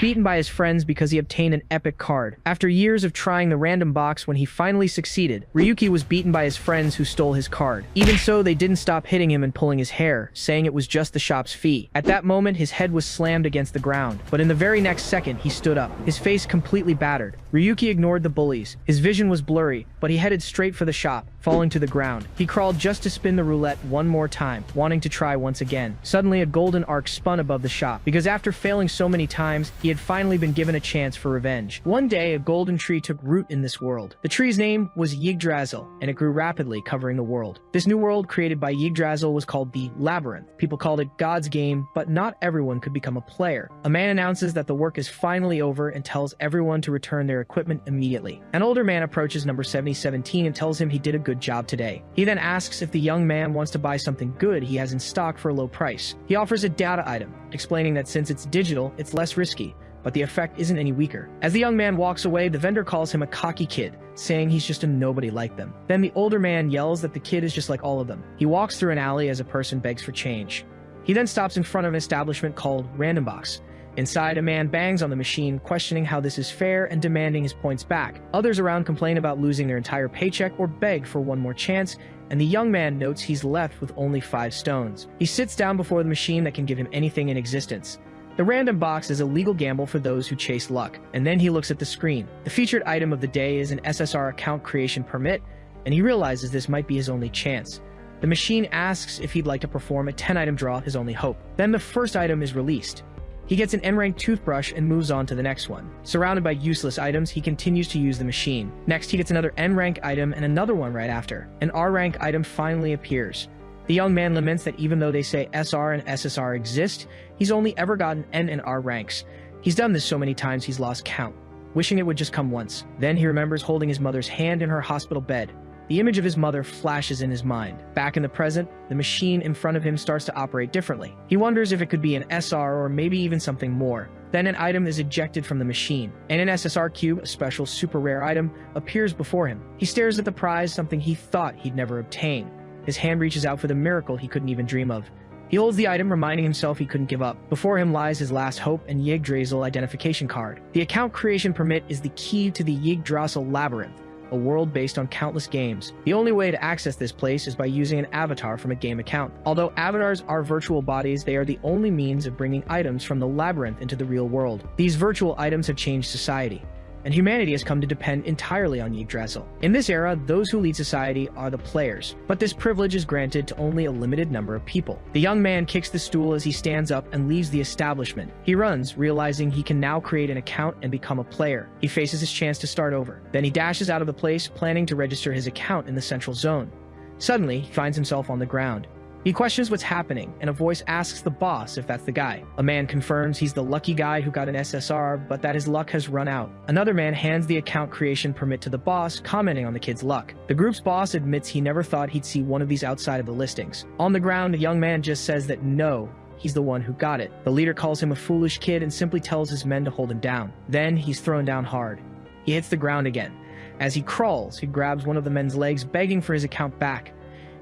beaten by his friends because he obtained an epic card. After years of trying the random box, when he finally succeeded, Ryuki was beaten by his friends who stole his card. Even so, they didn't stop hitting him and pulling his hair, saying it was just the shop's fee. At that moment, his head was slammed against the ground, but in the very next second, he stood up, his face completely battered. Ryuki ignored the bullies. His vision was blurry, but he headed straight for the shop, falling to the ground. He crawled just to spin the roulette one more time, wanting to try once again. Suddenly, a golden arc spun above the shop, because after failing so many times, he had finally been given a chance for revenge. One day, a golden tree took root in this world. The tree's name was Yigdrazle, and it grew rapidly, covering the world. This new world created by Yigdrazle was called the Labyrinth. People called it God's game, but not everyone could become a player. A man announces that the work is finally over and tells everyone to return their equipment immediately. An older man approaches number 7017 and tells him he did a good job today. He then asks if the young man wants to buy something good he has in stock for a low price. He offers a data item, explaining that since it's digital, it's less risky, but the effect isn't any weaker. As the young man walks away, the vendor calls him a cocky kid, saying he's just a nobody like them. Then the older man yells that the kid is just like all of them. He walks through an alley as a person begs for change. He then stops in front of an establishment called Random Box. Inside, a man bangs on the machine, questioning how this is fair and demanding his points back. Others around complain about losing their entire paycheck or beg for one more chance, and the young man notes he's left with only 5 stones. He sits down before the machine that can give him anything in existence. The random box is a legal gamble for those who chase luck, and then he looks at the screen. The featured item of the day is an SSR account creation permit, and he realizes this might be his only chance. The machine asks if he'd like to perform a 10-item draw, his only hope. Then the first item is released. He gets an N-rank toothbrush and moves on to the next one. Surrounded by useless items, he continues to use the machine. Next, he gets another N-rank item and another one right after. An R-rank item finally appears. The young man laments that even though they say SR and SSR exist, he's only ever gotten N and R ranks. He's done this so many times he's lost count, wishing it would just come once. Then he remembers holding his mother's hand in her hospital bed. The image of his mother flashes in his mind. Back in the present, the machine in front of him starts to operate differently. He wonders if it could be an SR or maybe even something more. Then an item is ejected from the machine, and an SSR cube, a special super rare item, appears before him. He stares at the prize, something he thought he'd never obtain. His hand reaches out for the miracle he couldn't even dream of. He holds the item, reminding himself he couldn't give up. Before him lies his last hope and Yigdrazle identification card. The account creation permit is the key to the Yigdrazle labyrinth, a world based on countless games. The only way to access this place is by using an avatar from a game account. Although avatars are virtual bodies, they are the only means of bringing items from the labyrinth into the real world. These virtual items have changed society, and humanity has come to depend entirely on Yigdrazle. In this era, those who lead society are the players, but this privilege is granted to only a limited number of people. The young man kicks the stool as he stands up and leaves the establishment. He runs, realizing he can now create an account and become a player. He faces his chance to start over. Then he dashes out of the place, planning to register his account in the central zone. Suddenly, he finds himself on the ground. He questions what's happening, and a voice asks the boss if that's the guy. A man confirms he's the lucky guy who got an SSR, but that his luck has run out. Another man hands the account creation permit to the boss, commenting on the kid's luck. The group's boss admits he never thought he'd see one of these outside of the listings. On the ground, the young man just says that no, he's the one who got it. The leader calls him a foolish kid and simply tells his men to hold him down. Then he's thrown down hard. He hits the ground again. As he crawls, he grabs one of the men's legs, begging for his account back.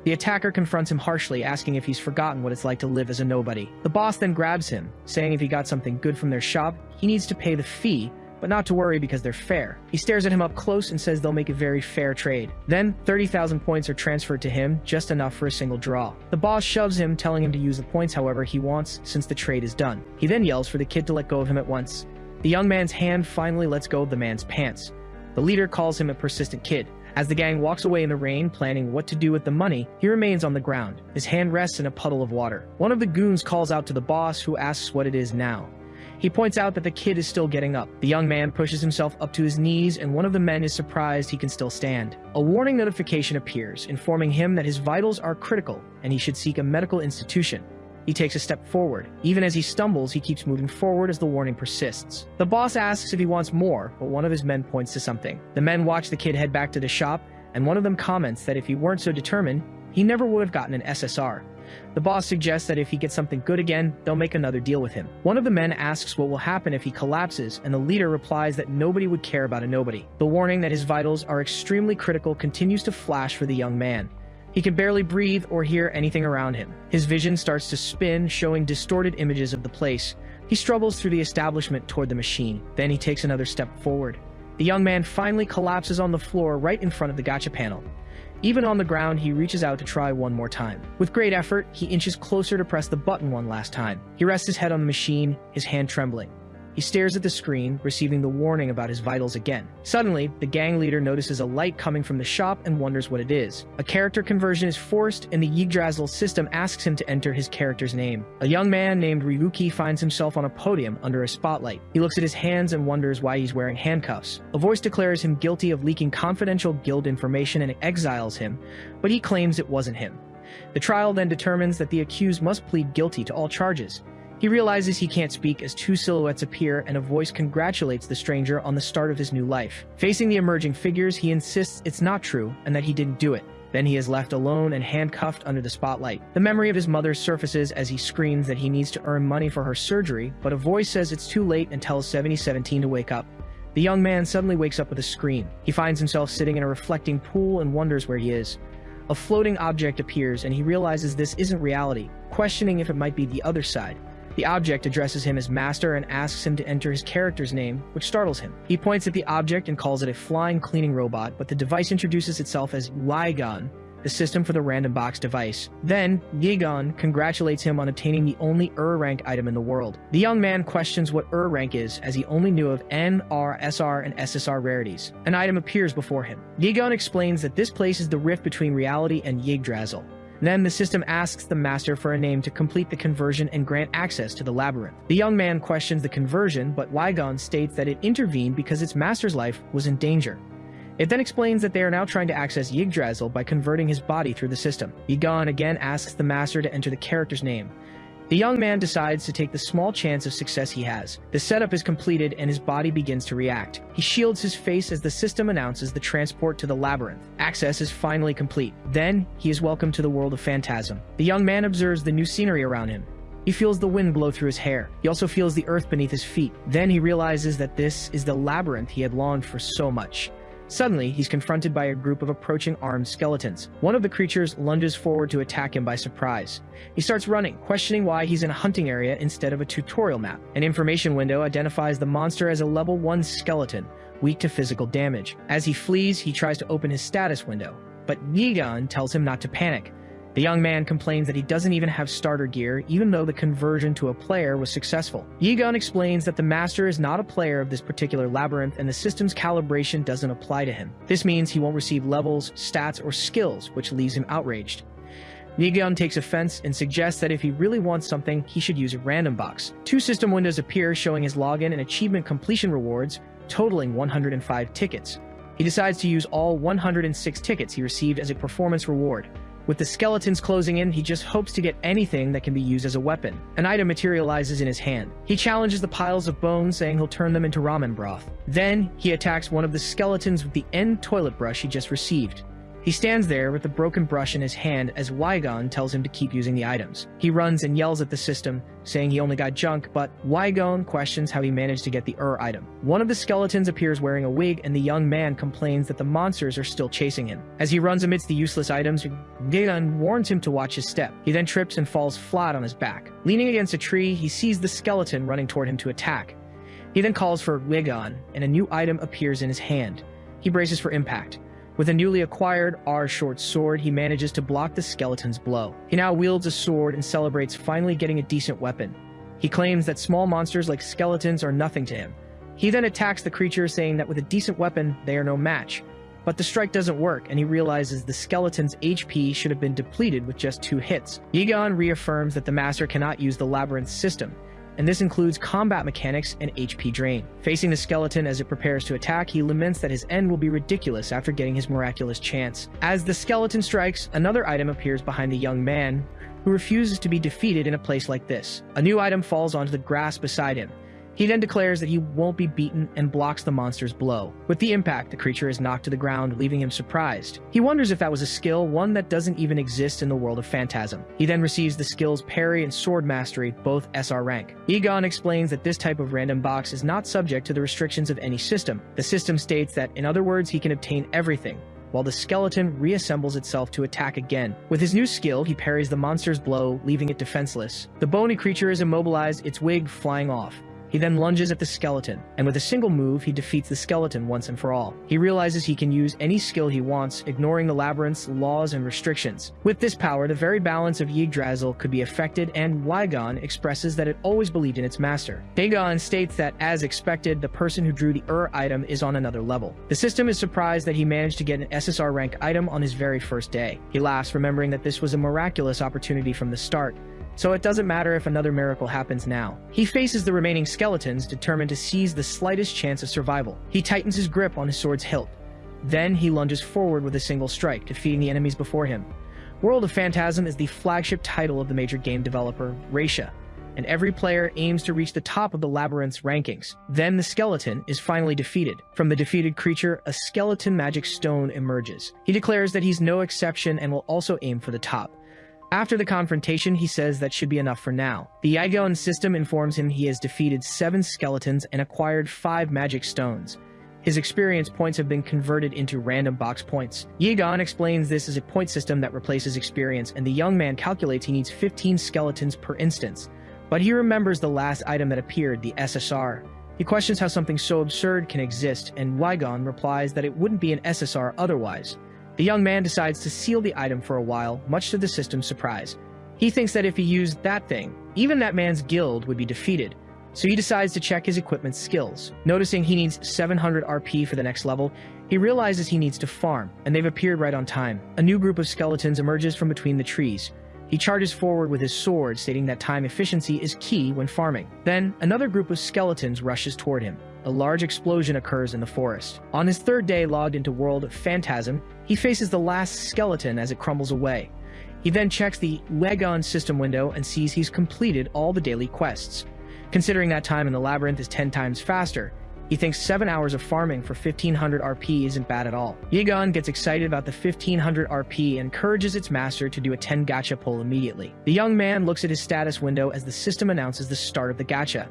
The attacker confronts him harshly, asking if he's forgotten what it's like to live as a nobody. The boss then grabs him, saying if he got something good from their shop, he needs to pay the fee, but not to worry because they're fair. He stares at him up close and says they'll make a very fair trade. Then, 30,000 points are transferred to him, just enough for a single draw. The boss shoves him, telling him to use the points however he wants, since the trade is done. He then yells for the kid to let go of him at once. The young man's hand finally lets go of the man's pants. The leader calls him a persistent kid. As the gang walks away in the rain, planning what to do with the money, he remains on the ground. His hand rests in a puddle of water. One of the goons calls out to the boss, who asks what it is now. He points out that the kid is still getting up. The young man pushes himself up to his knees, and one of the men is surprised he can still stand. A warning notification appears, informing him that his vitals are critical, and he should seek a medical institution. He takes a step forward. Even as he stumbles, he keeps moving forward as the warning persists. The boss asks if he wants more, but one of his men points to something. The men watch the kid head back to the shop, and one of them comments that if he weren't so determined, he never would have gotten an SSR. The boss suggests that if he gets something good again, they'll make another deal with him. One of the men asks what will happen if he collapses, and the leader replies that nobody would care about a nobody. The warning that his vitals are extremely critical continues to flash for the young man. He can barely breathe or hear anything around him. His vision starts to spin, showing distorted images of the place. He struggles through the establishment toward the machine. Then he takes another step forward. The young man finally collapses on the floor right in front of the gacha panel. Even on the ground, he reaches out to try one more time. With great effort, he inches closer to press the button one last time. He rests his head on the machine, his hand trembling. He stares at the screen, receiving the warning about his vitals again. Suddenly, the gang leader notices a light coming from the shop and wonders what it is. A character conversion is forced, and the Yigdrazle system asks him to enter his character's name. A young man named Ryuki finds himself on a podium under a spotlight. He looks at his hands and wonders why he's wearing handcuffs. A voice declares him guilty of leaking confidential guild information and exiles him, but he claims it wasn't him. The trial then determines that the accused must plead guilty to all charges. He realizes he can't speak as two silhouettes appear and a voice congratulates the stranger on the start of his new life. Facing the emerging figures, he insists it's not true and that he didn't do it. Then he is left alone and handcuffed under the spotlight. The memory of his mother surfaces as he screams that he needs to earn money for her surgery, but a voice says it's too late and tells 7017 to wake up. The young man suddenly wakes up with a scream. He finds himself sitting in a reflecting pool and wonders where he is. A floating object appears and he realizes this isn't reality, questioning if it might be the other side. The object addresses him as master and asks him to enter his character's name, which startles him. He points at the object and calls it a flying cleaning robot, but the device introduces itself as Yigdrazle, the system for the random box device. Then, Yigdrazle congratulates him on obtaining the only rank item in the world. The young man questions what rank is, as he only knew of N, R, SR, and SSR rarities. An item appears before him. Yigdrazle explains that this place is the rift between reality and Yigdrazle. Then the system asks the master for a name to complete the conversion and grant access to the labyrinth. The young man questions the conversion, but Yigdrazle states that it intervened because its master's life was in danger. It then explains that they are now trying to access Yigdrazle by converting his body through the system. Yigdrazle again asks the master to enter the character's name. The young man decides to take the small chance of success he has. The setup is completed and his body begins to react. He shields his face as the system announces the transport to the labyrinth. Access is finally complete. Then, he is welcomed to the world of Phantasm. The young man observes the new scenery around him. He feels the wind blow through his hair. He also feels the earth beneath his feet. Then he realizes that this is the labyrinth he had longed for so much. Suddenly, he's confronted by a group of approaching armed skeletons. One of the creatures lunges forward to attack him by surprise. He starts running, questioning why he's in a hunting area instead of a tutorial map. An information window identifies the monster as a level 1 skeleton, weak to physical damage. As he flees, he tries to open his status window, but Yigdrazle tells him not to panic. The young man complains that he doesn't even have starter gear, even though the conversion to a player was successful. Yigdrazle explains that the master is not a player of this particular labyrinth and the system's calibration doesn't apply to him. This means he won't receive levels, stats, or skills, which leaves him outraged. Yigdrazle takes offense and suggests that if he really wants something, he should use a random box. Two system windows appear showing his login and achievement completion rewards, totaling 105 tickets. He decides to use all 106 tickets he received as a performance reward. With the skeletons closing in, he just hopes to get anything that can be used as a weapon. An item materializes in his hand. He challenges the piles of bones, saying he'll turn them into ramen broth. Then, he attacks one of the skeletons with the end toilet brush he just received. He stands there with the broken brush in his hand as Yigdrazle tells him to keep using the items. He runs and yells at the system, saying he only got junk, but Yigdrazle questions how he managed to get the item. One of the skeletons appears wearing a wig, and the young man complains that the monsters are still chasing him. As he runs amidst the useless items, Yigdrazle warns him to watch his step. He then trips and falls flat on his back. Leaning against a tree, he sees the skeleton running toward him to attack. He then calls for Yigdrazle, and a new item appears in his hand. He braces for impact. With a newly acquired R-short sword, he manages to block the skeleton's blow. He now wields a sword and celebrates finally getting a decent weapon. He claims that small monsters like skeletons are nothing to him. He then attacks the creature, saying that with a decent weapon, they are no match. But the strike doesn't work, and he realizes the skeleton's HP should have been depleted with just 2 hits. Yigdrazle reaffirms that the master cannot use the labyrinth system, and this includes combat mechanics and HP drain. Facing the skeleton as it prepares to attack, he laments that his end will be ridiculous after getting his miraculous chance. As the skeleton strikes, another item appears behind the young man, who refuses to be defeated in a place like this. A new item falls onto the grass beside him. He then declares that he won't be beaten and blocks the monster's blow. With the impact, the creature is knocked to the ground, leaving him surprised. He wonders if that was a skill, one that doesn't even exist in the world of Phantasm. He then receives the skills Parry and Sword Mastery, both SR rank. Yigdrazle explains that this type of random box is not subject to the restrictions of any system. The system states that, in other words, he can obtain everything, while the skeleton reassembles itself to attack again. With his new skill, he parries the monster's blow, leaving it defenseless. The bony creature is immobilized, its wig flying off. He then lunges at the skeleton, and with a single move, he defeats the skeleton once and for all. He realizes he can use any skill he wants, ignoring the labyrinth's laws and restrictions. With this power, the very balance of Yigdrazle could be affected, and Wygon expresses that it always believed in its master. Dagon states that, as expected, the person who drew the item is on another level. The system is surprised that he managed to get an SSR rank item on his very first day. He laughs, remembering that this was a miraculous opportunity from the start, so it doesn't matter if another miracle happens now. He faces the remaining skeletons, determined to seize the slightest chance of survival. He tightens his grip on his sword's hilt. Then he lunges forward with a single strike, defeating the enemies before him. World of Phantasm is the flagship title of the major game developer, Gacha, and every player aims to reach the top of the labyrinth's rankings. Then the skeleton is finally defeated. From the defeated creature, a skeleton magic stone emerges. He declares that he's no exception and will also aim for the top. After the confrontation, he says that should be enough for now. The Yigon system informs him he has defeated 7 skeletons and acquired 5 magic stones. His experience points have been converted into random box points. Yigon explains this as a point system that replaces experience, and the young man calculates he needs 15 skeletons per instance. But he remembers the last item that appeared, the SSR. He questions how something so absurd can exist, and Yigon replies that it wouldn't be an SSR otherwise. The young man decides to seal the item for a while, much to the system's surprise. He thinks that if he used that thing, even that man's guild would be defeated, so he decides to check his equipment skills. Noticing he needs 700 RP for the next level, he realizes he needs to farm, and they've appeared right on time. A new group of skeletons emerges from between the trees. He charges forward with his sword, stating that time efficiency is key when farming. Then, another group of skeletons rushes toward him. A large explosion occurs in the forest. On his 3rd day logged into World of Phantasm, he faces the last skeleton as it crumbles away. He then checks the Yigon system window and sees he's completed all the daily quests. Considering that time in the labyrinth is 10 times faster, he thinks 7 hours of farming for 1500 RP isn't bad at all. Yigon gets excited about the 1500 RP and encourages its master to do a 10 gacha pull immediately. The young man looks at his status window as the system announces the start of the gacha.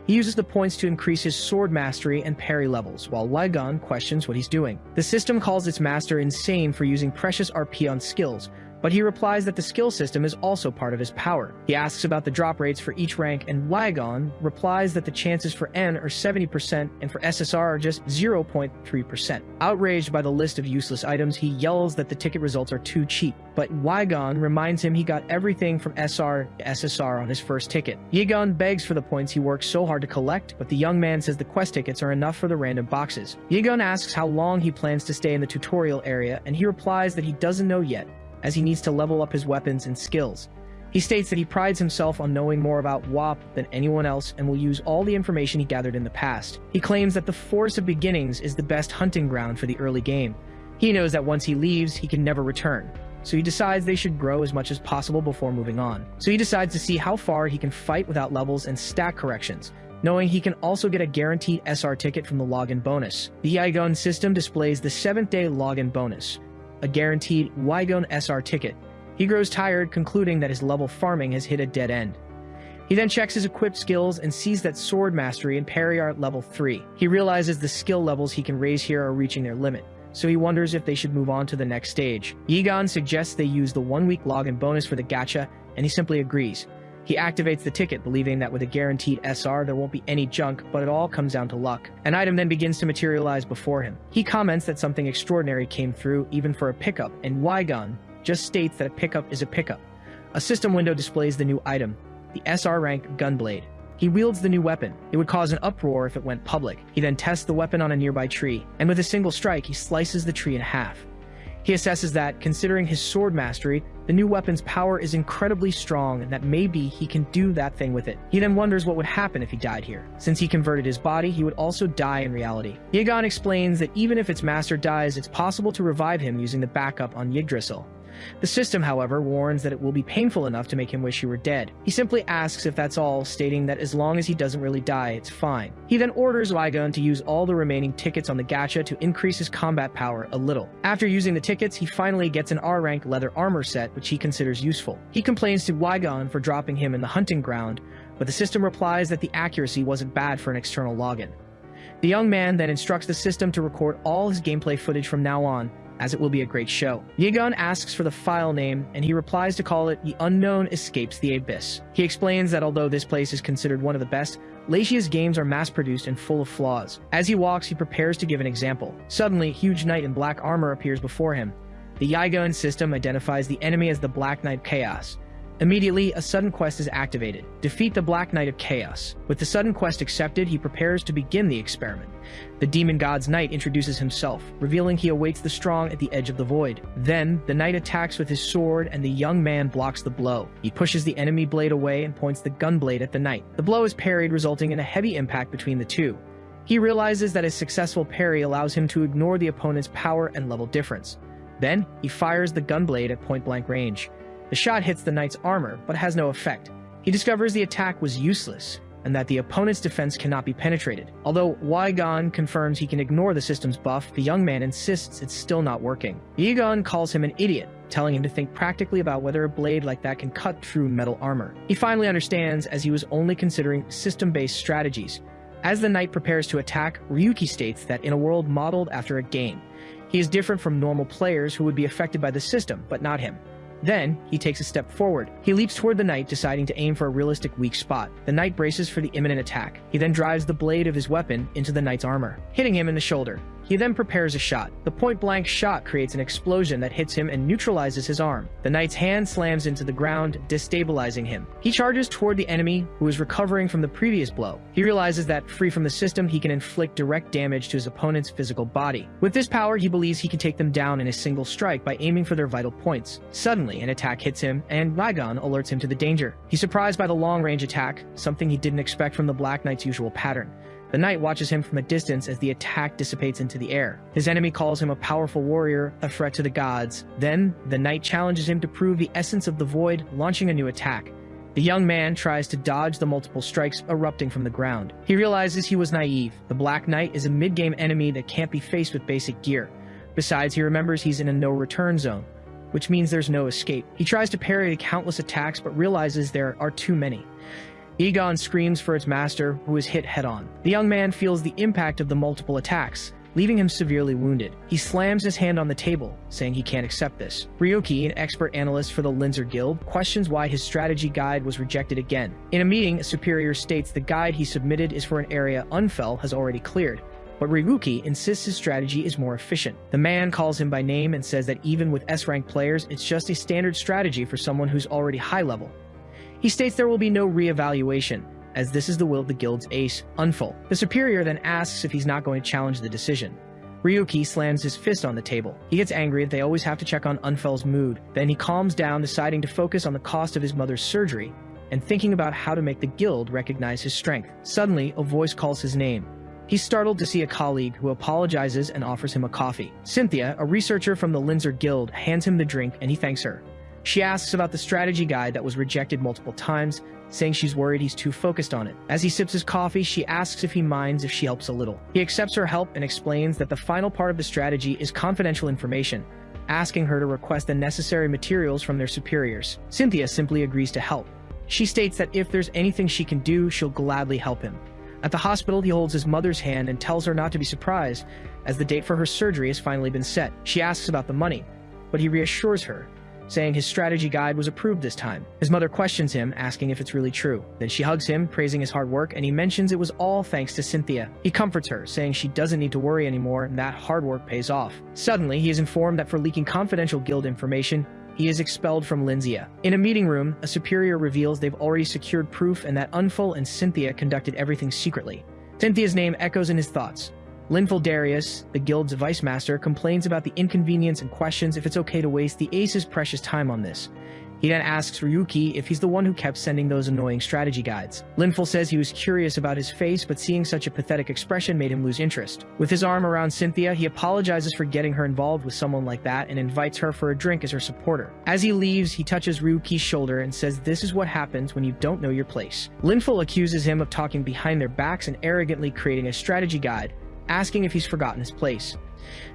He uses the points to increase his sword mastery and parry levels, while Yigon questions what he's doing. The system calls its master insane for using precious RP on skills, but he replies that the skill system is also part of his power. He asks about the drop rates for each rank, and Yigon replies that the chances for N are 70% and for SSR are just 0.3%. Outraged by the list of useless items, he yells that the ticket results are too cheap, but Yigon reminds him he got everything from SR to SSR on his first ticket. Yigon begs for the points he worked so hard to collect, but the young man says the quest tickets are enough for the random boxes. Yigon asks how long he plans to stay in the tutorial area, and he replies that he doesn't know yet, as he needs to level up his weapons and skills. He states that he prides himself on knowing more about WAP than anyone else and will use all the information he gathered in the past. He claims that the Forest of Beginnings is the best hunting ground for the early game. He knows that once he leaves, he can never return, so he decides they should grow as much as possible before moving on. So he decides to see how far he can fight without levels and stack corrections, knowing he can also get a guaranteed SR ticket from the login bonus. The Yigon system displays the 7th day login bonus, a guaranteed Yigon SR ticket. He grows tired, concluding that his level farming has hit a dead end. He then checks his equipped skills and sees that sword mastery and parry are at level 3. He realizes the skill levels he can raise here are reaching their limit, so he wonders if they should move on to the next stage. Yigon suggests they use the 1-week login bonus for the gacha, and he simply agrees. He activates the ticket, believing that with a guaranteed SR there won't be any junk, but it all comes down to luck. An item then begins to materialize before him. He comments that something extraordinary came through, even for a pickup, and Yigon just states that a pickup is a pickup. A system window displays the new item, the SR rank Gunblade. He wields the new weapon. It would cause an uproar if it went public. He then tests the weapon on a nearby tree, and with a single strike he slices the tree in half. He assesses that, considering his sword mastery, the new weapon's power is incredibly strong and that maybe he can do that thing with it. He then wonders what would happen if he died here. Since he converted his body, he would also die in reality. Yigon explains that even if its master dies, it's possible to revive him using the backup on Yigdrazle. The system, however, warns that it will be painful enough to make him wish he were dead. He simply asks if that's all, stating that as long as he doesn't really die, it's fine. He then orders Yigon to use all the remaining tickets on the gacha to increase his combat power a little. After using the tickets, he finally gets an R-rank leather armor set, which he considers useful. He complains to Yigon for dropping him in the hunting ground, but the system replies that the accuracy wasn't bad for an external login. The young man then instructs the system to record all his gameplay footage from now on, as it will be a great show. Yigun asks for the file name, and he replies to call it The Unknown Escapes the Abyss. He explains that although this place is considered one of the best, Lacia's games are mass-produced and full of flaws. As he walks, he prepares to give an example. Suddenly, a huge knight in black armor appears before him. The Yigun system identifies the enemy as the Black Knight Chaos. Immediately, a sudden quest is activated. Defeat the Black Knight of Chaos. With the sudden quest accepted, he prepares to begin the experiment. The demon god's knight introduces himself, revealing he awaits the strong at the edge of the void. Then, the knight attacks with his sword, and the young man blocks the blow. He pushes the enemy blade away and points the gun blade at the knight. The blow is parried, resulting in a heavy impact between the two. He realizes that his successful parry allows him to ignore the opponent's power and level difference. Then, he fires the gun blade at point-blank range. The shot hits the knight's armor, but has no effect. He discovers the attack was useless, and that the opponent's defense cannot be penetrated. Although Yigun confirms he can ignore the system's buff, the young man insists it's still not working. Yigun calls him an idiot, telling him to think practically about whether a blade like that can cut through metal armor. He finally understands, as he was only considering system-based strategies. As the knight prepares to attack, Ryuki states that in a world modeled after a game, he is different from normal players who would be affected by the system, but not him. Then, he takes a step forward. He leaps toward the knight, deciding to aim for a realistic weak spot. The knight braces for the imminent attack. He then drives the blade of his weapon into the knight's armor, hitting him in the shoulder. He then prepares a shot. The point-blank shot creates an explosion that hits him and neutralizes his arm. The knight's hand slams into the ground, destabilizing him. He charges toward the enemy, who is recovering from the previous blow. He realizes that, free from the system, he can inflict direct damage to his opponent's physical body. With this power, he believes he can take them down in a single strike by aiming for their vital points. Suddenly, an attack hits him, and Yigun alerts him to the danger. He's surprised by the long-range attack, something he didn't expect from the Black Knight's usual pattern. The knight watches him from a distance as the attack dissipates into the air. His enemy calls him a powerful warrior, a threat to the gods. Then, the knight challenges him to prove the essence of the void, launching a new attack. The young man tries to dodge the multiple strikes erupting from the ground. He realizes he was naive. The Black Knight is a mid-game enemy that can't be faced with basic gear. Besides, he remembers he's in a no-return zone, which means there's no escape. He tries to parry the countless attacks, but realizes there are too many. Yigun screams for its master, who is hit head-on. The young man feels the impact of the multiple attacks, leaving him severely wounded. He slams his hand on the table, saying he can't accept this. Ryuki, an expert analyst for the Linzer Guild, questions why his strategy guide was rejected again. In a meeting, a superior states the guide he submitted is for an area Unfell has already cleared, but Ryuki insists his strategy is more efficient. The man calls him by name and says that even with S-rank players, it's just a standard strategy for someone who's already high level. He states there will be no re-evaluation, as this is the will of the guild's ace, Unfell. The superior then asks if he's not going to challenge the decision. Ryuki slams his fist on the table. He gets angry that they always have to check on Unfell's mood. Then he calms down, deciding to focus on the cost of his mother's surgery, and thinking about how to make the guild recognize his strength. Suddenly, a voice calls his name. He's startled to see a colleague who apologizes and offers him a coffee. Cynthia, a researcher from the Linzer Guild, hands him the drink and he thanks her. She asks about the strategy guide that was rejected multiple times, saying she's worried he's too focused on it. As he sips his coffee, she asks if he minds if she helps a little. He accepts her help and explains that the final part of the strategy is confidential information, asking her to request the necessary materials from their superiors. Cynthia simply agrees to help. She states that if there's anything she can do, she'll gladly help him. At the hospital, he holds his mother's hand and tells her not to be surprised, as the date for her surgery has finally been set. She asks about the money, but he reassures her, saying his strategy guide was approved this time. His mother questions him, asking if it's really true. Then she hugs him, praising his hard work, and he mentions it was all thanks to Cynthia. He comforts her, saying she doesn't need to worry anymore and that hard work pays off. Suddenly, he is informed that for leaking confidential guild information, he is expelled from Lynzia. In a meeting room, a superior reveals they've already secured proof and that Unfell and Cynthia conducted everything secretly. Cynthia's name echoes in his thoughts. Lynful Darius, the guild's vice master, complains about the inconvenience and questions if it's okay to waste the ace's precious time on this. He then asks Ryuki if he's the one who kept sending those annoying strategy guides. Lynful says he was curious about his face, but seeing such a pathetic expression made him lose interest. With his arm around Cynthia, he apologizes for getting her involved with someone like that and invites her for a drink as her supporter. As he leaves, he touches Ryuki's shoulder and says this is what happens when you don't know your place. Lynful accuses him of talking behind their backs and arrogantly creating a strategy guide, asking if he's forgotten his place.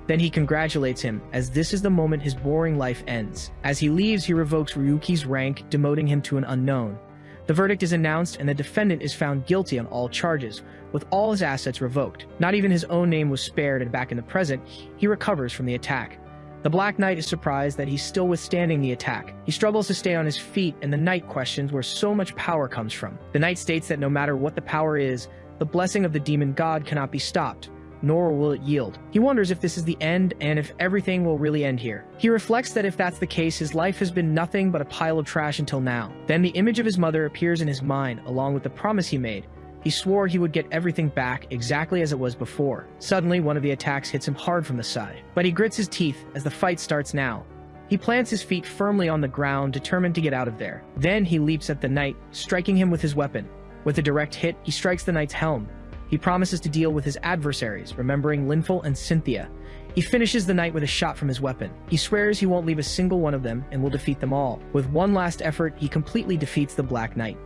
Then he congratulates him, as this is the moment his boring life ends. As he leaves, he revokes Ryuki's rank, demoting him to an unknown. The verdict is announced, and the defendant is found guilty on all charges, with all his assets revoked. Not even his own name was spared, and back in the present, he recovers from the attack. The Black Knight is surprised that he's still withstanding the attack. He struggles to stay on his feet, and the Knight questions where so much power comes from. The Knight states that no matter what the power is, the blessing of the demon god cannot be stopped, nor will it yield. He wonders if this is the end and if everything will really end here. He reflects that if that's the case, his life has been nothing but a pile of trash until now. Then the image of his mother appears in his mind, along with the promise he made. He swore he would get everything back exactly as it was before. Suddenly, one of the attacks hits him hard from the side, but he grits his teeth as the fight starts now. He plants his feet firmly on the ground, determined to get out of there. Then he leaps at the Knight, striking him with his weapon. With a direct hit, he strikes the Knight's helm. He promises to deal with his adversaries, remembering Lynful and Cynthia. He finishes the Knight with a shot from his weapon. He swears he won't leave a single one of them and will defeat them all. With one last effort, he completely defeats the Black Knight.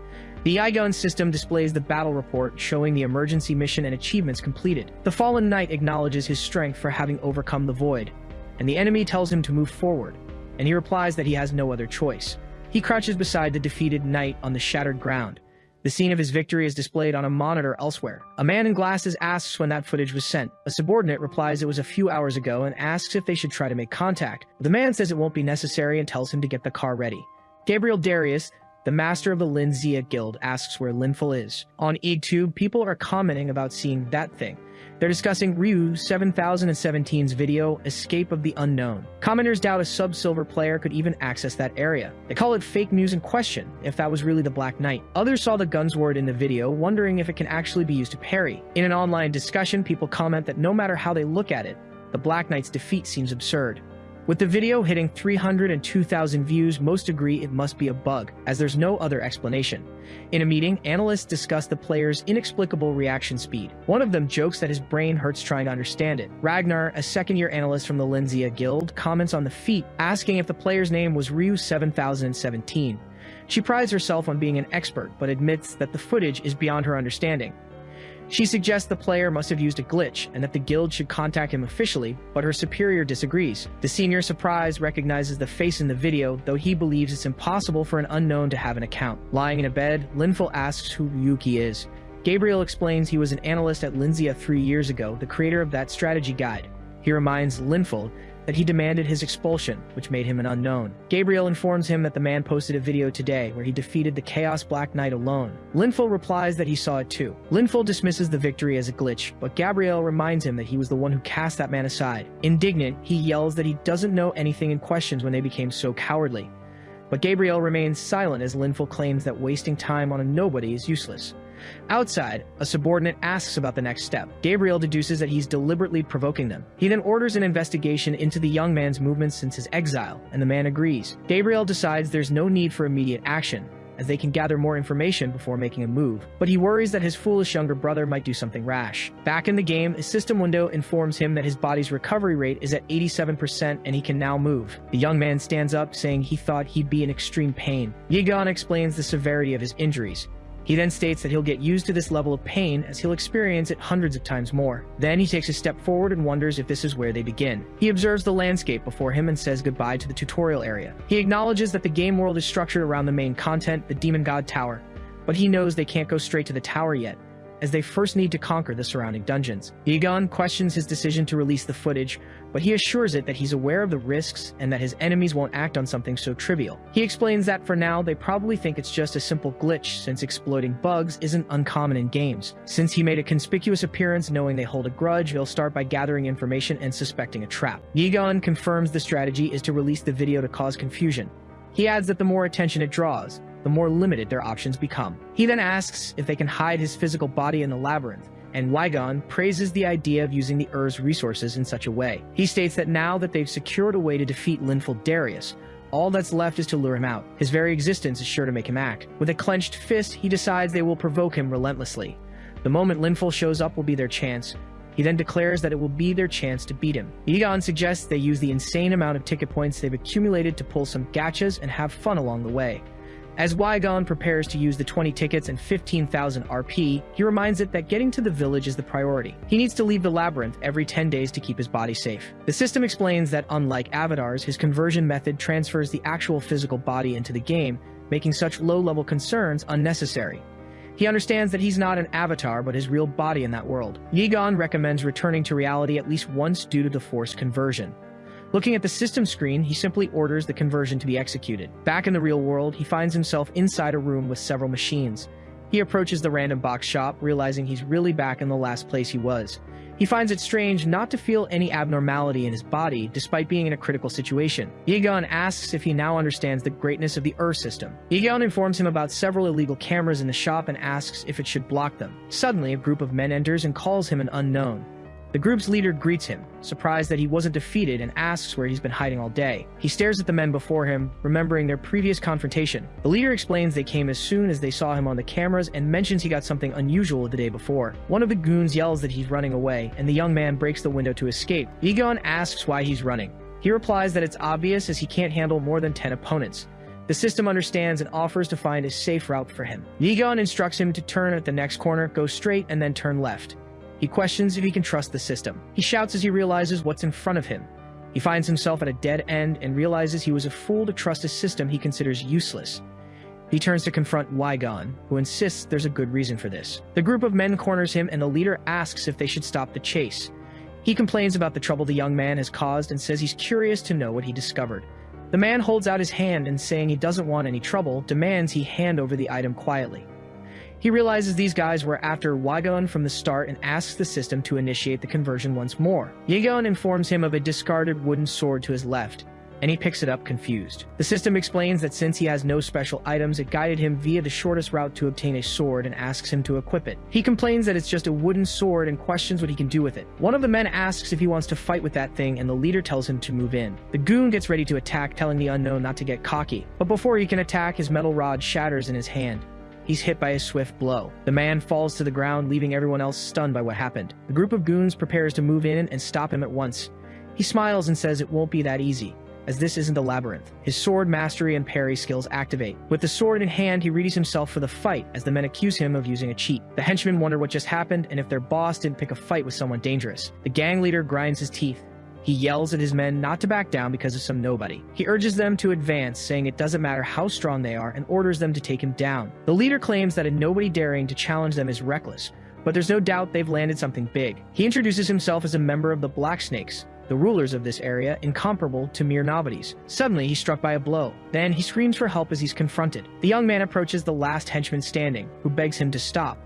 The Yigon system displays the battle report showing the emergency mission and achievements completed. The fallen Knight acknowledges his strength for having overcome the void, and the enemy tells him to move forward, and he replies that he has no other choice. He crouches beside the defeated Knight on the shattered ground. The scene of his victory is displayed on a monitor elsewhere. A man in glasses asks when that footage was sent. A subordinate replies it was a few hours ago and asks if they should try to make contact. The man says it won't be necessary and tells him to get the car ready. Gabriel Darius, the master of the Lynzia Guild, asks where Lynful is. On Yigtube, people are commenting about seeing that thing. They're discussing Ryu 7017's video, Escape of the Unknown. Commenters doubt a sub-silver player could even access that area. They call it fake news and question if that was really the Black Knight. Others saw the guns word in the video, wondering if it can actually be used to parry. In an online discussion, people comment that no matter how they look at it, the Black Knight's defeat seems absurd. With the video hitting 302,000 views, most agree it must be a bug, as there's no other explanation. In a meeting, analysts discuss the player's inexplicable reaction speed. One of them jokes that his brain hurts trying to understand it. Ragnar, a second-year analyst from the Lynzia Guild, comments on the feat, asking if the player's name was Ryu 7017. She prides herself on being an expert, but admits that the footage is beyond her understanding. She suggests the player must have used a glitch and that the guild should contact him officially, but her superior disagrees. The senior, surprised, recognizes the face in the video, though he believes it's impossible for an unknown to have an account. Lying in a bed, Lynful asks who Ryuki is. Gabriel explains he was an analyst at Lynzia 3 years ago, the creator of that strategy guide. He reminds Lynful that he demanded his expulsion, which made him an unknown. Gabriel informs him that the man posted a video today where he defeated the Chaos Black Knight alone. Lynful replies that he saw it too. Lynful dismisses the victory as a glitch, but Gabriel reminds him that he was the one who cast that man aside. Indignant, he yells that he doesn't know anything and questions when they became so cowardly. But Gabriel remains silent as Lynful claims that wasting time on a nobody is useless. Outside, a subordinate asks about the next step. Gabriel deduces that he's deliberately provoking them. He then orders an investigation into the young man's movements since his exile, and the man agrees. Gabriel decides there's no need for immediate action, as they can gather more information before making a move. But he worries that his foolish younger brother might do something rash. Back in the game, a system window informs him that his body's recovery rate is at 87% and he can now move. The young man stands up, saying he thought he'd be in extreme pain. Yigon explains the severity of his injuries. He then states that he'll get used to this level of pain as he'll experience it hundreds of times more. Then he takes a step forward and wonders if this is where they begin. He observes the landscape before him and says goodbye to the tutorial area. He acknowledges that the game world is structured around the main content, the Demon God Tower, but he knows they can't go straight to the tower yet, as they first need to conquer the surrounding dungeons. Yigon questions his decision to release the footage, but he assures it that he's aware of the risks and that his enemies won't act on something so trivial. He explains that for now, they probably think it's just a simple glitch since exploiting bugs isn't uncommon in games. Since he made a conspicuous appearance knowing they hold a grudge, they'll start by gathering information and suspecting a trap. Yigon confirms the strategy is to release the video to cause confusion. He adds that the more attention it draws, the more limited their options become. He then asks if they can hide his physical body in the labyrinth, and Yigon praises the idea of using the Ur's resources in such a way. He states that now that they've secured a way to defeat Lynful Darius, all that's left is to lure him out. His very existence is sure to make him act. With a clenched fist, he decides they will provoke him relentlessly. The moment Lynful shows up will be their chance. He then declares that it will be their chance to beat him. Yigon suggests they use the insane amount of ticket points they've accumulated to pull some gachas and have fun along the way. As Yigon prepares to use the 20 tickets and 15,000 RP, he reminds it that getting to the village is the priority. He needs to leave the labyrinth every 10 days to keep his body safe. The system explains that unlike avatars, his conversion method transfers the actual physical body into the game, making such low-level concerns unnecessary. He understands that he's not an avatar, but his real body in that world. Yigon recommends returning to reality at least once due to the forced conversion. Looking at the system screen, he simply orders the conversion to be executed. Back in the real world, he finds himself inside a room with several machines. He approaches the random box shop, realizing he's really back in the last place he was. He finds it strange not to feel any abnormality in his body, despite being in a critical situation. Yegon asks if he now understands the greatness of the system. Yegon informs him about several illegal cameras in the shop and asks if it should block them. Suddenly, a group of men enters and calls him an unknown. The group's leader greets him, surprised that he wasn't defeated, and asks where he's been hiding all day. He stares at the men before him, remembering their previous confrontation. The leader explains they came as soon as they saw him on the cameras and mentions he got something unusual the day before. One of the goons yells that he's running away, and the young man breaks the window to escape. Yegon asks why he's running. He replies that it's obvious as he can't handle more than 10 opponents. The system understands and offers to find a safe route for him. Yegon instructs him to turn at the next corner, go straight, and then turn left. He questions if he can trust the system. He shouts as he realizes what's in front of him. He finds himself at a dead end and realizes he was a fool to trust a system he considers useless. He turns to confront Yegon, who insists there's a good reason for this. The group of men corners him and the leader asks if they should stop the chase. He complains about the trouble the young man has caused and says he's curious to know what he discovered. The man holds out his hand and, saying he doesn't want any trouble, demands he hand over the item quietly. He realizes these guys were after Yegon from the start and asks the system to initiate the conversion once more. Yegon informs him of a discarded wooden sword to his left, and he picks it up confused. The system explains that since he has no special items, it guided him via the shortest route to obtain a sword and asks him to equip it. He complains that it's just a wooden sword and questions what he can do with it. One of the men asks if he wants to fight with that thing, and the leader tells him to move in. The goon gets ready to attack, telling the unknown not to get cocky. But before he can attack, his metal rod shatters in his hand. He's hit by a swift blow. The man falls to the ground, leaving everyone else stunned by what happened. The group of goons prepares to move in and stop him at once. He smiles and says it won't be that easy, as this isn't a labyrinth. His sword mastery and parry skills activate. With the sword in hand, he readies himself for the fight, as the men accuse him of using a cheat. The henchmen wonder what just happened and if their boss didn't pick a fight with someone dangerous. The gang leader grinds his teeth. He yells at his men not to back down because of some nobody. He urges them to advance, saying it doesn't matter how strong they are, and orders them to take him down. The leader claims that a nobody daring to challenge them is reckless, but there's no doubt they've landed something big. He introduces himself as a member of the Black Snakes, the rulers of this area, incomparable to mere nobodies. Suddenly, he's struck by a blow. Then, he screams for help as he's confronted. The young man approaches the last henchman standing, who begs him to stop.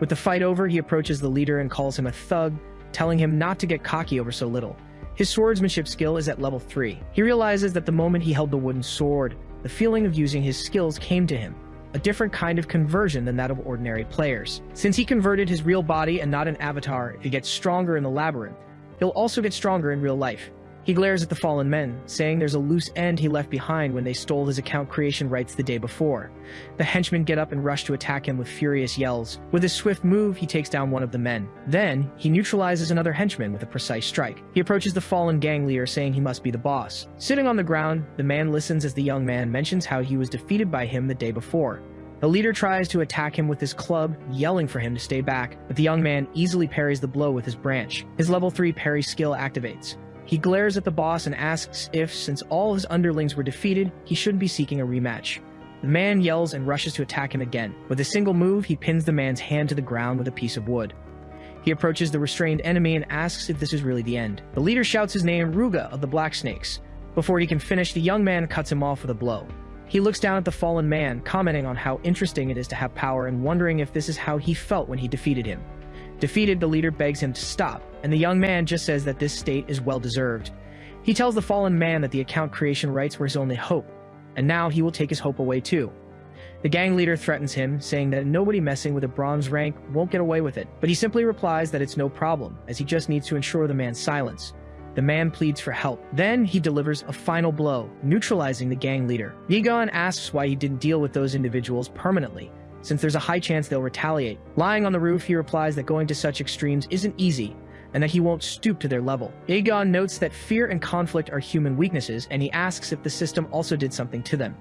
With the fight over, he approaches the leader and calls him a thug, telling him not to get cocky over so little. His swordsmanship skill is at level 3. He realizes that the moment he held the wooden sword, the feeling of using his skills came to him, a different kind of conversion than that of ordinary players. Since he converted his real body and not an avatar, if he gets stronger in the labyrinth, he'll also get stronger in real life. He glares at the fallen men, saying there's a loose end he left behind when they stole his account creation rights the day before. The henchmen get up and rush to attack him with furious yells. With his swift move, he takes down one of the men. Then, he neutralizes another henchman with a precise strike. He approaches the fallen gang leader, saying he must be the boss. Sitting on the ground, the man listens as the young man mentions how he was defeated by him the day before. The leader tries to attack him with his club, yelling for him to stay back, but the young man easily parries the blow with his branch. His level 3 parry skill activates. He glares at the boss and asks if, since all his underlings were defeated, he shouldn't be seeking a rematch. The man yells and rushes to attack him again. With a single move, he pins the man's hand to the ground with a piece of wood. He approaches the restrained enemy and asks if this is really the end. The leader shouts his name, Ruga of the Black Snakes. Before he can finish, the young man cuts him off with a blow. He looks down at the fallen man, commenting on how interesting it is to have power and wondering if this is how he felt when he defeated him. Defeated, the leader begs him to stop, and the young man just says that this state is well-deserved. He tells the fallen man that the account creation rights were his only hope, and now he will take his hope away too. The gang leader threatens him, saying that nobody messing with a bronze rank won't get away with it, but he simply replies that it's no problem, as he just needs to ensure the man's silence. The man pleads for help. Then he delivers a final blow, neutralizing the gang leader. Yegon asks why he didn't deal with those individuals permanently, since there's a high chance they'll retaliate. Lying on the roof, he replies that going to such extremes isn't easy, and that he won't stoop to their level. Yegon notes that fear and conflict are human weaknesses, and he asks if the system also did something to them.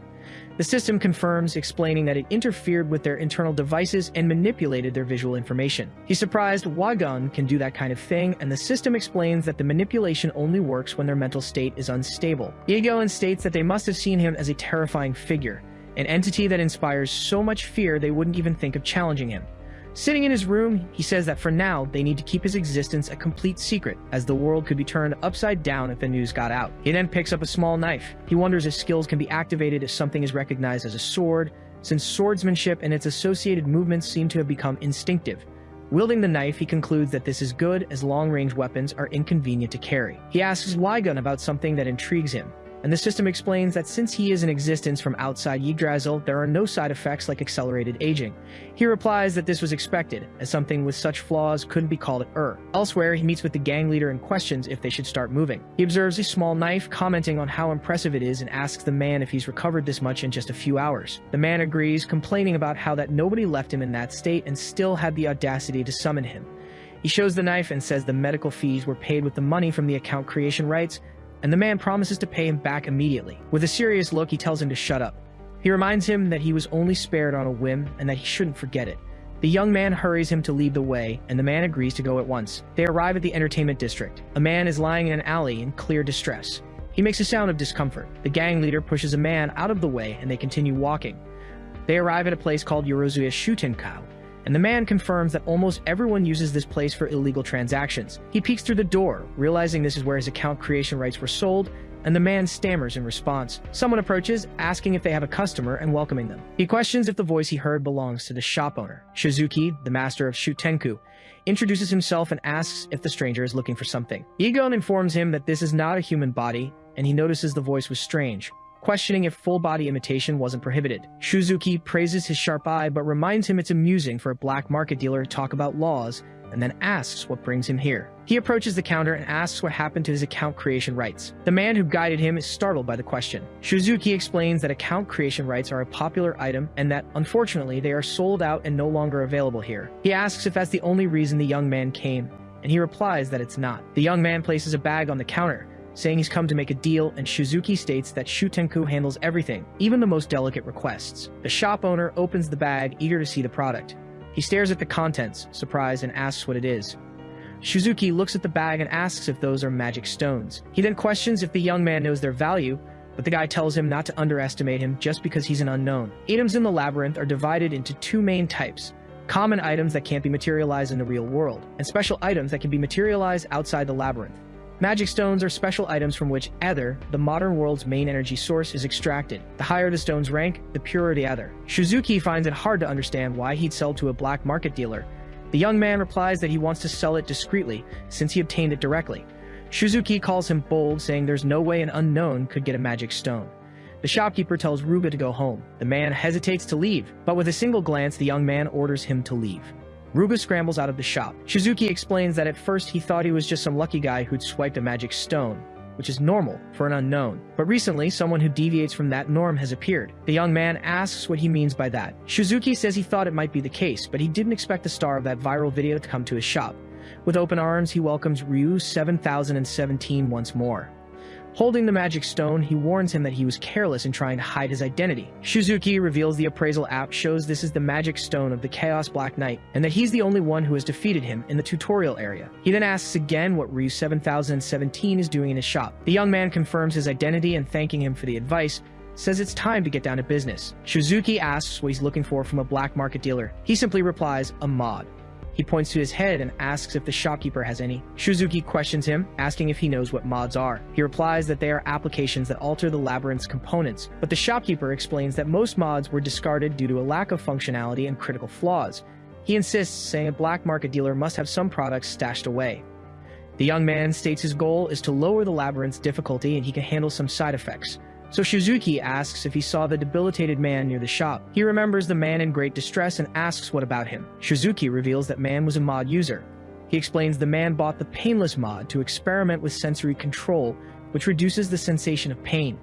The system confirms, explaining that it interfered with their internal devices and manipulated their visual information. He's surprised Yegon can do that kind of thing, and the system explains that the manipulation only works when their mental state is unstable. Yegon states that they must have seen him as a terrifying figure, an entity that inspires so much fear they wouldn't even think of challenging him. Sitting in his room, he says that for now, they need to keep his existence a complete secret, as the world could be turned upside down if the news got out. He then picks up a small knife. He wonders if skills can be activated if something is recognized as a sword, since swordsmanship and its associated movements seem to have become instinctive. Wielding the knife, he concludes that this is good as long-range weapons are inconvenient to carry. He asks Wygun about something that intrigues him, and the system explains that since he is in existence from outside Yigdrazle, there are no side effects like accelerated aging. He replies that this was expected, as something with such flaws couldn't be called Elsewhere, he meets with the gang leader and questions if they should start moving. He observes a small knife, commenting on how impressive it is, and asks the man if he's recovered this much in just a few hours. The man agrees, complaining about how that nobody left him in that state and still had the audacity to summon him. He shows the knife and says the medical fees were paid with the money from the account creation rights, and the man promises to pay him back immediately. With a serious look, he tells him to shut up. He reminds him that he was only spared on a whim and that he shouldn't forget it. The young man hurries him to lead the way, and the man agrees to go at once. They arrive at the entertainment district. A man is lying in an alley in clear distress. He makes a sound of discomfort. The gang leader pushes a man out of the way, and they continue walking. They arrive at a place called Yorozuya Shutenkau, and the man confirms that almost everyone uses this place for illegal transactions. He peeks through the door, realizing this is where his account creation rights were sold, and the man stammers in response. Someone approaches, asking if they have a customer and welcoming them. He questions if the voice he heard belongs to the shop owner. Shizuki, the master of Shutenku, introduces himself and asks if the stranger is looking for something. Igon informs him that this is not a human body, and he notices the voice was strange, questioning if full-body imitation wasn't prohibited. Shizuki praises his sharp eye but reminds him it's amusing for a black market dealer to talk about laws, and then asks what brings him here. He approaches the counter and asks what happened to his account creation rights. The man who guided him is startled by the question. Shizuki explains that account creation rights are a popular item and that, unfortunately, they are sold out and no longer available here. He asks if that's the only reason the young man came, and he replies that it's not. The young man places a bag on the counter, saying he's come to make a deal, and Shizuki states that Shutenku handles everything, even the most delicate requests. The shop owner opens the bag, eager to see the product. He stares at the contents, surprised, and asks what it is. Shizuki looks at the bag and asks if those are magic stones. He then questions if the young man knows their value, but the guy tells him not to underestimate him just because he's an unknown. Items in the labyrinth are divided into two main types: common items that can't be materialized in the real world, and special items that can be materialized outside the labyrinth. Magic stones are special items from which ether, the modern world's main energy source, is extracted. The higher the stone's rank, the purer the ether. Shizuki finds it hard to understand why he'd sell to a black market dealer. The young man replies that he wants to sell it discreetly, since he obtained it directly. Shizuki calls him bold, saying there's no way an unknown could get a magic stone. The shopkeeper tells Ruga to go home. The man hesitates to leave, but with a single glance, the young man orders him to leave. Ruga scrambles out of the shop. Shizuki explains that at first he thought he was just some lucky guy who'd swiped a magic stone, which is normal for an unknown. But recently, someone who deviates from that norm has appeared. The young man asks what he means by that. Shizuki says he thought it might be the case, but he didn't expect the star of that viral video to come to his shop. With open arms, he welcomes Ryu 7017 once more. Holding the magic stone, he warns him that he was careless in trying to hide his identity. Shizuki reveals the appraisal app shows this is the magic stone of the Chaos Black Knight, and that he's the only one who has defeated him in the tutorial area. He then asks again what Ryu 7017 is doing in his shop. The young man confirms his identity and, thanking him for the advice, says it's time to get down to business. Shizuki asks what he's looking for from a black market dealer. He simply replies, a mod. He points to his head and asks if the shopkeeper has any. Shizuki questions him, asking if he knows what mods are. He replies that they are applications that alter the labyrinth's components, but the shopkeeper explains that most mods were discarded due to a lack of functionality and critical flaws. He insists, saying a black market dealer must have some products stashed away. The young man states his goal is to lower the labyrinth's difficulty and he can handle some side effects. So Shizuki asks if he saw the debilitated man near the shop. He remembers the man in great distress and asks what about him. Shizuki reveals that man was a mod user. He explains the man bought the painless mod to experiment with sensory control, which reduces the sensation of pain.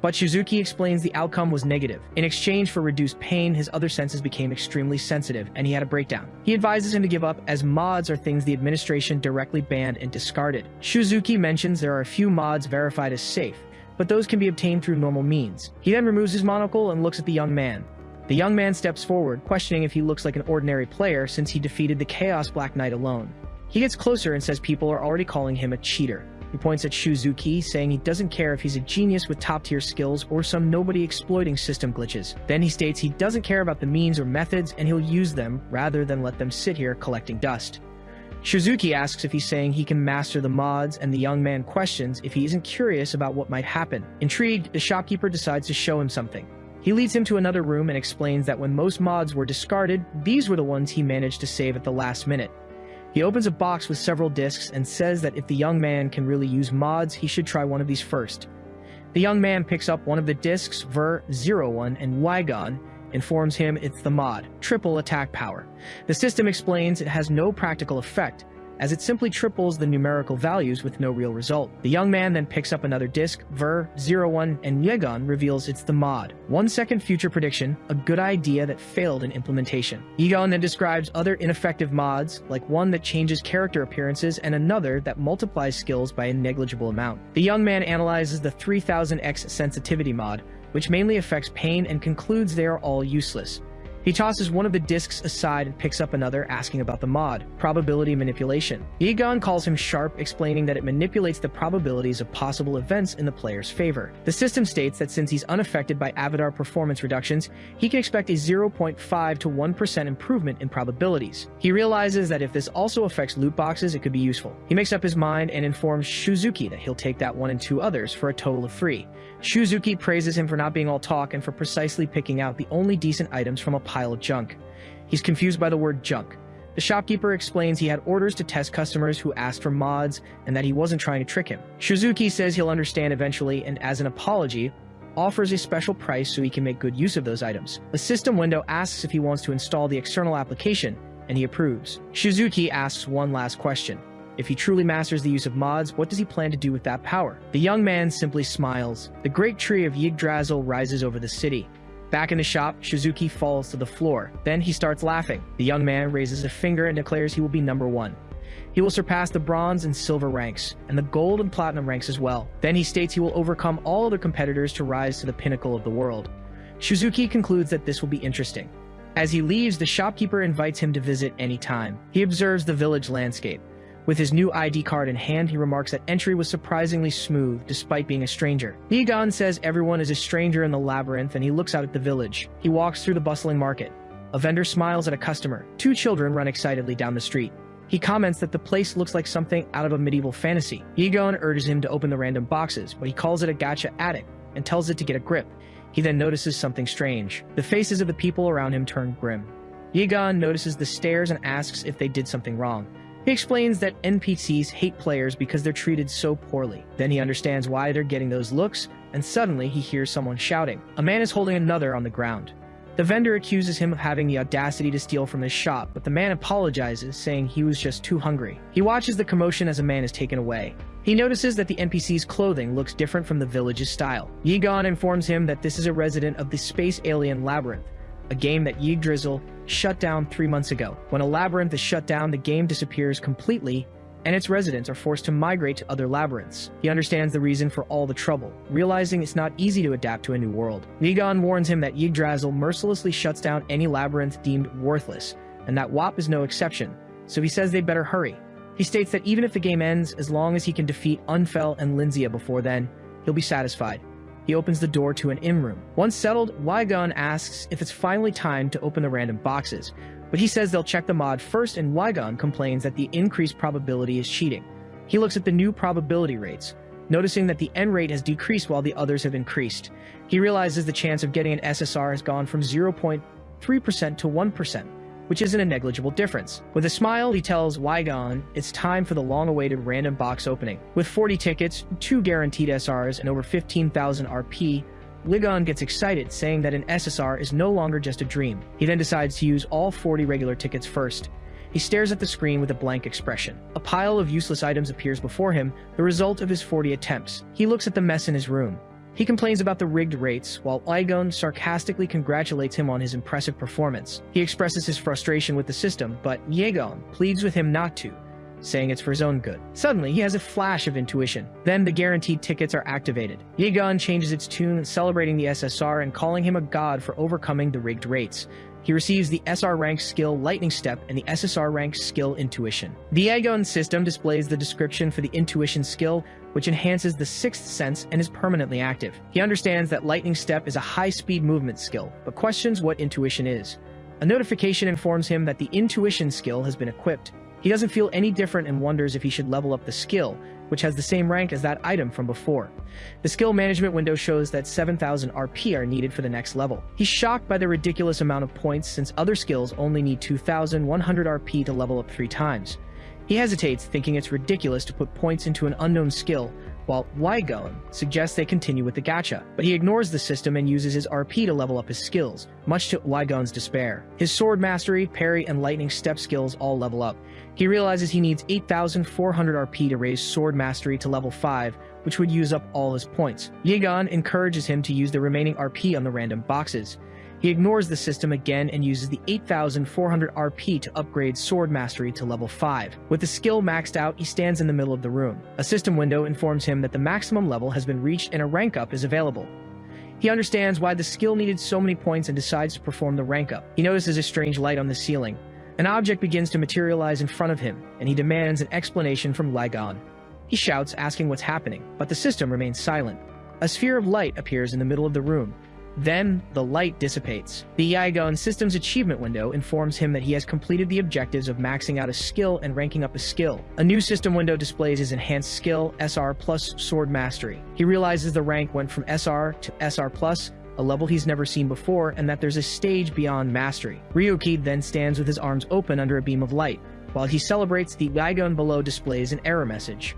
But Shizuki explains the outcome was negative. In exchange for reduced pain, his other senses became extremely sensitive, and he had a breakdown. He advises him to give up, as mods are things the administration directly banned and discarded. Shizuki mentions there are a few mods verified as safe, but those can be obtained through normal means. He then removes his monocle and looks at the young man. The young man steps forward, questioning if he looks like an ordinary player since he defeated the Chaos Black Knight alone. He gets closer and says people are already calling him a cheater. He points at Shuzuki, saying he doesn't care if he's a genius with top-tier skills or some nobody exploiting system glitches. Then he states he doesn't care about the means or methods and he'll use them rather than let them sit here collecting dust. Shuzuki asks if he's saying he can master the mods, and the young man questions if he isn't curious about what might happen. Intrigued, the shopkeeper decides to show him something. He leads him to another room and explains that when most mods were discarded, these were the ones he managed to save at the last minute. He opens a box with several discs and says that if the young man can really use mods, he should try one of these first. The young man picks up one of the discs, Ver-01, and Wygon informs him it's the mod, triple attack power. The system explains it has no practical effect, as it simply triples the numerical values with no real result. The young man then picks up another disc, Ver-01, and Yegon reveals it's the mod. 1 second future prediction, a good idea that failed in implementation. Yegon then describes other ineffective mods, like one that changes character appearances and another that multiplies skills by a negligible amount. The young man analyzes the 3000x sensitivity mod, which mainly affects pain, and concludes they are all useless. He tosses one of the discs aside and picks up another, asking about the mod, probability manipulation. Yegon calls him sharp, explaining that it manipulates the probabilities of possible events in the player's favor. The system states that since he's unaffected by Avatar performance reductions, he can expect a 0.5 to 1% improvement in probabilities. He realizes that if this also affects loot boxes, it could be useful. He makes up his mind and informs Shuzuki that he'll take that one and 2 others for a total of 3. Shuzuki praises him for not being all talk and for precisely picking out the only decent items from a pile of junk. He's confused by the word junk. The shopkeeper explains he had orders to test customers who asked for mods and that he wasn't trying to trick him. Shuzuki says he'll understand eventually and, as an apology, offers a special price so he can make good use of those items. The system window asks if he wants to install the external application, and he approves. Shuzuki asks one last question. If he truly masters the use of mods, what does he plan to do with that power? The young man simply smiles. The great tree of Yigdrazle rises over the city. Back in the shop, Shuzuki falls to the floor. Then he starts laughing. The young man raises a finger and declares he will be number 1. He will surpass the bronze and silver ranks, and the gold and platinum ranks as well. Then he states he will overcome all other competitors to rise to the pinnacle of the world. Shuzuki concludes that this will be interesting. As he leaves, the shopkeeper invites him to visit any time. He observes the village landscape. With his new ID card in hand, he remarks that entry was surprisingly smooth, despite being a stranger. Yegon says everyone is a stranger in the labyrinth, and he looks out at the village. He walks through the bustling market. A vendor smiles at a customer. 2 children run excitedly down the street. He comments that the place looks like something out of a medieval fantasy. Yegon urges him to open the random boxes, but he calls it a gacha attic and tells it to get a grip. He then notices something strange. The faces of the people around him turn grim. Yegon notices the stares and asks if they did something wrong. He explains that NPCs hate players because they're treated so poorly. Then he understands why they're getting those looks, and suddenly he hears someone shouting. A man is holding another on the ground. The vendor accuses him of having the audacity to steal from his shop, but the man apologizes, saying he was just too hungry. He watches the commotion as a man is taken away. He notices that the NPC's clothing looks different from the village's style. Yegon informs him that this is a resident of the space alien labyrinth, a game that Yigdrazle shut down 3 months ago. When a labyrinth is shut down, the game disappears completely, and its residents are forced to migrate to other labyrinths. He understands the reason for all the trouble, realizing it's not easy to adapt to a new world. Yegon warns him that Yigdrazle mercilessly shuts down any labyrinth deemed worthless, and that WAP is no exception, so he says they'd better hurry. He states that even if the game ends, as long as he can defeat Unfell and Lynful before then, he'll be satisfied. He opens the door to an inn room. Once settled, Wygon asks if it's finally time to open the random boxes, but he says they'll check the mod first, and Wygon complains that the increased probability is cheating. He looks at the new probability rates, noticing that the N rate has decreased while the others have increased. He realizes the chance of getting an SSR has gone from 0.3% to 1%, which isn't a negligible difference. With a smile, he tells Wygon it's time for the long-awaited random box opening. With 40 tickets, 2 guaranteed SRs, and over 15,000 RP, Wygon gets excited, saying that an SSR is no longer just a dream. He then decides to use all 40 regular tickets first. He stares at the screen with a blank expression. A pile of useless items appears before him, the result of his 40 attempts. He looks at the mess in his room. He complains about the rigged rates, while Wygon sarcastically congratulates him on his impressive performance. He expresses his frustration with the system, but Yegon pleads with him not to, saying it's for his own good. Suddenly, he has a flash of intuition. Then the guaranteed tickets are activated. Yegon changes its tune, celebrating the SSR and calling him a god for overcoming the rigged rates. He receives the SR rank skill Lightning Step and the SSR rank skill Intuition. The Aegon system displays the description for the Intuition skill, which enhances the sixth sense and is permanently active. He understands that Lightning Step is a high-speed movement skill, but questions what Intuition is. A notification informs him that the Intuition skill has been equipped. He doesn't feel any different and wonders if he should level up the skill, which has the same rank as that item from before. The skill management window shows that 7,000 RP are needed for the next level. He's shocked by the ridiculous amount of points since other skills only need 2,100 RP to level up 3 times. He hesitates, thinking it's ridiculous to put points into an unknown skill, while Yigdrazle suggests they continue with the Gacha, but he ignores the system and uses his RP to level up his skills, much to Yigdrazle's despair. His sword mastery, parry, and lightning step skills all level up. He realizes he needs 8,400 RP to raise sword mastery to level 5, which would use up all his points. Yigdrazle encourages him to use the remaining RP on the random boxes. He ignores the system again and uses the 8,400 RP to upgrade sword mastery to level 5. With the skill maxed out, he stands in the middle of the room. A system window informs him that the maximum level has been reached and a rank up is available. He understands why the skill needed so many points and decides to perform the rank up. He notices a strange light on the ceiling. An object begins to materialize in front of him, and he demands an explanation from Yigdrazle. He shouts, asking what's happening, but the system remains silent. A sphere of light appears in the middle of the room. Then, the light dissipates. The Yigdrazle system's achievement window informs him that he has completed the objectives of maxing out a skill and ranking up a skill. A new system window displays his enhanced skill, SR plus Sword Mastery. He realizes the rank went from SR to SR plus, a level he's never seen before, and that there's a stage beyond Mastery. Ryuki then stands with his arms open under a beam of light. While he celebrates, the Yigdrazle below displays an error message.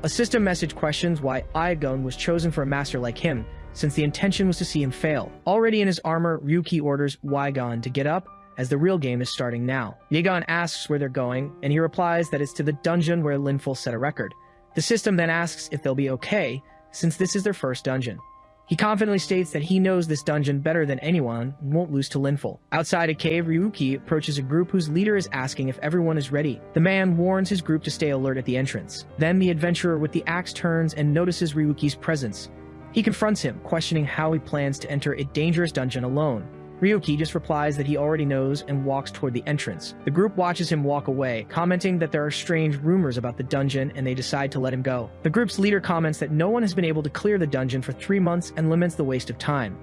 A system message questions why Yigdrazle was chosen for a master like him, since the intention was to see him fail. Already in his armor, Ryuki orders Yigdrazle to get up, as the real game is starting now. Yigdrazle asks where they're going, and he replies that it's to the dungeon where Lynful set a record. The system then asks if they'll be okay, since this is their first dungeon. He confidently states that he knows this dungeon better than anyone and won't lose to Lynful. Outside a cave, Ryuki approaches a group whose leader is asking if everyone is ready. The man warns his group to stay alert at the entrance. Then the adventurer with the axe turns and notices Ryuki's presence. He confronts him, questioning how he plans to enter a dangerous dungeon alone. Ryuki just replies that he already knows and walks toward the entrance. The group watches him walk away, commenting that there are strange rumors about the dungeon, and they decide to let him go. The group's leader comments that no one has been able to clear the dungeon for 3 months and laments the waste of time.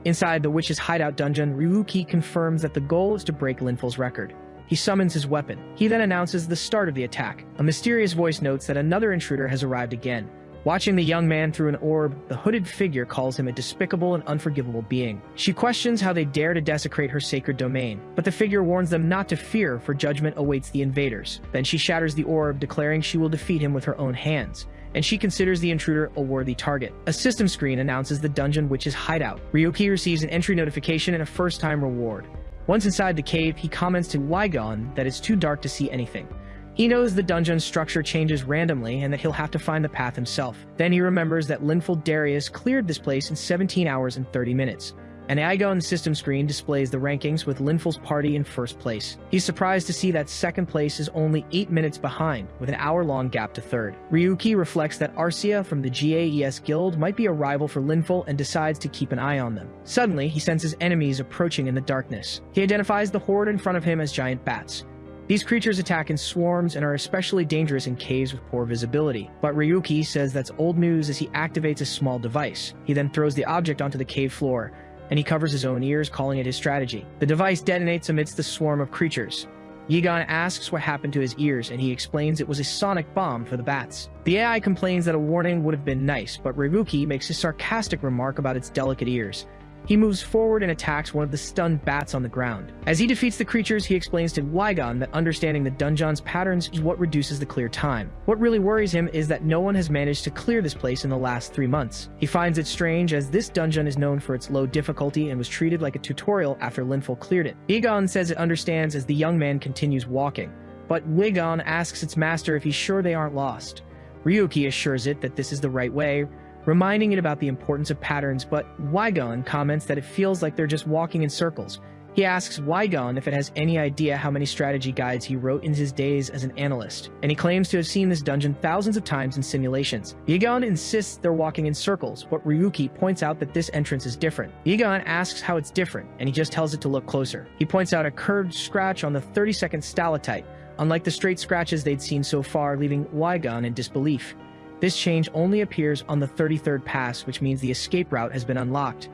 Inside the witch's hideout dungeon, Ryuki confirms that the goal is to break Lynful's record. He summons his weapon. He then announces the start of the attack. A mysterious voice notes that another intruder has arrived again. Watching the young man through an orb, the hooded figure calls him a despicable and unforgivable being. She questions how they dare to desecrate her sacred domain, but the figure warns them not to fear, for judgment awaits the invaders. Then she shatters the orb, declaring she will defeat him with her own hands, and she considers the intruder a worthy target. A system screen announces the dungeon witch's hideout. Ryuki receives an entry notification and a first-time reward. Once inside the cave, he comments to Yigdrazle that it's too dark to see anything. He knows the dungeon's structure changes randomly and that he'll have to find the path himself. Then he remembers that Lynful Darius cleared this place in 17 hours and 30 minutes. An Aegon system screen displays the rankings with Lynful's party in first place. He's surprised to see that second place is only 8 minutes behind, with an hour-long gap to third. Ryuki reflects that Garcia from the GAES Guild might be a rival for Lynful and decides to keep an eye on them. Suddenly, he senses enemies approaching in the darkness. He identifies the horde in front of him as giant bats. These creatures attack in swarms and are especially dangerous in caves with poor visibility. But Ryuki says that's old news as he activates a small device. He then throws the object onto the cave floor, and he covers his own ears, calling it his strategy. The device detonates amidst the swarm of creatures. Yigdrazle asks what happened to his ears, and he explains it was a sonic bomb for the bats. The AI complains that a warning would have been nice, but Ryuki makes a sarcastic remark about its delicate ears. He moves forward and attacks one of the stunned bats on the ground. As he defeats the creatures, he explains to Yigdrazle that understanding the dungeon's patterns is what reduces the clear time. What really worries him is that no one has managed to clear this place in the last 3 months. He finds it strange as this dungeon is known for its low difficulty and was treated like a tutorial after Lynful cleared it. Yigdrazle says it understands as the young man continues walking, but Yigdrazle asks its master if he's sure they aren't lost. Ryuki assures it that this is the right way, reminding it about the importance of patterns, but Yigdrazle comments that it feels like they're just walking in circles. He asks Yigdrazle if it has any idea how many strategy guides he wrote in his days as an analyst, and he claims to have seen this dungeon thousands of times in simulations. Yigdrazle insists they're walking in circles, but Ryuki points out that this entrance is different. Yigdrazle asks how it's different, and he just tells it to look closer. He points out a curved scratch on the 32nd stalactite, unlike the straight scratches they'd seen so far, leaving Yigdrazle in disbelief. This change only appears on the 33rd pass, which means the escape route has been unlocked.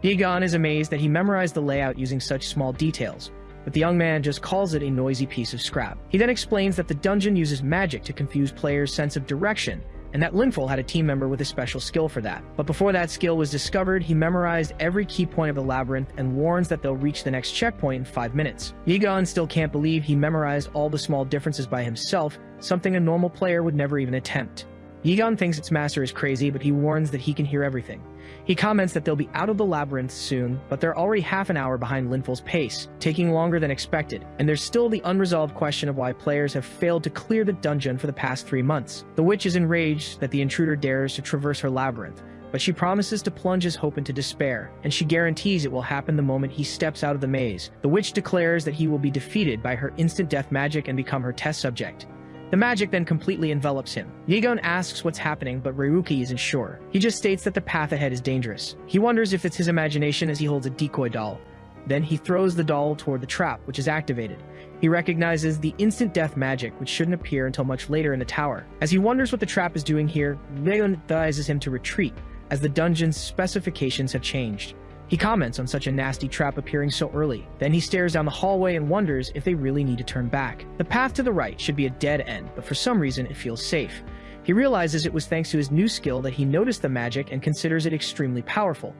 Yigdrazle is amazed that he memorized the layout using such small details, but the young man just calls it a noisy piece of scrap. He then explains that the dungeon uses magic to confuse players' sense of direction, and that Lynful had a team member with a special skill for that. But before that skill was discovered, he memorized every key point of the labyrinth and warns that they'll reach the next checkpoint in 5 minutes. Yigdrazle still can't believe he memorized all the small differences by himself, something a normal player would never even attempt. Yigdrazle thinks its master is crazy, but he warns that he can hear everything. He comments that they'll be out of the labyrinth soon, but they're already half an hour behind Lynful's pace, taking longer than expected, and there's still the unresolved question of why players have failed to clear the dungeon for the past 3 months. The witch is enraged that the intruder dares to traverse her labyrinth, but she promises to plunge his hope into despair, and she guarantees it will happen the moment he steps out of the maze. The witch declares that he will be defeated by her instant death magic and become her test subject. The magic then completely envelops him. Yigdrazle asks what's happening, but Ryuki isn't sure. He just states that the path ahead is dangerous. He wonders if it's his imagination as he holds a decoy doll. Then he throws the doll toward the trap, which is activated. He recognizes the instant death magic, which shouldn't appear until much later in the tower. As he wonders what the trap is doing here, Yigdrazle advises him to retreat, as the dungeon's specifications have changed. He comments on such a nasty trap appearing so early. Then he stares down the hallway and wonders if they really need to turn back. The path to the right should be a dead end, but for some reason it feels safe. He realizes it was thanks to his new skill that he noticed the magic and considers it extremely powerful.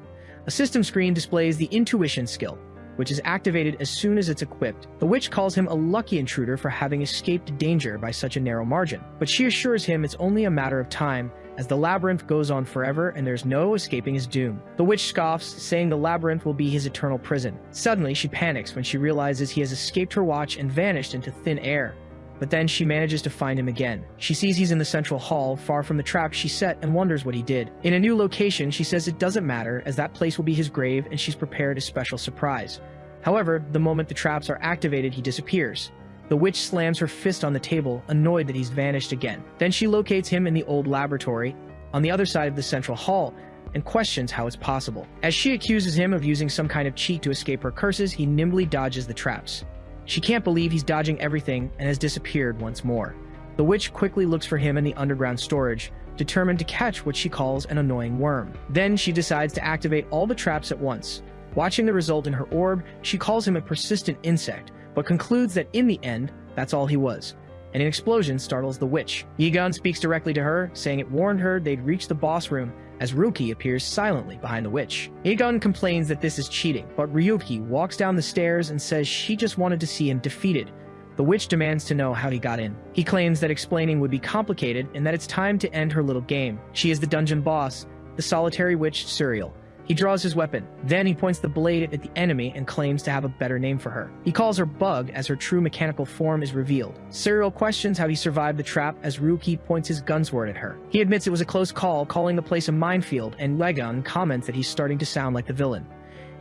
A system screen displays the intuition skill, which is activated as soon as it's equipped. The witch calls him a lucky intruder for having escaped danger by such a narrow margin, but she assures him it's only a matter of time, as the labyrinth goes on forever and there's no escaping his doom. The witch scoffs, saying the labyrinth will be his eternal prison. Suddenly, she panics when she realizes he has escaped her watch and vanished into thin air. But then she manages to find him again. She sees he's in the central hall, far from the trap she set, and wonders what he did. In a new location, she says it doesn't matter, as that place will be his grave and she's prepared a special surprise. However, the moment the traps are activated, he disappears. The witch slams her fist on the table, annoyed that he's vanished again. Then she locates him in the old laboratory, on the other side of the central hall, and questions how it's possible. As she accuses him of using some kind of cheat to escape her curses, he nimbly dodges the traps. She can't believe he's dodging everything and has disappeared once more. The witch quickly looks for him in the underground storage, determined to catch what she calls an annoying worm. Then she decides to activate all the traps at once. Watching the result in her orb, she calls him a persistent insect, but concludes that in the end, that's all he was. And an explosion startles the witch. Yigdrazle speaks directly to her, saying it warned her they'd reach the boss room, as Ryuki appears silently behind the witch. Yigdrazle complains that this is cheating, but Ryuki walks down the stairs and says she just wanted to see him defeated. The witch demands to know how he got in. He claims that explaining would be complicated and that it's time to end her little game. She is the dungeon boss, the solitary witch Cereal. He draws his weapon. Then he points the blade at the enemy and claims to have a better name for her. He calls her Bug as her true mechanical form is revealed. Cereal questions how he survived the trap as Ryuki points his gunsword at her. He admits it was a close call, calling the place a minefield, and Yigdrazle comments that he's starting to sound like the villain.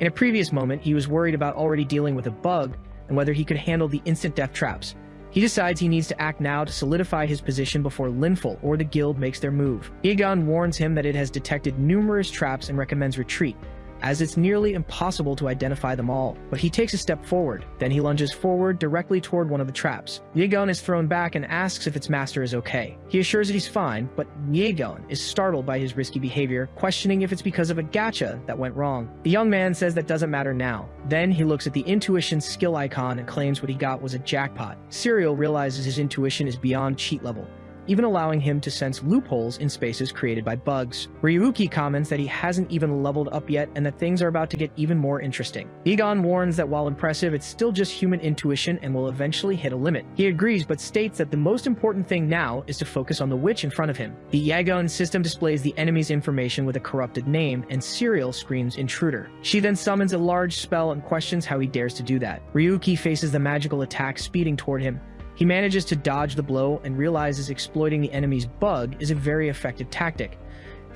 In a previous moment, he was worried about already dealing with a bug and whether he could handle the instant death traps. He decides he needs to act now to solidify his position before Lynful or the guild makes their move. Yigdrazle warns him that it has detected numerous traps and recommends retreat, as it's nearly impossible to identify them all. But he takes a step forward. Then he lunges forward directly toward one of the traps. Yigdrazle is thrown back and asks if its master is okay. He assures that he's fine, but Yigdrazle is startled by his risky behavior, questioning if it's because of a gacha that went wrong. The young man says that doesn't matter now. Then he looks at the intuition skill icon and claims what he got was a jackpot. Cereal realizes his intuition is beyond cheat level, even allowing him to sense loopholes in spaces created by bugs. Ryuki comments that he hasn't even leveled up yet and that things are about to get even more interesting. Yigdrazle warns that while impressive, it's still just human intuition and will eventually hit a limit. He agrees, but states that the most important thing now is to focus on the witch in front of him. The Yigdrazle system displays the enemy's information with a corrupted name, and Cereal screams intruder. She then summons a large spell and questions how he dares to do that. Ryuki faces the magical attack speeding toward him. He manages to dodge the blow and realizes exploiting the enemy's bug is a very effective tactic.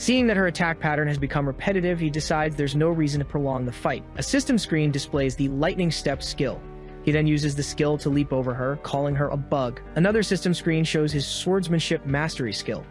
Seeing that her attack pattern has become repetitive, he decides there's no reason to prolong the fight. A system screen displays the lightning step skill. He then uses the skill to leap over her, calling her a bug. Another system screen shows his swordsmanship mastery skill.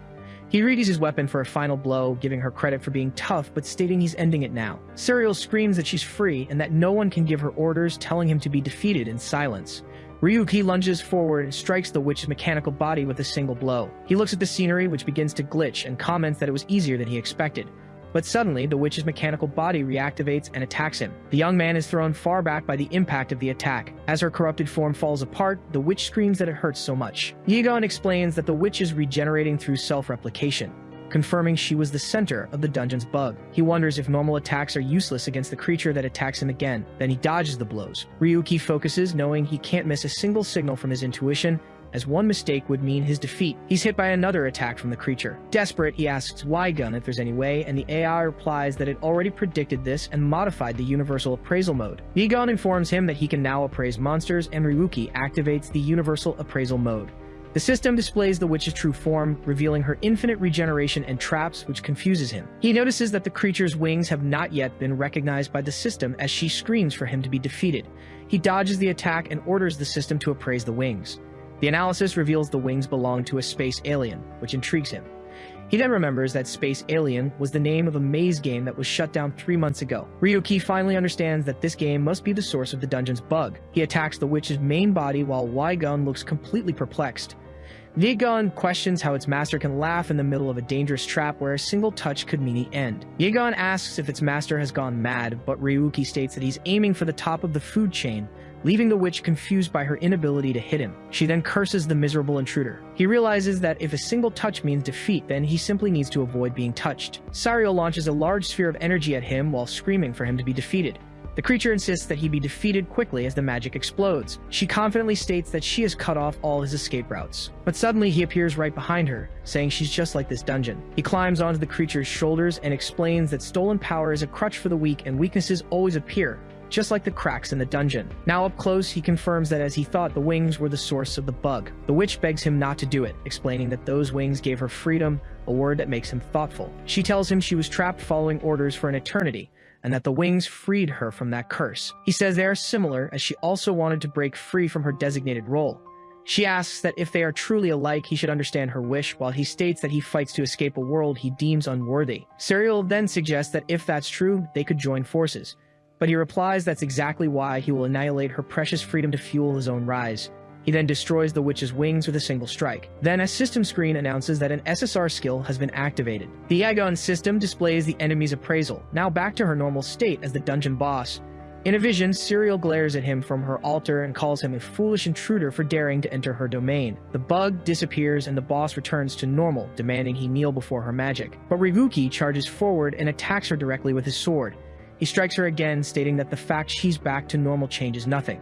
He readies his weapon for a final blow, giving her credit for being tough, but stating he's ending it now. Serial screams that she's free and that no one can give her orders, telling him to be defeated in silence. Ryuki lunges forward and strikes the witch's mechanical body with a single blow. He looks at the scenery, which begins to glitch, and comments that it was easier than he expected. But suddenly, the witch's mechanical body reactivates and attacks him. The young man is thrown far back by the impact of the attack. As her corrupted form falls apart, the witch screams that it hurts so much. Yigon explains that the witch is regenerating through self-replication, confirming she was the center of the dungeon's bug. He wonders if normal attacks are useless against the creature that attacks him again. Then he dodges the blows. Ryuki focuses, knowing he can't miss a single signal from his intuition, as one mistake would mean his defeat. He's hit by another attack from the creature. Desperate, he asks Yigon if there's any way, and the AI replies that it already predicted this and modified the universal appraisal mode. Yigon informs him that he can now appraise monsters, and Ryuki activates the universal appraisal mode. The system displays the witch's true form, revealing her infinite regeneration and traps, which confuses him. He notices that the creature's wings have not yet been recognized by the system as she screams for him to be defeated. He dodges the attack and orders the system to appraise the wings. The analysis reveals the wings belong to a space alien, which intrigues him. He then remembers that Space Alien was the name of a maze game that was shut down 3 months ago. Ryuki finally understands that this game must be the source of the dungeon's bug. He attacks the witch's main body while Yigon looks completely perplexed. Yigon questions how its master can laugh in the middle of a dangerous trap where a single touch could mean the end. Yigon asks if its master has gone mad, but Ryuki states that he's aiming for the top of the food chain, leaving the witch confused by her inability to hit him. She then curses the miserable intruder. He realizes that if a single touch means defeat, then he simply needs to avoid being touched. Sariel launches a large sphere of energy at him while screaming for him to be defeated. The creature insists that he be defeated quickly as the magic explodes. She confidently states that she has cut off all his escape routes. But suddenly he appears right behind her, saying she's just like this dungeon. He climbs onto the creature's shoulders and explains that stolen power is a crutch for the weak and weaknesses always appear, just like the cracks in the dungeon. Now up close, he confirms that as he thought, the wings were the source of the bug. The witch begs him not to do it, explaining that those wings gave her freedom, a word that makes him thoughtful. She tells him she was trapped following orders for an eternity, and that the wings freed her from that curse. He says they are similar, as she also wanted to break free from her designated role. She asks that if they are truly alike, he should understand her wish, while he states that he fights to escape a world he deems unworthy. Sariel then suggests that if that's true, they could join forces. But he replies that's exactly why he will annihilate her precious freedom to fuel his own rise. He then destroys the witch's wings with a single strike. Then a system screen announces that an SSR skill has been activated. The Yigon system displays the enemy's appraisal, now back to her normal state as the dungeon boss. In a vision, Sariel glares at him from her altar and calls him a foolish intruder for daring to enter her domain. The bug disappears and the boss returns to normal, demanding he kneel before her magic. But Ryuki charges forward and attacks her directly with his sword. He strikes her again, stating that the fact she's back to normal changes nothing.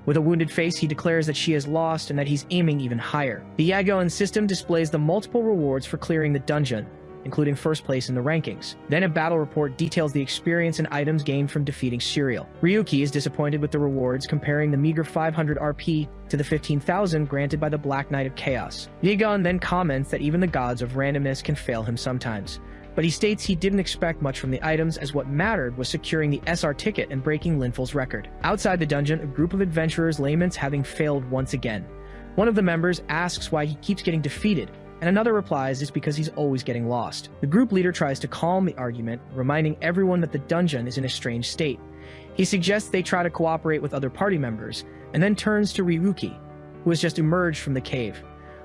With a wounded face, he declares that she has lost and that he's aiming even higher. The Yigon system displays the multiple rewards for clearing the dungeon, including first place in the rankings. Then a battle report details the experience and items gained from defeating Sariel. Ryuki is disappointed with the rewards, comparing the meager 500 RP to the 15,000 granted by the Black Knight of Chaos. Yigon then comments that even the gods of randomness can fail him sometimes. But he states he didn't expect much from the items, as what mattered was securing the SR ticket and breaking Lynful's record. Outside the dungeon, a group of adventurers laments having failed once again. One of the members asks why he keeps getting defeated, and another replies it's because he's always getting lost. The group leader tries to calm the argument, reminding everyone that the dungeon is in a strange state. He suggests they try to cooperate with other party members, and then turns to Ryuki, who has just emerged from the cave.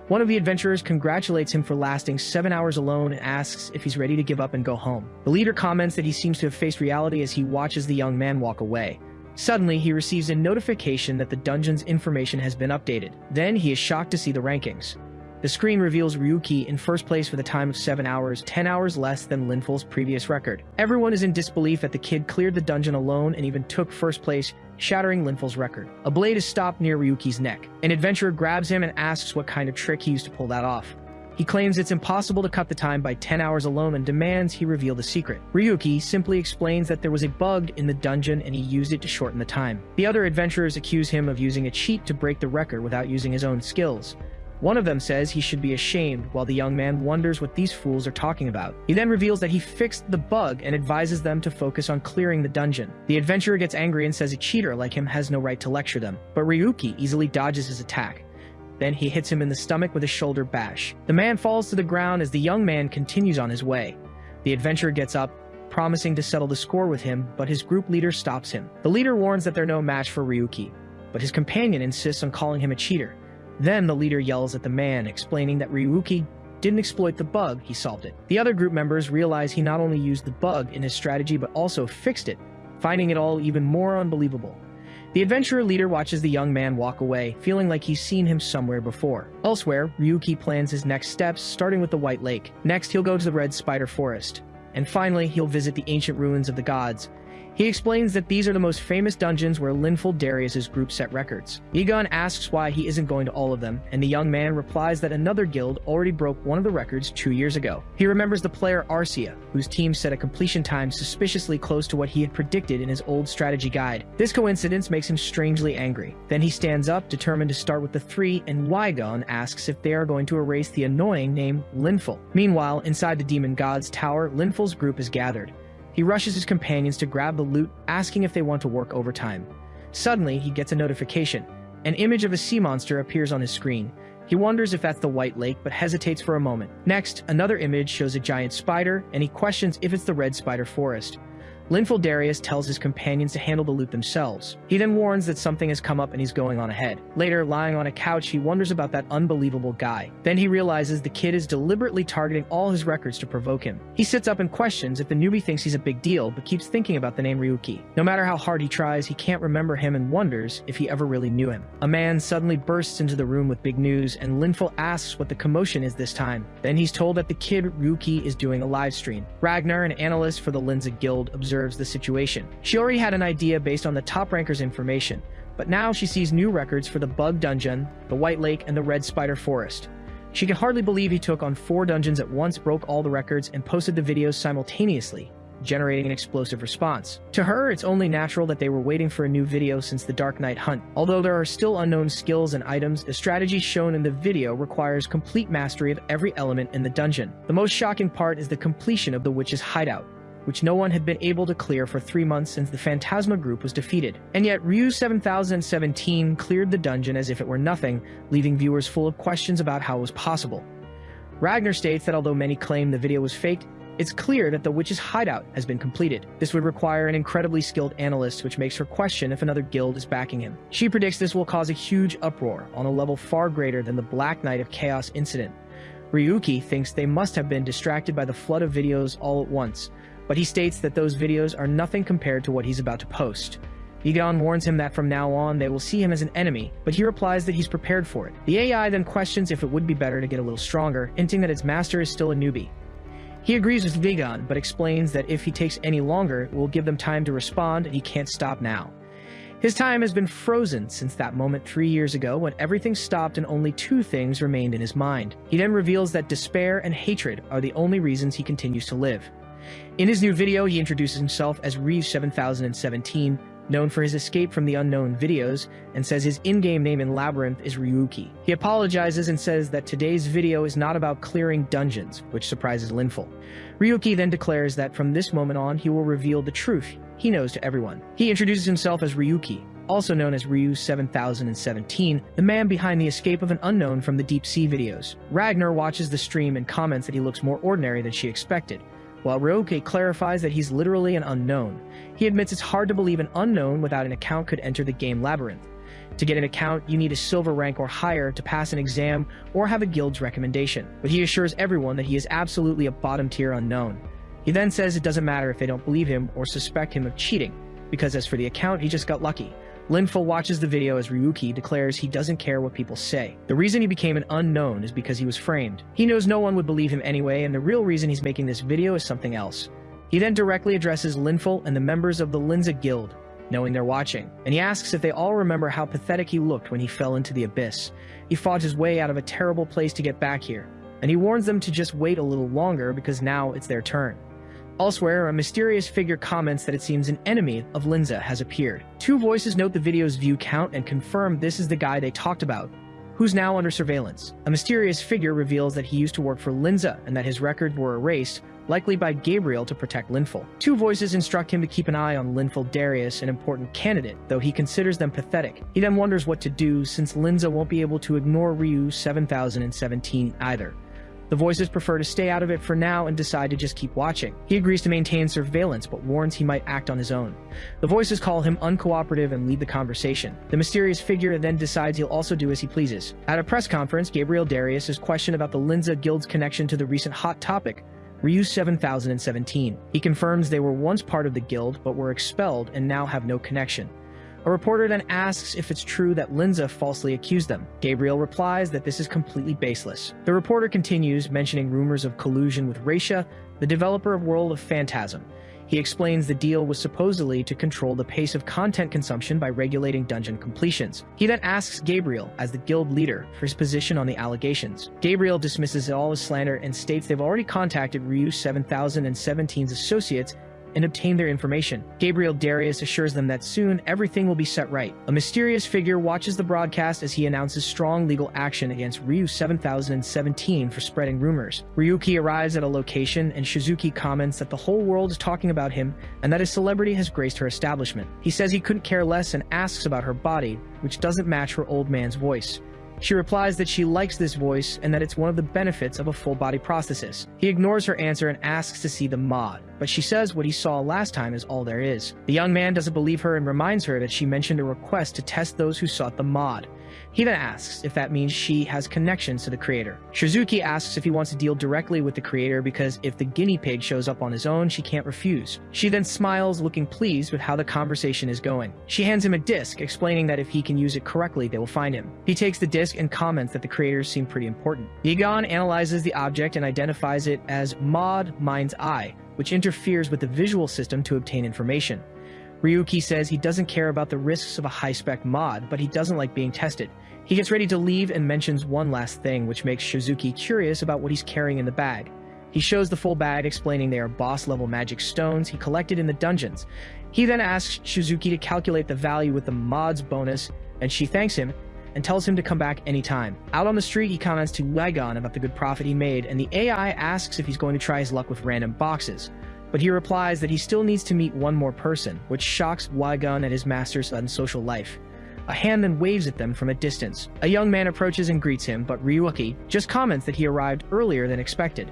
One of the adventurers congratulates him for lasting 7 hours alone and asks if he's ready to give up and go home. The leader comments that he seems to have faced reality as he watches the young man walk away. Suddenly, he receives a notification that the dungeon's information has been updated. Then he is shocked to see the rankings. The screen reveals Ryuki in first place with a time of 7 hours, 10 hours less than Lynful's previous record. Everyone is in disbelief that the kid cleared the dungeon alone and even took first place, shattering Lynful's record. A blade is stopped near Ryuki's neck. An adventurer grabs him and asks what kind of trick he used to pull that off. He claims it's impossible to cut the time by 10 hours alone and demands he reveal the secret. Ryuki simply explains that there was a bug in the dungeon and he used it to shorten the time. The other adventurers accuse him of using a cheat to break the record without using his own skills. One of them says he should be ashamed, while the young man wonders what these fools are talking about. He then reveals that he fixed the bug and advises them to focus on clearing the dungeon. The adventurer gets angry and says a cheater like him has no right to lecture them, but Ryuki easily dodges his attack. Then he hits him in the stomach with a shoulder bash. The man falls to the ground as the young man continues on his way. The adventurer gets up, promising to settle the score with him, but his group leader stops him. The leader warns that they're no match for Ryuki, but his companion insists on calling him a cheater. Then the leader yells at the man, explaining that Ryuki didn't exploit the bug, he solved it. The other group members realize he not only used the bug in his strategy but also fixed it, finding it all even more unbelievable. The adventurer leader watches the young man walk away, feeling like he's seen him somewhere before. Elsewhere, Ryuki plans his next steps, starting with the White Lake. Next, he'll go to the Red Spider Forest. And finally, he'll visit the ancient ruins of the gods. He explains that these are the most famous dungeons where Lynful Darius's group set records. Egon asks why he isn't going to all of them, and the young man replies that another guild already broke one of the records 2 years ago. He remembers the player Garcia, whose team set a completion time suspiciously close to what he had predicted in his old strategy guide. This coincidence makes him strangely angry. Then he stands up, determined to start with the 3, and Egon asks if they are going to erase the annoying name Lynful. Meanwhile, inside the demon god's tower, Lynful's group is gathered. He rushes his companions to grab the loot, asking if they want to work overtime. Suddenly, he gets a notification. An image of a sea monster appears on his screen. He wonders if that's the White Lake, but hesitates for a moment. Next, another image shows a giant spider, and he questions if it's the Red Spider Forest. Lynful Darius tells his companions to handle the loot themselves. He then warns that something has come up and he's going on ahead. Later, lying on a couch, he wonders about that unbelievable guy. Then he realizes the kid is deliberately targeting all his records to provoke him. He sits up and questions if the newbie thinks he's a big deal, but keeps thinking about the name Ryuki. No matter how hard he tries, he can't remember him and wonders if he ever really knew him. A man suddenly bursts into the room with big news, and Lynful asks what the commotion is this time. Then he's told that the kid Ryuki is doing a live stream. Ragnar, an analyst for the Linza Guild, observes the situation. She already had an idea based on the top ranker's information, but now she sees new records for the Bug Dungeon, the White Lake, and the Red Spider Forest. She can hardly believe he took on 4 dungeons at once, broke all the records, and posted the videos simultaneously, generating an explosive response. To her, it's only natural that they were waiting for a new video since the Dark Knight Hunt. Although there are still unknown skills and items, the strategy shown in the video requires complete mastery of every element in the dungeon. The most shocking part is the completion of the witch's hideout, which no one had been able to clear for 3 months since the Phantasma group was defeated. And yet, Ryu 7017 cleared the dungeon as if it were nothing, leaving viewers full of questions about how it was possible. Ragnar states that although many claim the video was faked, it's clear that the witch's hideout has been completed. This would require an incredibly skilled analyst, which makes her question if another guild is backing him. She predicts this will cause a huge uproar on a level far greater than the Black Knight of Chaos incident. Ryuki thinks they must have been distracted by the flood of videos all at once, but he states that those videos are nothing compared to what he's about to post. Egon warns him that from now on they will see him as an enemy, but he replies that he's prepared for it. The AI then questions if it would be better to get a little stronger, hinting that its master is still a newbie. He agrees with Egon, but explains that if he takes any longer, it will give them time to respond and he can't stop now. His time has been frozen since that moment 3 years ago when everything stopped and only 2 things remained in his mind. He then reveals that despair and hatred are the only reasons he continues to live. In his new video, he introduces himself as Ryu 7017, known for his escape from the unknown videos, and says his in-game name in Labyrinth is Ryuki. He apologizes and says that today's video is not about clearing dungeons, which surprises Lynful. Ryuki then declares that from this moment on, he will reveal the truth he knows to everyone. He introduces himself as Ryuki, also known as Ryu 7017, the man behind the escape of an unknown from the Deep Sea videos. Ragnar watches the stream and comments that he looks more ordinary than she expected, while Ryuki clarifies that he's literally an unknown. He admits it's hard to believe an unknown without an account could enter the game Labyrinth. To get an account, you need a silver rank or higher to pass an exam or have a guild's recommendation, but he assures everyone that he is absolutely a bottom-tier unknown. He then says it doesn't matter if they don't believe him or suspect him of cheating, because as for the account, he just got lucky. Lynful watches the video as Ryuki declares he doesn't care what people say. The reason he became an unknown is because he was framed. He knows no one would believe him anyway, and the real reason he's making this video is something else. He then directly addresses Lynful and the members of the Linza Guild, knowing they're watching, and he asks if they all remember how pathetic he looked when he fell into the abyss. He fought his way out of a terrible place to get back here, and he warns them to just wait a little longer because now it's their turn. Elsewhere, a mysterious figure comments that it seems an enemy of Linza has appeared. 2 voices note the video's view count and confirm this is the guy they talked about, who's now under surveillance. A mysterious figure reveals that he used to work for Linza and that his records were erased, likely by Gabriel to protect Lynful. Two voices instruct him to keep an eye on Lynful Darius, an important candidate, though he considers them pathetic. He then wonders what to do since Linza won't be able to ignore Ryu 7017 either. The voices prefer to stay out of it for now and decide to just keep watching. He agrees to maintain surveillance, but warns he might act on his own. The voices call him uncooperative and lead the conversation. The mysterious figure then decides he'll also do as he pleases. At a press conference, Gabriel Darius is questioned about the Linza Guild's connection to the recent hot topic, Ryu 7017. He confirms they were once part of the guild, but were expelled and now have no connection. A reporter then asks if it's true that Linza falsely accused them. Gabriel replies that this is completely baseless. The reporter continues, mentioning rumors of collusion with Raisha, the developer of World of Phantasm. He explains the deal was supposedly to control the pace of content consumption by regulating dungeon completions. He then asks Gabriel, as the guild leader, for his position on the allegations. Gabriel dismisses all as slander and states they've already contacted Ryu 7017's associates and obtain their information. Gabriel Darius assures them that soon everything will be set right. A mysterious figure watches the broadcast as he announces strong legal action against Ryu 7017 for spreading rumors. Ryuki arrives at a location and Shizuki comments that the whole world is talking about him and that his celebrity has graced her establishment. He says he couldn't care less and asks about her body, which doesn't match her old man's voice. She replies that she likes this voice and that it's one of the benefits of a full-body prosthesis. He ignores her answer and asks to see the mod, but she says what he saw last time is all there is. The young man doesn't believe her and reminds her that she mentioned a request to test those who sought the mod. He then asks if that means she has connections to the creator. Shizuki asks if he wants to deal directly with the creator because if the guinea pig shows up on his own, she can't refuse. She then smiles, looking pleased with how the conversation is going. She hands him a disc, explaining that if he can use it correctly, they will find him. He takes the disc and comments that the creators seem pretty important. Yigan analyzes the object and identifies it as Mod Mind's Eye, which interferes with the visual system to obtain information. Ryuki says he doesn't care about the risks of a high-spec mod, but he doesn't like being tested. He gets ready to leave and mentions one last thing, which makes Shizuki curious about what he's carrying in the bag. He shows the full bag, explaining they are boss-level magic stones he collected in the dungeons. He then asks Shizuki to calculate the value with the mod's bonus, and she thanks him and tells him to come back anytime. Out on the street, he comments to Yigan about the good profit he made, and the AI asks if he's going to try his luck with random boxes. But he replies that he still needs to meet one more person, which shocks Yigan at his master's unsocial life. A hand then waves at them from a distance. A young man approaches and greets him, but Ryuki just comments that he arrived earlier than expected.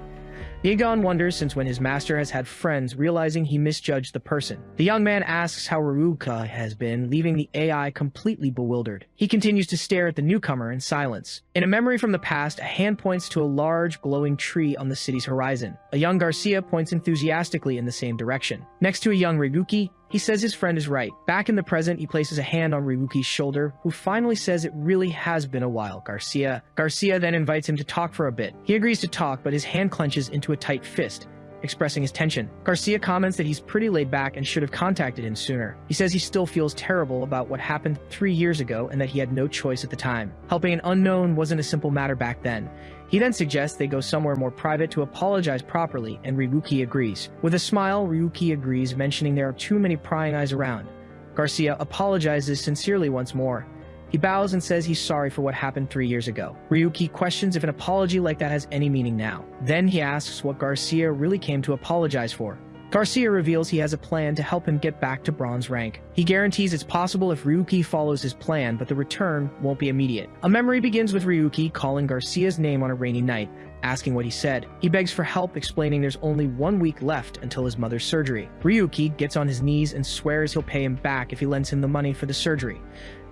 Yigan wonders since when his master has had friends, realizing he misjudged the person. The young man asks how Ryuka has been, leaving the AI completely bewildered. He continues to stare at the newcomer in silence. In a memory from the past, a hand points to a large, glowing tree on the city's horizon. A young Garcia points enthusiastically in the same direction. Next to a young Ryuki, he says his friend is right. Back in the present, he places a hand on Ryuki's shoulder, who finally says it really has been a while, Garcia. Garcia then invites him to talk for a bit. He agrees to talk, but his hand clenches into a tight fist, expressing his tension. Garcia comments that he's pretty laid back and should have contacted him sooner. He says he still feels terrible about what happened 3 years ago and that he had no choice at the time. Helping an unknown wasn't a simple matter back then. He then suggests they go somewhere more private to apologize properly, and Ryuki agrees. With a smile, Ryuki agrees, mentioning there are too many prying eyes around. Garcia apologizes sincerely once more. He bows and says he's sorry for what happened 3 years ago. Ryuki questions if an apology like that has any meaning now. Then he asks what Garcia really came to apologize for. Garcia reveals he has a plan to help him get back to bronze rank. He guarantees it's possible if Ryuki follows his plan, but the return won't be immediate. A memory begins with Ryuki calling Garcia's name on a rainy night, asking what he said. He begs for help, explaining there's only 1 week left until his mother's surgery. Ryuki gets on his knees and swears he'll pay him back if he lends him the money for the surgery.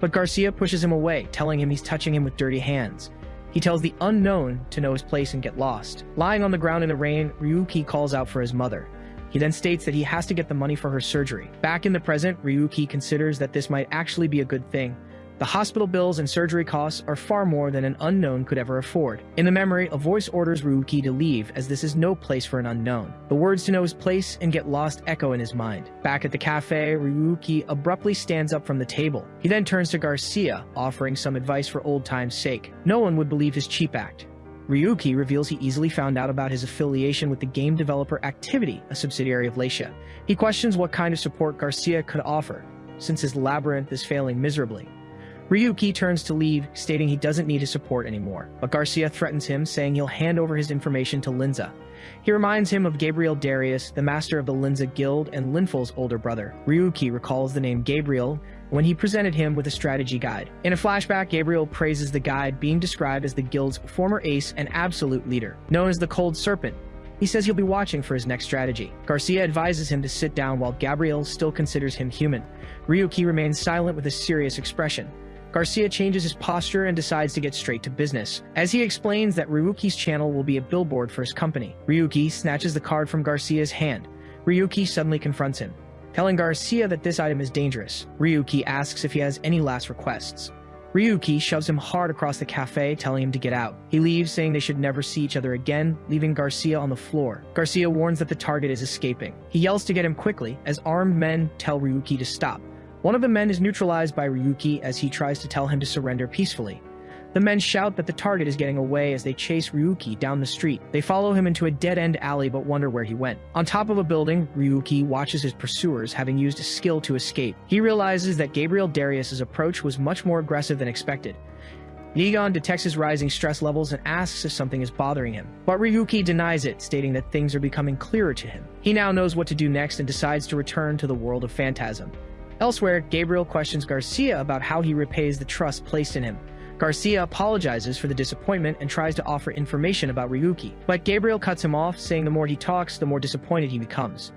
But Garcia pushes him away, telling him he's touching him with dirty hands. He tells the unknown to know his place and get lost. Lying on the ground in the rain, Ryuki calls out for his mother. He then states that he has to get the money for her surgery. Back in the present, Ryuki considers that this might actually be a good thing. The hospital bills and surgery costs are far more than an unknown could ever afford. In the memory, a voice orders Ryuki to leave, as this is no place for an unknown. The words to know his place and get lost echo in his mind. Back at the cafe, Ryuki abruptly stands up from the table. He then turns to Garcia, offering some advice for old time's sake. No one would believe his cheap act. Ryuki reveals he easily found out about his affiliation with the game developer Activity, a subsidiary of Laisha. He questions what kind of support Garcia could offer, since his labyrinth is failing miserably. Ryuki turns to leave, stating he doesn't need his support anymore, but Garcia threatens him, saying he'll hand over his information to Linza. He reminds him of Gabriel Darius, the master of the Linza Guild and Lynful's older brother. Ryuki recalls the name Gabriel when he presented him with a strategy guide. In a flashback, Gabriel praises the guide, being described as the guild's former ace and absolute leader, known as the Cold Serpent. He says he'll be watching for his next strategy. Garcia advises him to sit down while Gabriel still considers him human. Ryuki remains silent with a serious expression. Garcia changes his posture and decides to get straight to business, as he explains that Ryuki's channel will be a billboard for his company. Ryuki snatches the card from Garcia's hand. Ryuki suddenly confronts him, telling Garcia that this item is dangerous. Ryuki asks if he has any last requests. Ryuki shoves him hard across the cafe, telling him to get out. He leaves, saying they should never see each other again, leaving Garcia on the floor. Garcia warns that the target is escaping. He yells to get him quickly, as armed men tell Ryuki to stop. One of the men is neutralized by Ryuki as he tries to tell him to surrender peacefully. The men shout that the target is getting away as they chase Ryuki down the street. They follow him into a dead-end alley but wonder where he went. On top of a building, Ryuki watches his pursuers, having used a skill to escape. He realizes that Gabriel Darius's approach was much more aggressive than expected. Yigon detects his rising stress levels and asks if something is bothering him, but Ryuki denies it, stating that things are becoming clearer to him. He now knows what to do next and decides to return to the world of Phantasm. Elsewhere, Gabriel questions Garcia about how he repays the trust placed in him. Garcia apologizes for the disappointment and tries to offer information about Ryuki, but Gabriel cuts him off, saying the more he talks, the more disappointed he becomes.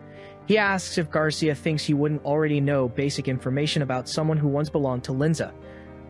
He asks if Garcia thinks he wouldn't already know basic information about someone who once belonged to Linza.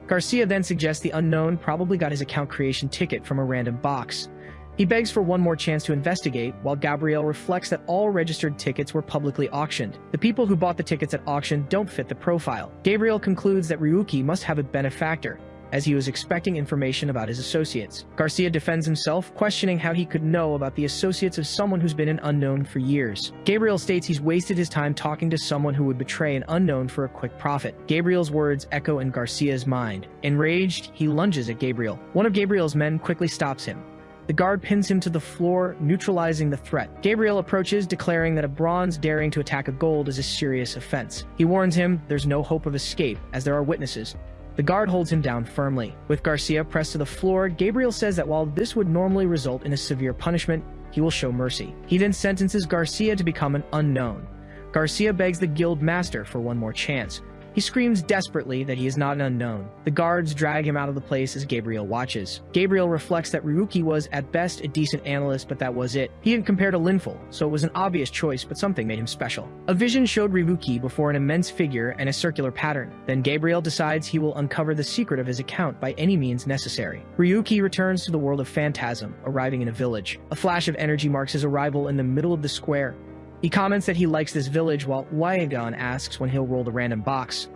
Garcia then suggests the unknown probably got his account creation ticket from a random box. He begs for one more chance to investigate, while Gabriel reflects that all registered tickets were publicly auctioned. The people who bought the tickets at auction don't fit the profile. Gabriel concludes that Ryuki must have a benefactor, as he was expecting information about his associates. Garcia defends himself, questioning how he could know about the associates of someone who's been an unknown for years. Gabriel states he's wasted his time talking to someone who would betray an unknown for a quick profit. Gabriel's words echo in Garcia's mind. Enraged, he lunges at Gabriel. One of Gabriel's men quickly stops him. The guard pins him to the floor, neutralizing the threat. Gabriel approaches, declaring that a bronze daring to attack a gold is a serious offense. He warns him there's no hope of escape, as there are witnesses. The guard holds him down firmly. With Garcia pressed to the floor, Gabriel says that while this would normally result in a severe punishment, he will show mercy. He then sentences Garcia to become an unknown. Garcia begs the guild master for one more chance. He screams desperately that he is not an unknown. The guards drag him out of the place as Gabriel watches. Gabriel reflects that Ryuki was, at best, a decent analyst, but that was it. He didn't compare to Lynful, so it was an obvious choice, but something made him special. A vision showed Ryuki before an immense figure and a circular pattern. Then Gabriel decides he will uncover the secret of his account by any means necessary. Ryuki returns to the world of Phantasm, arriving in a village. A flash of energy marks his arrival in the middle of the square. He comments that he likes this village, while Yigon asks when he'll roll the random box.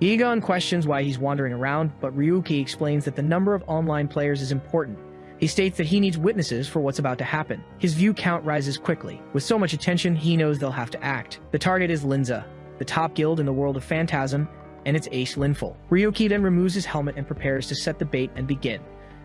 Yigon questions why he's wandering around, but Ryuki explains that the number of online players is important. He states that he needs witnesses for what's about to happen. His view count rises quickly. With so much attention, he knows they'll have to act. The target is Linza, the top guild in the world of Phantasm, and its ace Lynful. Ryuki then removes his helmet and prepares to set the bait and begin.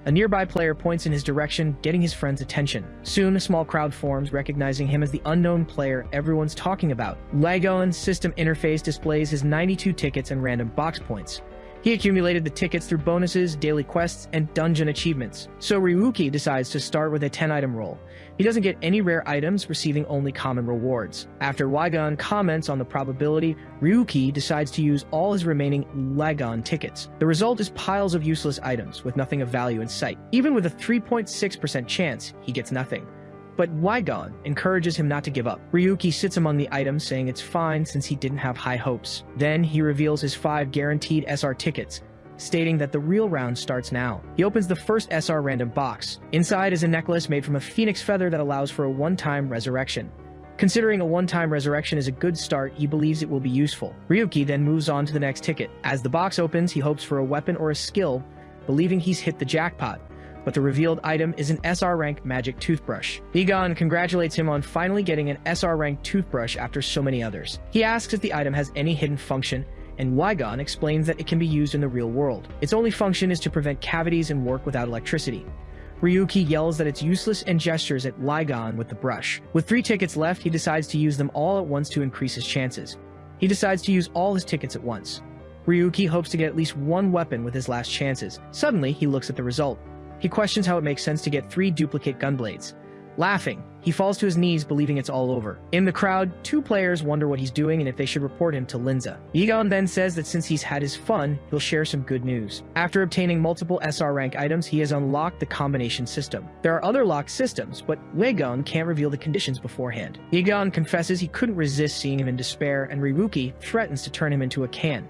A nearby player points in his direction, getting his friend's attention. Soon, a small crowd forms, recognizing him as the unknown player everyone's talking about. Yigon's system interface displays his 92 tickets and random box points. He accumulated the tickets through bonuses, daily quests, and dungeon achievements. So Ryuki decides to start with a 10-item roll. He doesn't get any rare items, receiving only common rewards. After Yigon comments on the probability, Ryuki decides to use all his remaining Yigon tickets. The result is piles of useless items, with nothing of value in sight. Even with a 3.6% chance, he gets nothing. But Yigon encourages him not to give up. Ryuki sits among the items, saying it's fine since he didn't have high hopes. Then he reveals his 5 guaranteed SR tickets, stating that the real round starts now. He opens the first SR random box. Inside is a necklace made from a phoenix feather that allows for a one-time resurrection. Considering a one-time resurrection is a good start, he believes it will be useful. Ryuki then moves on to the next ticket. As the box opens, he hopes for a weapon or a skill, believing he's hit the jackpot. But the revealed item is an SR rank magic toothbrush. Yigon congratulates him on finally getting an SR rank toothbrush after so many others. He asks if the item has any hidden function, and Yigon explains that it can be used in the real world. Its only function is to prevent cavities and work without electricity. Ryuki yells that it's useless and gestures at Yigon with the brush. With 3 tickets left, he decides to use them all at once to increase his chances. He decides to use all his tickets at once. Ryuki hopes to get at least one weapon with his last chances. Suddenly, he looks at the result. He questions how it makes sense to get 3 duplicate gunblades. Laughing, he falls to his knees, believing it's all over. In the crowd, 2 players wonder what he's doing and if they should report him to Linza. Yigon then says that since he's had his fun, he'll share some good news. After obtaining multiple SR rank items, he has unlocked the combination system. There are other locked systems, but Yigon can't reveal the conditions beforehand. Yigon confesses he couldn't resist seeing him in despair, and Ryuki threatens to turn him into a can.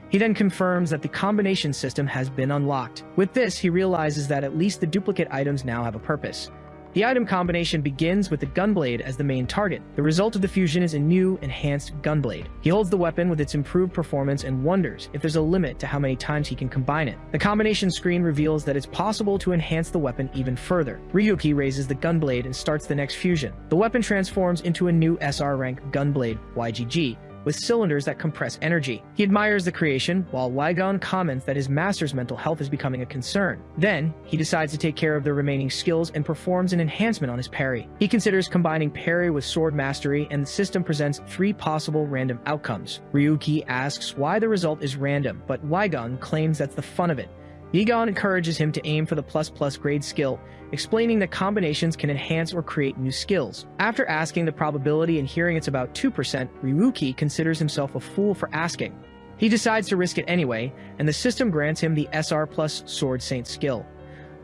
He then confirms that the combination system has been unlocked. With this, he realizes that at least the duplicate items now have a purpose. The item combination begins with the gunblade as the main target. The result of the fusion is a new, enhanced gunblade. He holds the weapon with its improved performance and wonders if there's a limit to how many times he can combine it. The combination screen reveals that it's possible to enhance the weapon even further. Ryuki raises the gunblade and starts the next fusion. The weapon transforms into a new SR rank gunblade, YGG, with cylinders that compress energy. He admires the creation, while Yigon comments that his master's mental health is becoming a concern. Then, he decides to take care of the remaining skills and performs an enhancement on his parry. He considers combining parry with sword mastery, and the system presents 3 possible random outcomes. Ryuki asks why the result is random, but Yigon claims that's the fun of it. Yigon encourages him to aim for the ++ grade skill, explaining that combinations can enhance or create new skills. After asking the probability and hearing it's about 2%, Ryuki considers himself a fool for asking. He decides to risk it anyway, and the system grants him the SR plus Sword Saint skill.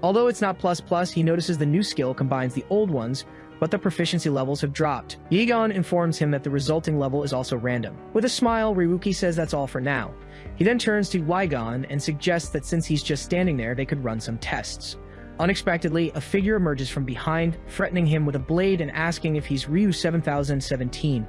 Although it's not ++, he notices the new skill combines the old ones, but the proficiency levels have dropped. Yigon informs him that the resulting level is also random. With a smile, Ryuki says that's all for now. He then turns to Yigon and suggests that since he's just standing there, they could run some tests. Unexpectedly, a figure emerges from behind, threatening him with a blade and asking if he's Ryu 7017.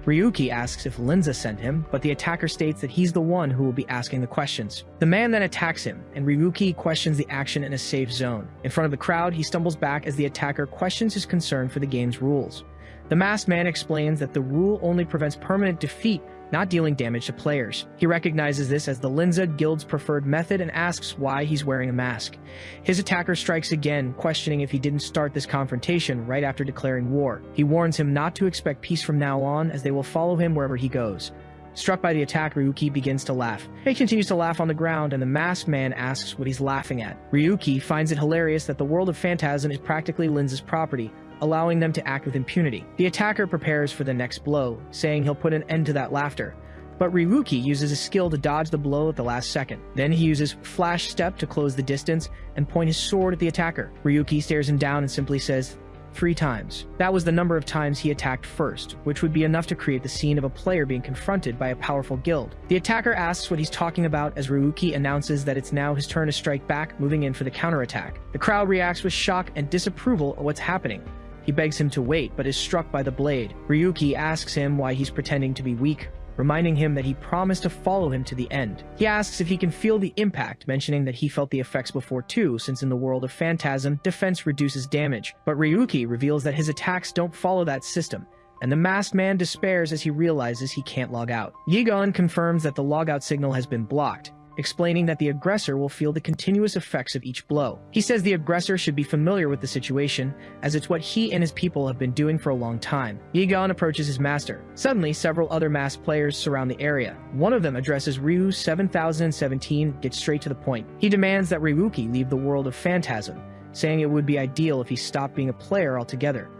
Ryuki asks if Linza sent him, but the attacker states that he's the one who will be asking the questions. The man then attacks him, and Ryuki questions the action in a safe zone. In front of the crowd, he stumbles back as the attacker questions his concern for the game's rules. The masked man explains that the rule only prevents permanent defeat, not dealing damage to players. He recognizes this as the Linza Guild's preferred method and asks why he's wearing a mask. His attacker strikes again, questioning if he didn't start this confrontation right after declaring war. He warns him not to expect peace from now on, as they will follow him wherever he goes. Struck by the attack, Ryuki begins to laugh. He continues to laugh on the ground, and the masked man asks what he's laughing at. Ryuki finds it hilarious that the world of Phantasm is practically Linza's property, allowing them to act with impunity. The attacker prepares for the next blow, saying he'll put an end to that laughter. But Ryuki uses a skill to dodge the blow at the last second. Then he uses Flash Step to close the distance and point his sword at the attacker. Ryuki stares him down and simply says, 3 times. That was the number of times he attacked first, which would be enough to create the scene of a player being confronted by a powerful guild. The attacker asks what he's talking about as Ryuki announces that it's now his turn to strike back, moving in for the counterattack. The crowd reacts with shock and disapproval at what's happening. He begs him to wait, but is struck by the blade. Ryuki asks him why he's pretending to be weak, reminding him that he promised to follow him to the end. He asks if he can feel the impact, mentioning that he felt the effects before too, since in the world of Phantasm, defense reduces damage. But Ryuki reveals that his attacks don't follow that system, and the masked man despairs as he realizes he can't log out. Yigon confirms that the logout signal has been blocked, explaining that the aggressor will feel the continuous effects of each blow. He says the aggressor should be familiar with the situation, as it's what he and his people have been doing for a long time. Yigon approaches his master. Suddenly, several other masked players surround the area. One of them addresses Ryu 7017, gets straight to the point. He demands that Ryuki leave the world of Phantasm, saying it would be ideal if he stopped being a player altogether.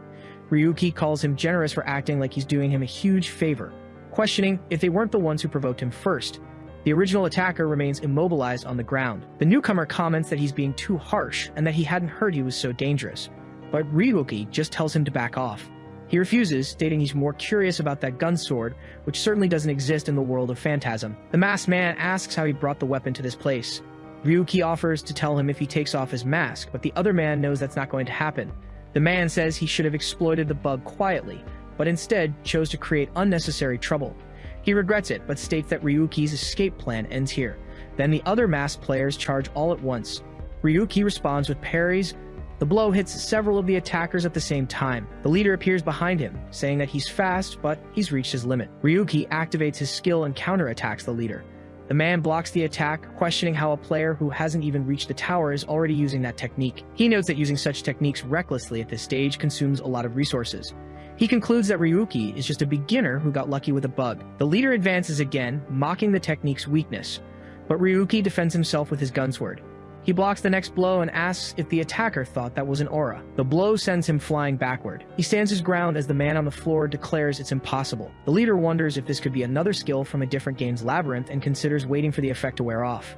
Ryuki calls him generous for acting like he's doing him a huge favor, questioning if they weren't the ones who provoked him first. The original attacker remains immobilized on the ground. The newcomer comments that he's being too harsh and that he hadn't heard he was so dangerous. But Ryuki just tells him to back off. He refuses, stating he's more curious about that gun sword, which certainly doesn't exist in the world of Phantasm. The masked man asks how he brought the weapon to this place. Ryuki offers to tell him if he takes off his mask, but the other man knows that's not going to happen. The man says he should have exploited the bug quietly, but instead chose to create unnecessary trouble. He regrets it, but states that Ryuki's escape plan ends here. Then the other masked players charge all at once. Ryuki responds with parries. The blow hits several of the attackers at the same time. The leader appears behind him, saying that he's fast, but he's reached his limit. Ryuki activates his skill and counterattacks the leader. The man blocks the attack, questioning how a player who hasn't even reached the tower is already using that technique. He notes that using such techniques recklessly at this stage consumes a lot of resources. He concludes that Ryuki is just a beginner who got lucky with a bug. The leader advances again, mocking the technique's weakness, but Ryuki defends himself with his gunsword. He blocks the next blow and asks if the attacker thought that was an aura. The blow sends him flying backward. He stands his ground as the man on the floor declares it's impossible. The leader wonders if this could be another skill from a different game's labyrinth and considers waiting for the effect to wear off.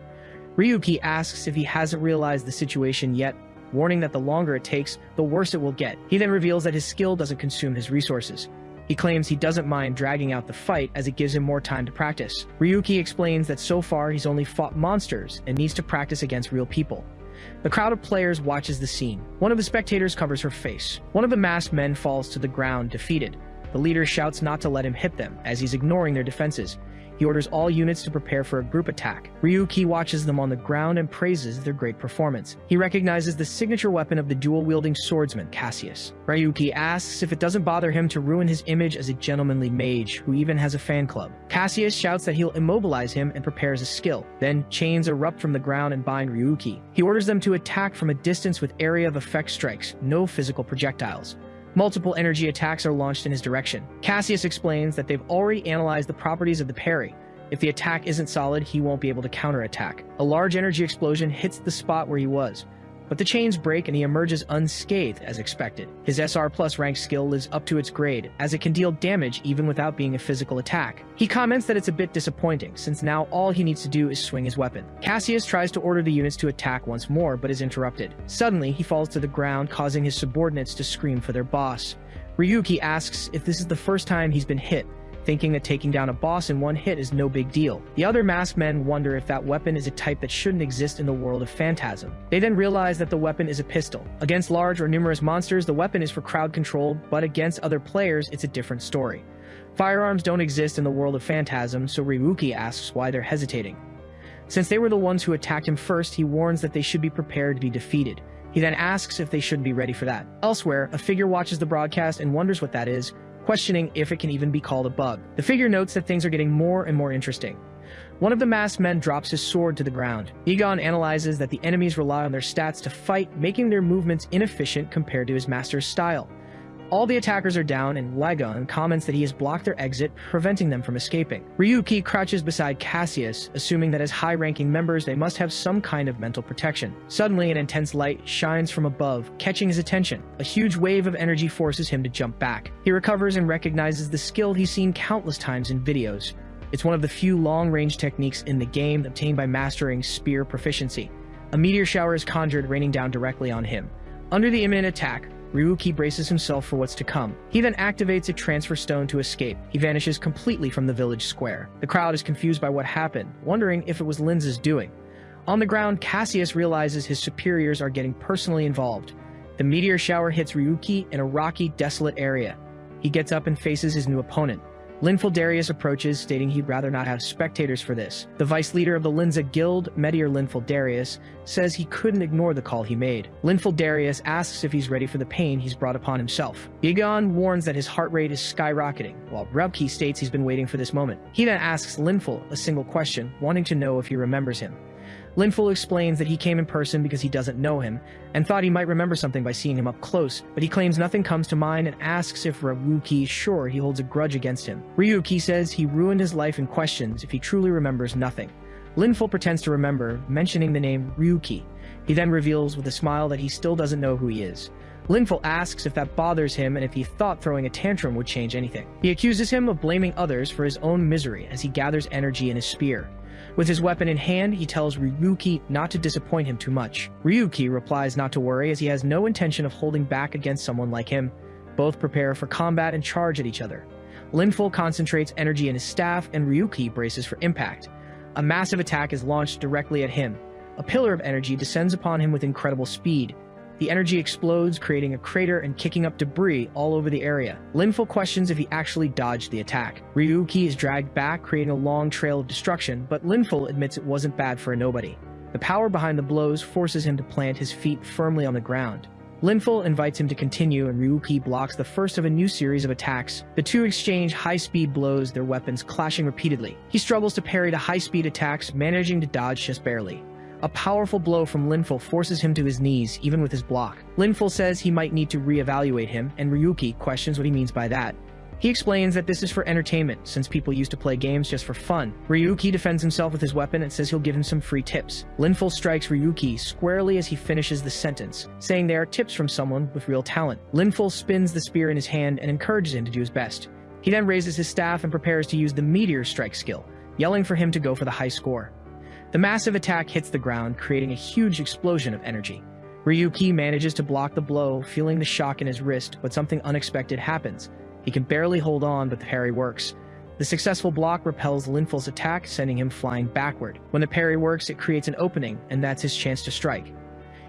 Ryuki asks if he hasn't realized the situation yet, warning that the longer it takes, the worse it will get. He then reveals that his skill doesn't consume his resources. He claims he doesn't mind dragging out the fight as it gives him more time to practice. Ryuki explains that so far he's only fought monsters and needs to practice against real people. The crowd of players watches the scene. One of the spectators covers her face. One of the masked men falls to the ground, defeated. The leader shouts not to let him hit them, as he's ignoring their defenses. He orders all units to prepare for a group attack. Ryuki watches them on the ground and praises their great performance. He recognizes the signature weapon of the dual-wielding swordsman, Cassius. Ryuki asks if it doesn't bother him to ruin his image as a gentlemanly mage who even has a fan club. Cassius shouts that he'll immobilize him and prepares a skill. Then chains erupt from the ground and bind Ryuki. He orders them to attack from a distance with area of effect strikes, no physical projectiles. Multiple energy attacks are launched in his direction. Cassius explains that they've already analyzed the properties of the parry. If the attack isn't solid, he won't be able to counterattack. A large energy explosion hits the spot where he was, but the chains break and he emerges unscathed as expected. His SR Plus rank skill lives up to its grade, as it can deal damage even without being a physical attack. He comments that it's a bit disappointing, since now all he needs to do is swing his weapon. Cassius tries to order the units to attack once more, but is interrupted. Suddenly, he falls to the ground, causing his subordinates to scream for their boss. Ryuki asks if this is the first time he's been hit, thinking that taking down a boss in one hit is no big deal. The other masked men wonder if that weapon is a type that shouldn't exist in the world of Phantasm. They then realize that the weapon is a pistol. Against large or numerous monsters, the weapon is for crowd control, but against other players, it's a different story. Firearms don't exist in the world of Phantasm, so Ryuki asks why they're hesitating. Since they were the ones who attacked him first, he warns that they should be prepared to be defeated. He then asks if they shouldn't be ready for that. Elsewhere, a figure watches the broadcast and wonders what that is, questioning if it can even be called a bug. The figure notes that things are getting more and more interesting. One of the masked men drops his sword to the ground. Egon analyzes that the enemies rely on their stats to fight, making their movements inefficient compared to his master's style. All the attackers are down, and Lagon comments that he has blocked their exit, preventing them from escaping. Ryuki crouches beside Cassius, assuming that as high-ranking members they must have some kind of mental protection. Suddenly, an intense light shines from above, catching his attention. A huge wave of energy forces him to jump back. He recovers and recognizes the skill he's seen countless times in videos. It's one of the few long-range techniques in the game obtained by mastering spear proficiency. A meteor shower is conjured, raining down directly on him. Under the imminent attack, Ryuki braces himself for what's to come. He then activates a transfer stone to escape. He vanishes completely from the village square. The crowd is confused by what happened, wondering if it was Linz's doing. On the ground, Cassius realizes his superiors are getting personally involved. The meteor shower hits Ryuki in a rocky, desolate area. He gets up and faces his new opponent. Lynful Darius approaches, stating he'd rather not have spectators for this. The vice leader of the Linza Guild, Meteor Lynful Darius, says he couldn't ignore the call he made. Lynful Darius asks if he's ready for the pain he's brought upon himself. Egon warns that his heart rate is skyrocketing, while Rebke states he's been waiting for this moment. He then asks Lynful a single question, wanting to know if he remembers him. Lynful explains that he came in person because he doesn't know him, and thought he might remember something by seeing him up close, but he claims nothing comes to mind and asks if Ryuki is sure he holds a grudge against him. Ryuki says he ruined his life and questions if he truly remembers nothing. Lynful pretends to remember, mentioning the name Ryuki. He then reveals with a smile that he still doesn't know who he is. Lynful asks if that bothers him and if he thought throwing a tantrum would change anything. He accuses him of blaming others for his own misery as he gathers energy in his spear. With his weapon in hand, he tells Ryuki not to disappoint him too much. Ryuki replies not to worry as he has no intention of holding back against someone like him. Both prepare for combat and charge at each other. Lynful concentrates energy in his staff and Ryuki braces for impact. A massive attack is launched directly at him. A pillar of energy descends upon him with incredible speed. The energy explodes, creating a crater and kicking up debris all over the area. Lynful questions if he actually dodged the attack. Ryuki is dragged back, creating a long trail of destruction, but Lynful admits it wasn't bad for a nobody. The power behind the blows forces him to plant his feet firmly on the ground. Lynful invites him to continue, and Ryuki blocks the first of a new series of attacks. The two exchange high-speed blows, their weapons clashing repeatedly. He struggles to parry the high-speed attacks, managing to dodge just barely. A powerful blow from Lynful forces him to his knees, even with his block. Lynful says he might need to re-evaluate him, and Ryuki questions what he means by that. He explains that this is for entertainment, since people used to play games just for fun. Ryuki defends himself with his weapon and says he'll give him some free tips. Lynful strikes Ryuki squarely as he finishes the sentence, saying they are tips from someone with real talent. Lynful spins the spear in his hand and encourages him to do his best. He then raises his staff and prepares to use the meteor strike skill, yelling for him to go for the high score. The massive attack hits the ground, creating a huge explosion of energy. Ryuki manages to block the blow, feeling the shock in his wrist, but something unexpected happens. He can barely hold on, but the parry works. The successful block repels Lynful's attack, sending him flying backward. When the parry works, it creates an opening, and that's his chance to strike.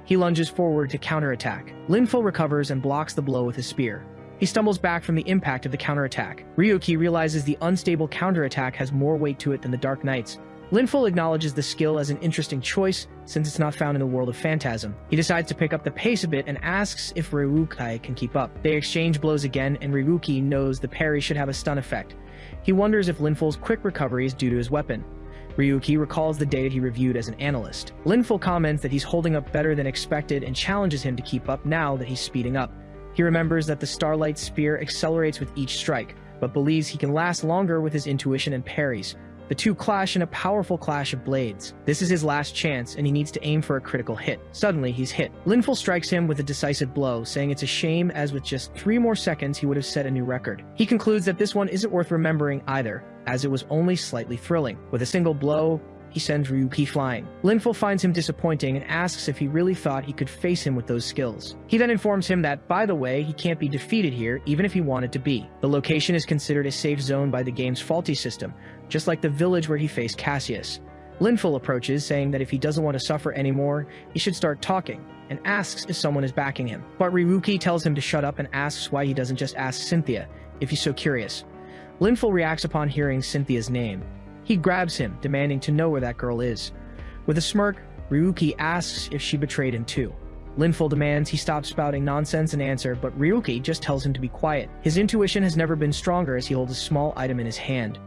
He lunges forward to counterattack. Lynful recovers and blocks the blow with his spear. He stumbles back from the impact of the counterattack. Ryuki realizes the unstable counterattack has more weight to it than the Dark Knight's. Lynful acknowledges the skill as an interesting choice, since it's not found in the world of Phantasm. He decides to pick up the pace a bit and asks if Ryuki can keep up. They exchange blows again, and Ryuki knows the parry should have a stun effect. He wonders if Lynful's quick recovery is due to his weapon. Ryuki recalls the data he reviewed as an analyst. Lynful comments that he's holding up better than expected and challenges him to keep up now that he's speeding up. He remembers that the Starlight Spear accelerates with each strike, but believes he can last longer with his intuition and parries. The two clash in a powerful clash of blades. This is his last chance, and he needs to aim for a critical hit. Suddenly, he's hit. Lynful strikes him with a decisive blow, saying it's a shame as with just 3 more seconds he would have set a new record. He concludes that this one isn't worth remembering either, as it was only slightly thrilling. With a single blow, he sends Ryuki flying. Lynful finds him disappointing and asks if he really thought he could face him with those skills. He then informs him that, by the way, he can't be defeated here even if he wanted to be. The location is considered a safe zone by the game's faulty system, just like the village where he faced Cassius. Lynful approaches, saying that if he doesn't want to suffer anymore, he should start talking, and asks if someone is backing him. But Ryuki tells him to shut up and asks why he doesn't just ask Cynthia, if he's so curious. Lynful reacts upon hearing Cynthia's name. He grabs him, demanding to know where that girl is. With a smirk, Ryuki asks if she betrayed him too. Lynful demands he stop spouting nonsense and answer, but Ryuki just tells him to be quiet. His intuition has never been stronger as he holds a small item in his hand.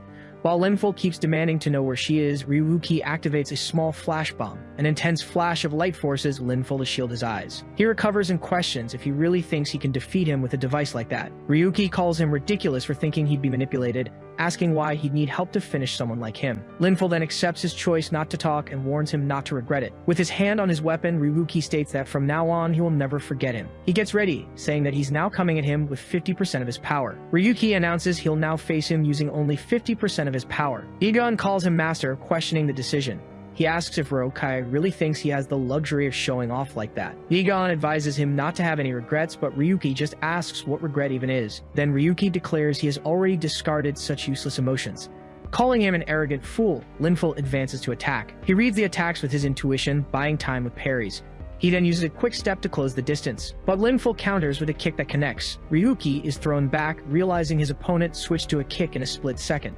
While Lynful keeps demanding to know where she is, Ryuki activates a small flash bomb. An intense flash of light forces Lynful to shield his eyes. He recovers and questions if he really thinks he can defeat him with a device like that. Ryuki calls him ridiculous for thinking he'd be manipulated, asking why he'd need help to finish someone like him. Lynful then accepts his choice not to talk and warns him not to regret it. With his hand on his weapon, Ryuki states that from now on he will never forget him. He gets ready, saying that he's now coming at him with 50% of his power. Ryuki announces he'll now face him using only 50% of his power. Egon calls him master, questioning the decision. He asks if Ryuki really thinks he has the luxury of showing off like that. Egon advises him not to have any regrets, but Ryuki just asks what regret even is. Then Ryuki declares he has already discarded such useless emotions. Calling him an arrogant fool, Lynful advances to attack. He reads the attacks with his intuition, buying time with parries. He then uses a quick step to close the distance, but Lynful counters with a kick that connects. Ryuki is thrown back, realizing his opponent switched to a kick in a split second.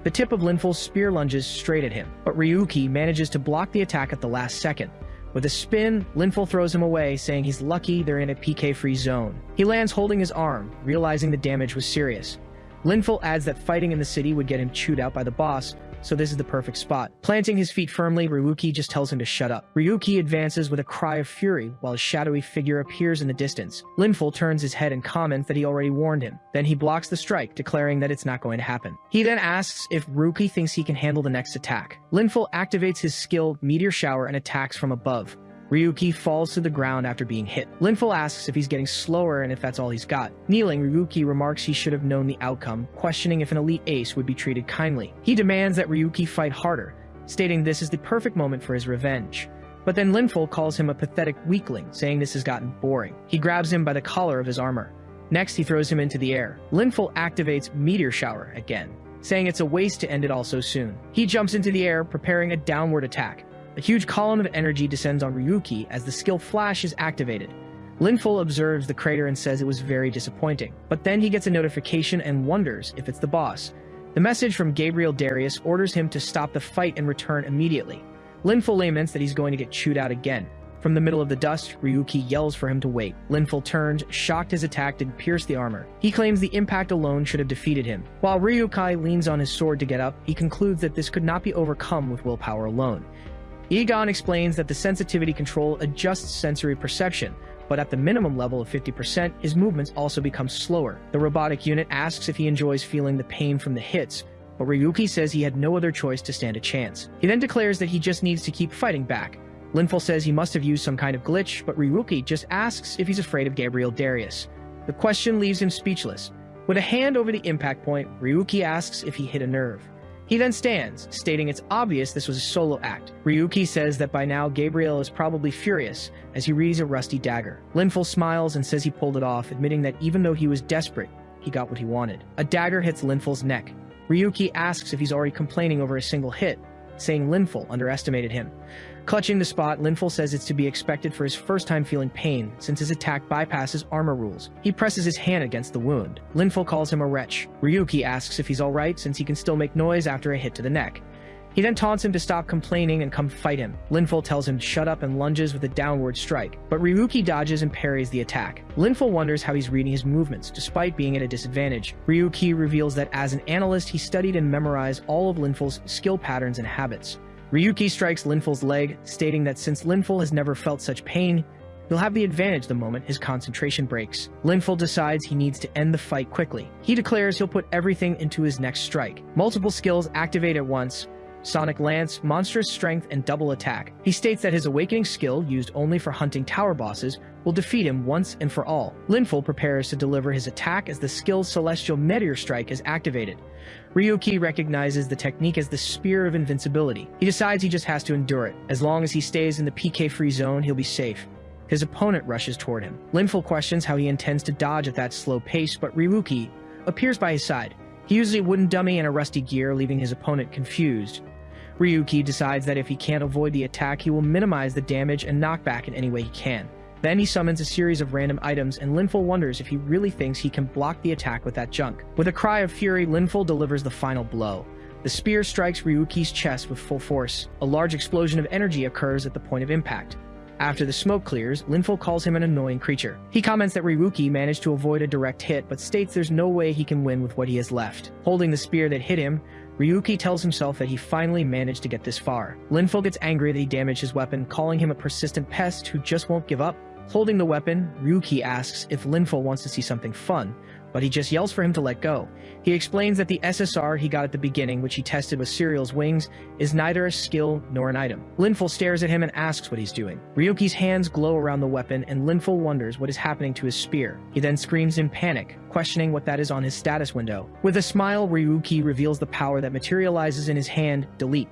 The tip of Lynful's spear lunges straight at him, but Ryuki manages to block the attack at the last second. With a spin, Lynful throws him away, saying he's lucky they're in a PK-free zone. He lands holding his arm, realizing the damage was serious. Lynful adds that fighting in the city would get him chewed out by the boss, so this is the perfect spot. Planting his feet firmly, Ryuki just tells him to shut up. Ryuki advances with a cry of fury while a shadowy figure appears in the distance. Lynful turns his head and comments that he already warned him. Then he blocks the strike, declaring that it's not going to happen. He then asks if Ryuki thinks he can handle the next attack. Lynful activates his skill Meteor Shower and attacks from above. Ryuki falls to the ground after being hit. Lynful asks if he's getting slower and if that's all he's got. Kneeling, Ryuki remarks he should have known the outcome, questioning if an elite ace would be treated kindly. He demands that Ryuki fight harder, stating this is the perfect moment for his revenge. But then Lynful calls him a pathetic weakling, saying this has gotten boring. He grabs him by the collar of his armor. Next, he throws him into the air. Lynful activates Meteor Shower again, saying it's a waste to end it all so soon. He jumps into the air, preparing a downward attack. A huge column of energy descends on Ryuki as the skill Flash is activated. Lynful observes the crater and says it was very disappointing, but then he gets a notification and wonders if it's the boss. The message from Gabriel Darius orders him to stop the fight and return immediately. Lynful laments that he's going to get chewed out again. From the middle of the dust, Ryuki yells for him to wait. Lynful turns, shocked his attack didn't pierce the armor. He claims the impact alone should have defeated him. While Ryuki leans on his sword to get up, he concludes that this could not be overcome with willpower alone. Egon explains that the sensitivity control adjusts sensory perception, but at the minimum level of 50%, his movements also become slower. The robotic unit asks if he enjoys feeling the pain from the hits, but Ryuki says he had no other choice to stand a chance. He then declares that he just needs to keep fighting back. Lynful says he must have used some kind of glitch, but Ryuki just asks if he's afraid of Gabriel Darius. The question leaves him speechless. With a hand over the impact point, Ryuki asks if he hit a nerve. He then stands, stating it's obvious this was a solo act. Ryuki says that by now Gabriel is probably furious as he reads a rusty dagger. Lynful smiles and says he pulled it off, admitting that even though he was desperate, he got what he wanted. A dagger hits Lynful's neck. Ryuki asks if he's already complaining over a single hit, saying Lynful underestimated him. Clutching the spot, Lynful says it's to be expected for his first time feeling pain, since his attack bypasses armor rules. He presses his hand against the wound. Lynful calls him a wretch. Ryuki asks if he's alright since he can still make noise after a hit to the neck. He then taunts him to stop complaining and come fight him. Lynful tells him to shut up and lunges with a downward strike, but Ryuki dodges and parries the attack. Lynful wonders how he's reading his movements, despite being at a disadvantage. Ryuki reveals that as an analyst, he studied and memorized all of Lynful's skill patterns and habits. Ryuki strikes Lynful's leg, stating that since Lynful has never felt such pain, he'll have the advantage the moment his concentration breaks. Lynful decides he needs to end the fight quickly. He declares he'll put everything into his next strike. Multiple skills activate at once: Sonic Lance, Monstrous Strength, and Double Attack. He states that his Awakening skill, used only for hunting tower bosses, will defeat him once and for all. Lynful prepares to deliver his attack as the skill's Celestial Meteor Strike is activated. Ryuki recognizes the technique as the Spear of Invincibility. He decides he just has to endure it. As long as he stays in the PK-free zone, he'll be safe. His opponent rushes toward him. Lynful questions how he intends to dodge at that slow pace, but Ryuki appears by his side. He uses a wooden dummy and a rusty gear, leaving his opponent confused. Ryuki decides that if he can't avoid the attack, he will minimize the damage and knockback in any way he can. Then he summons a series of random items, and Lynful wonders if he really thinks he can block the attack with that junk. With a cry of fury, Lynful delivers the final blow. The spear strikes Ryuki's chest with full force. A large explosion of energy occurs at the point of impact. After the smoke clears, Lynful calls him an annoying creature. He comments that Ryuki managed to avoid a direct hit, but states there's no way he can win with what he has left. Holding the spear that hit him, Ryuki tells himself that he finally managed to get this far. Lynful gets angry that he damaged his weapon, calling him a persistent pest who just won't give up. Holding the weapon, Ryuki asks if Lynful wants to see something fun, but he just yells for him to let go. He explains that the SSR he got at the beginning, which he tested with Serial's wings, is neither a skill nor an item. Lynful stares at him and asks what he's doing. Ryuki's hands glow around the weapon, and Lynful wonders what is happening to his spear. He then screams in panic, questioning what that is on his status window. With a smile, Ryuki reveals the power that materializes in his hand, Delete.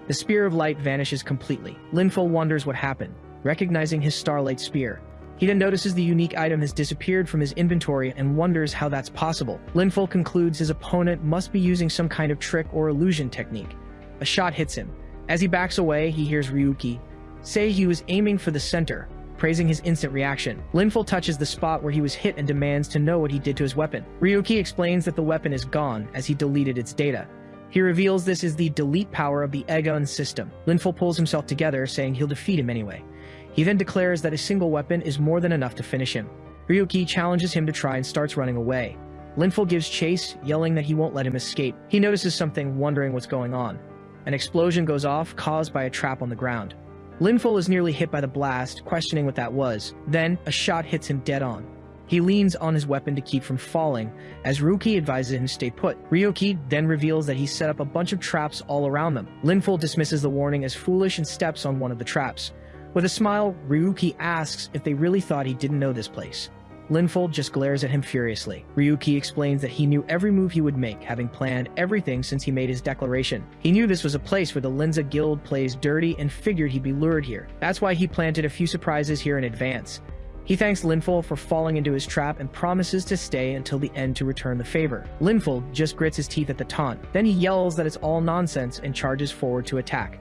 The Spear of Light vanishes completely. Lynful wonders what happened, recognizing his Starlight Spear. He then notices the unique item has disappeared from his inventory and wonders how that's possible. Lynful concludes his opponent must be using some kind of trick or illusion technique. A shot hits him. As he backs away, he hears Ryuki say he was aiming for the center, praising his instant reaction. Lynful touches the spot where he was hit and demands to know what he did to his weapon. Ryuki explains that the weapon is gone as he deleted its data. He reveals this is the delete power of the Egon system. Lynful pulls himself together, saying he'll defeat him anyway. He then declares that a single weapon is more than enough to finish him. Ryuki challenges him to try and starts running away. Lynful gives chase, yelling that he won't let him escape. He notices something, wondering what's going on. An explosion goes off, caused by a trap on the ground. Lynful is nearly hit by the blast, questioning what that was. Then, a shot hits him dead on. He leans on his weapon to keep from falling, as Ryuki advises him to stay put. Ryuki then reveals that he set up a bunch of traps all around them. Lynful dismisses the warning as foolish and steps on one of the traps. With a smile, Ryuki asks if they really thought he didn't know this place. Lynful just glares at him furiously. Ryuki explains that he knew every move he would make, having planned everything since he made his declaration. He knew this was a place where the Linza Guild plays dirty and figured he'd be lured here. That's why he planted a few surprises here in advance. He thanks Lynful for falling into his trap and promises to stay until the end to return the favor. Lynful just grits his teeth at the taunt. Then he yells that it's all nonsense and charges forward to attack.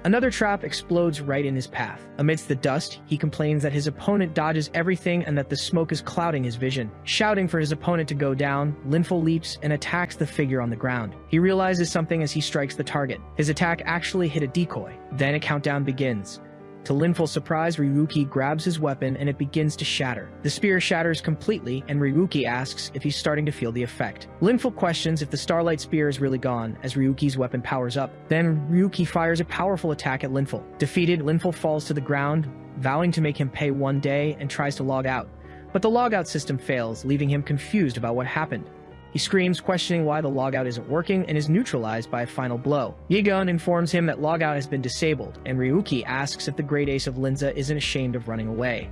Another trap explodes right in his path. Amidst the dust, he complains that his opponent dodges everything and that the smoke is clouding his vision. Shouting for his opponent to go down, Lynful leaps and attacks the figure on the ground. He realizes something as he strikes the target. His attack actually hit a decoy. Then a countdown begins. To Lynful's surprise, Ryuki grabs his weapon and it begins to shatter. The spear shatters completely, and Ryuki asks if he's starting to feel the effect. Lynful questions if the Starlight Spear is really gone as Ryuki's weapon powers up. Then Ryuki fires a powerful attack at Lynful. Defeated, Lynful falls to the ground, vowing to make him pay one day, and tries to log out. But the logout system fails, leaving him confused about what happened. He screams, questioning why the logout isn't working, and is neutralized by a final blow. Yigun informs him that logout has been disabled, and Ryuki asks if the Great Ace of Linza isn't ashamed of running away.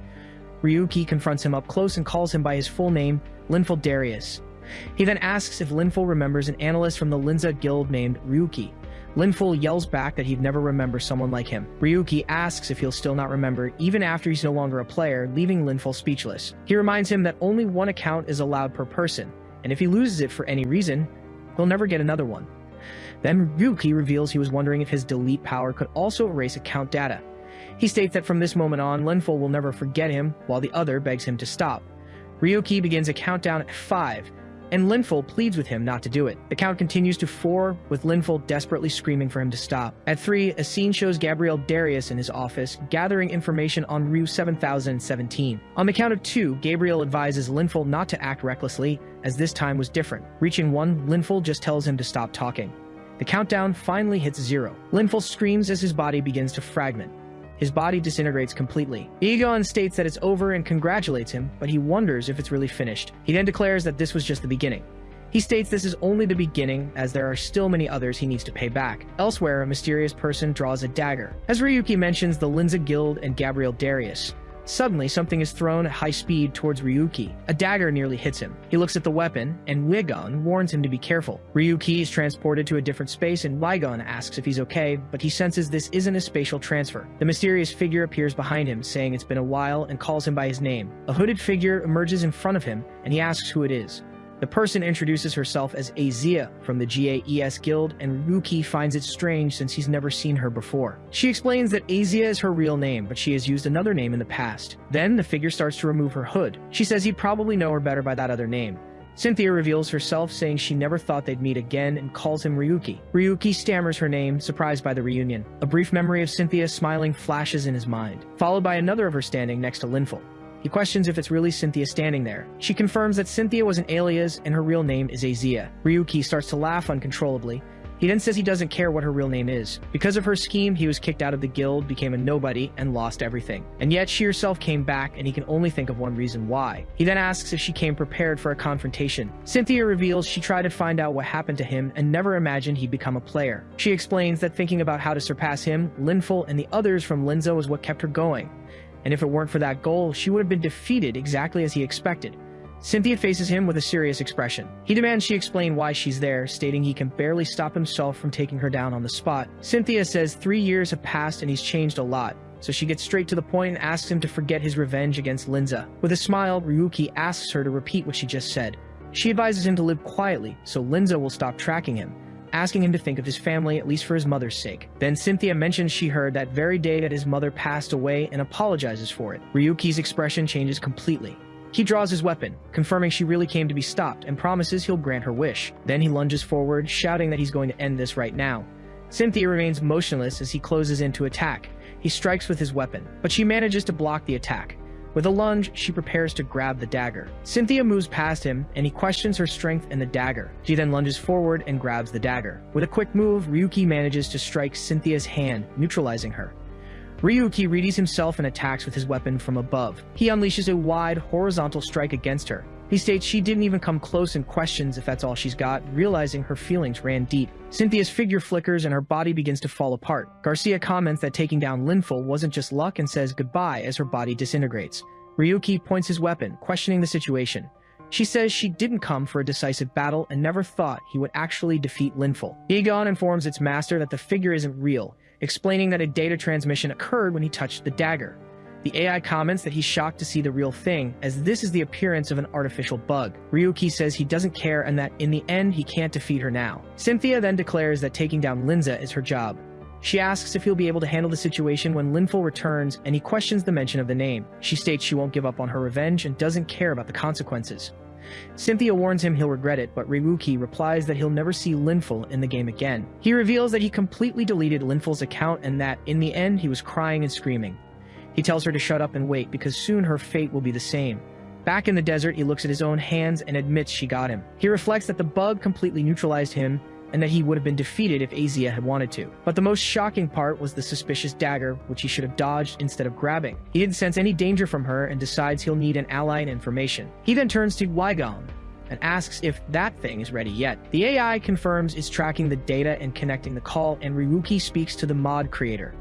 Ryuki confronts him up close and calls him by his full name, Lynful Darius. He then asks if Lynful remembers an analyst from the Linza guild named Ryuki. Lynful yells back that he'd never remember someone like him. Ryuki asks if he'll still not remember even after he's no longer a player, leaving Lynful speechless. He reminds him that only one account is allowed per person, and if he loses it for any reason, he'll never get another one. Then Ryuki reveals he was wondering if his delete power could also erase account data. He states that from this moment on, Lynful will never forget him, while the other begs him to stop. Ryuki begins a countdown at 5, and Lynful pleads with him not to do it. The count continues to 4, with Lynful desperately screaming for him to stop. At 3, a scene shows Gabriel Darius in his office, gathering information on Rue 7017. On the count of 2, Gabriel advises Lynful not to act recklessly, as this time was different. Reaching 1, Lynful just tells him to stop talking. The countdown finally hits 0. Lynful screams as his body begins to fragment. His body disintegrates completely. Egon states that it's over and congratulates him, but he wonders if it's really finished. He then declares that this was just the beginning. He states this is only the beginning, as there are still many others he needs to pay back. Elsewhere, a mysterious person draws a dagger. As Ryuki mentions the Linza Guild and Gabriel Darius, suddenly something is thrown at high speed towards Ryuki. A dagger nearly hits him. He looks at the weapon, and Wigon warns him to be careful. Ryuki is transported to a different space, and Wigon asks if he's okay, but he senses this isn't a spatial transfer. The mysterious figure appears behind him, saying it's been a while, and calls him by his name. A hooded figure emerges in front of him, and he asks who it is. The person introduces herself as Azia from the GAES Guild, and Ryuki finds it strange since he's never seen her before. She explains that Azia is her real name, but she has used another name in the past. Then the figure starts to remove her hood. She says he'd probably know her better by that other name. Cynthia reveals herself, saying she never thought they'd meet again, and calls him Ryuki. Ryuki stammers her name, surprised by the reunion. A brief memory of Cynthia smiling flashes in his mind, followed by another of her standing next to Lynful. He questions if it's really Cynthia standing there. She confirms that Cynthia was an alias and her real name is Azia. Ryuki starts to laugh uncontrollably. He then says he doesn't care what her real name is. Because of her scheme, he was kicked out of the guild, became a nobody, and lost everything. And yet she herself came back, and he can only think of one reason why. He then asks if she came prepared for a confrontation. Cynthia reveals she tried to find out what happened to him and never imagined he'd become a player. She explains that thinking about how to surpass him, Lynful, and the others from Linza was what kept her going. And if it weren't for that goal, she would have been defeated exactly as he expected. Cynthia faces him with a serious expression. He demands she explain why she's there, stating he can barely stop himself from taking her down on the spot. Cynthia says 3 years have passed and he's changed a lot, so she gets straight to the point and asks him to forget his revenge against Linza. With a smile, Ryuki asks her to repeat what she just said. She advises him to live quietly, so Linza will stop tracking him, asking him to think of his family, at least for his mother's sake. Then Cynthia mentions she heard that very day that his mother passed away and apologizes for it. Ryuki's expression changes completely. He draws his weapon, confirming she really came to be stopped, and promises he'll grant her wish. Then he lunges forward, shouting that he's going to end this right now. Cynthia remains motionless as he closes in to attack. He strikes with his weapon, but she manages to block the attack. With a lunge, she prepares to grab the dagger. Cynthia moves past him, and he questions her strength and the dagger. She then lunges forward and grabs the dagger. With a quick move, Ryuki manages to strike Cynthia's hand, neutralizing her. Ryuki readies himself and attacks with his weapon from above. He unleashes a wide, horizontal strike against her. He states she didn't even come close and questions if that's all she's got, realizing her feelings ran deep. Cynthia's figure flickers and her body begins to fall apart. Garcia comments that taking down Lynful wasn't just luck and says goodbye as her body disintegrates. Ryuki points his weapon, questioning the situation. She says she didn't come for a decisive battle and never thought he would actually defeat Lynful. Egon informs its master that the figure isn't real, explaining that a data transmission occurred when he touched the dagger. The AI comments that he's shocked to see the real thing, as this is the appearance of an artificial bug. Ryuki says he doesn't care and that in the end he can't defeat her now. Cynthia then declares that taking down Linza is her job. She asks if he'll be able to handle the situation when Lynful returns, and he questions the mention of the name. She states she won't give up on her revenge and doesn't care about the consequences. Cynthia warns him he'll regret it, but Ryuki replies that he'll never see Lynful in the game again. He reveals that he completely deleted Lynful's account and that, in the end, he was crying and screaming. He tells her to shut up and wait because soon her fate will be the same. Back in the desert, he looks at his own hands and admits she got him. He reflects that the bug completely neutralized him and that he would have been defeated if Azia had wanted to. But the most shocking part was the suspicious dagger, which he should have dodged instead of grabbing. He didn't sense any danger from her and decides he'll need an ally in information. He then turns to Yigdrazle and asks if that thing is ready yet. The AI confirms it's tracking the data and connecting the call, and Ryuki speaks to the mod creator.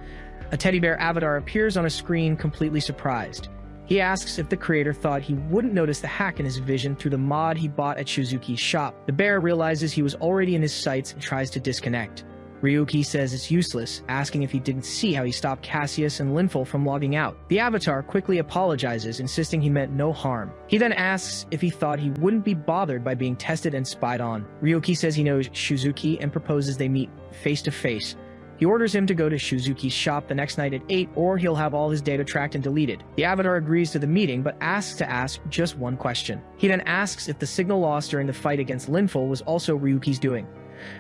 A teddy bear avatar appears on a screen, completely surprised. He asks if the creator thought he wouldn't notice the hack in his vision through the mod he bought at Shizuki's shop. The bear realizes he was already in his sights and tries to disconnect. Ryuki says it's useless, asking if he didn't see how he stopped Cassius and Lynful from logging out. The avatar quickly apologizes, insisting he meant no harm. He then asks if he thought he wouldn't be bothered by being tested and spied on. Ryuki says he knows Shizuki and proposes they meet face to face. He orders him to go to Shizuki's shop the next night at 8, or he'll have all his data tracked and deleted. The avatar agrees to the meeting, but asks to ask just one question. He then asks if the signal lost during the fight against Lynful was also Ryuki's doing.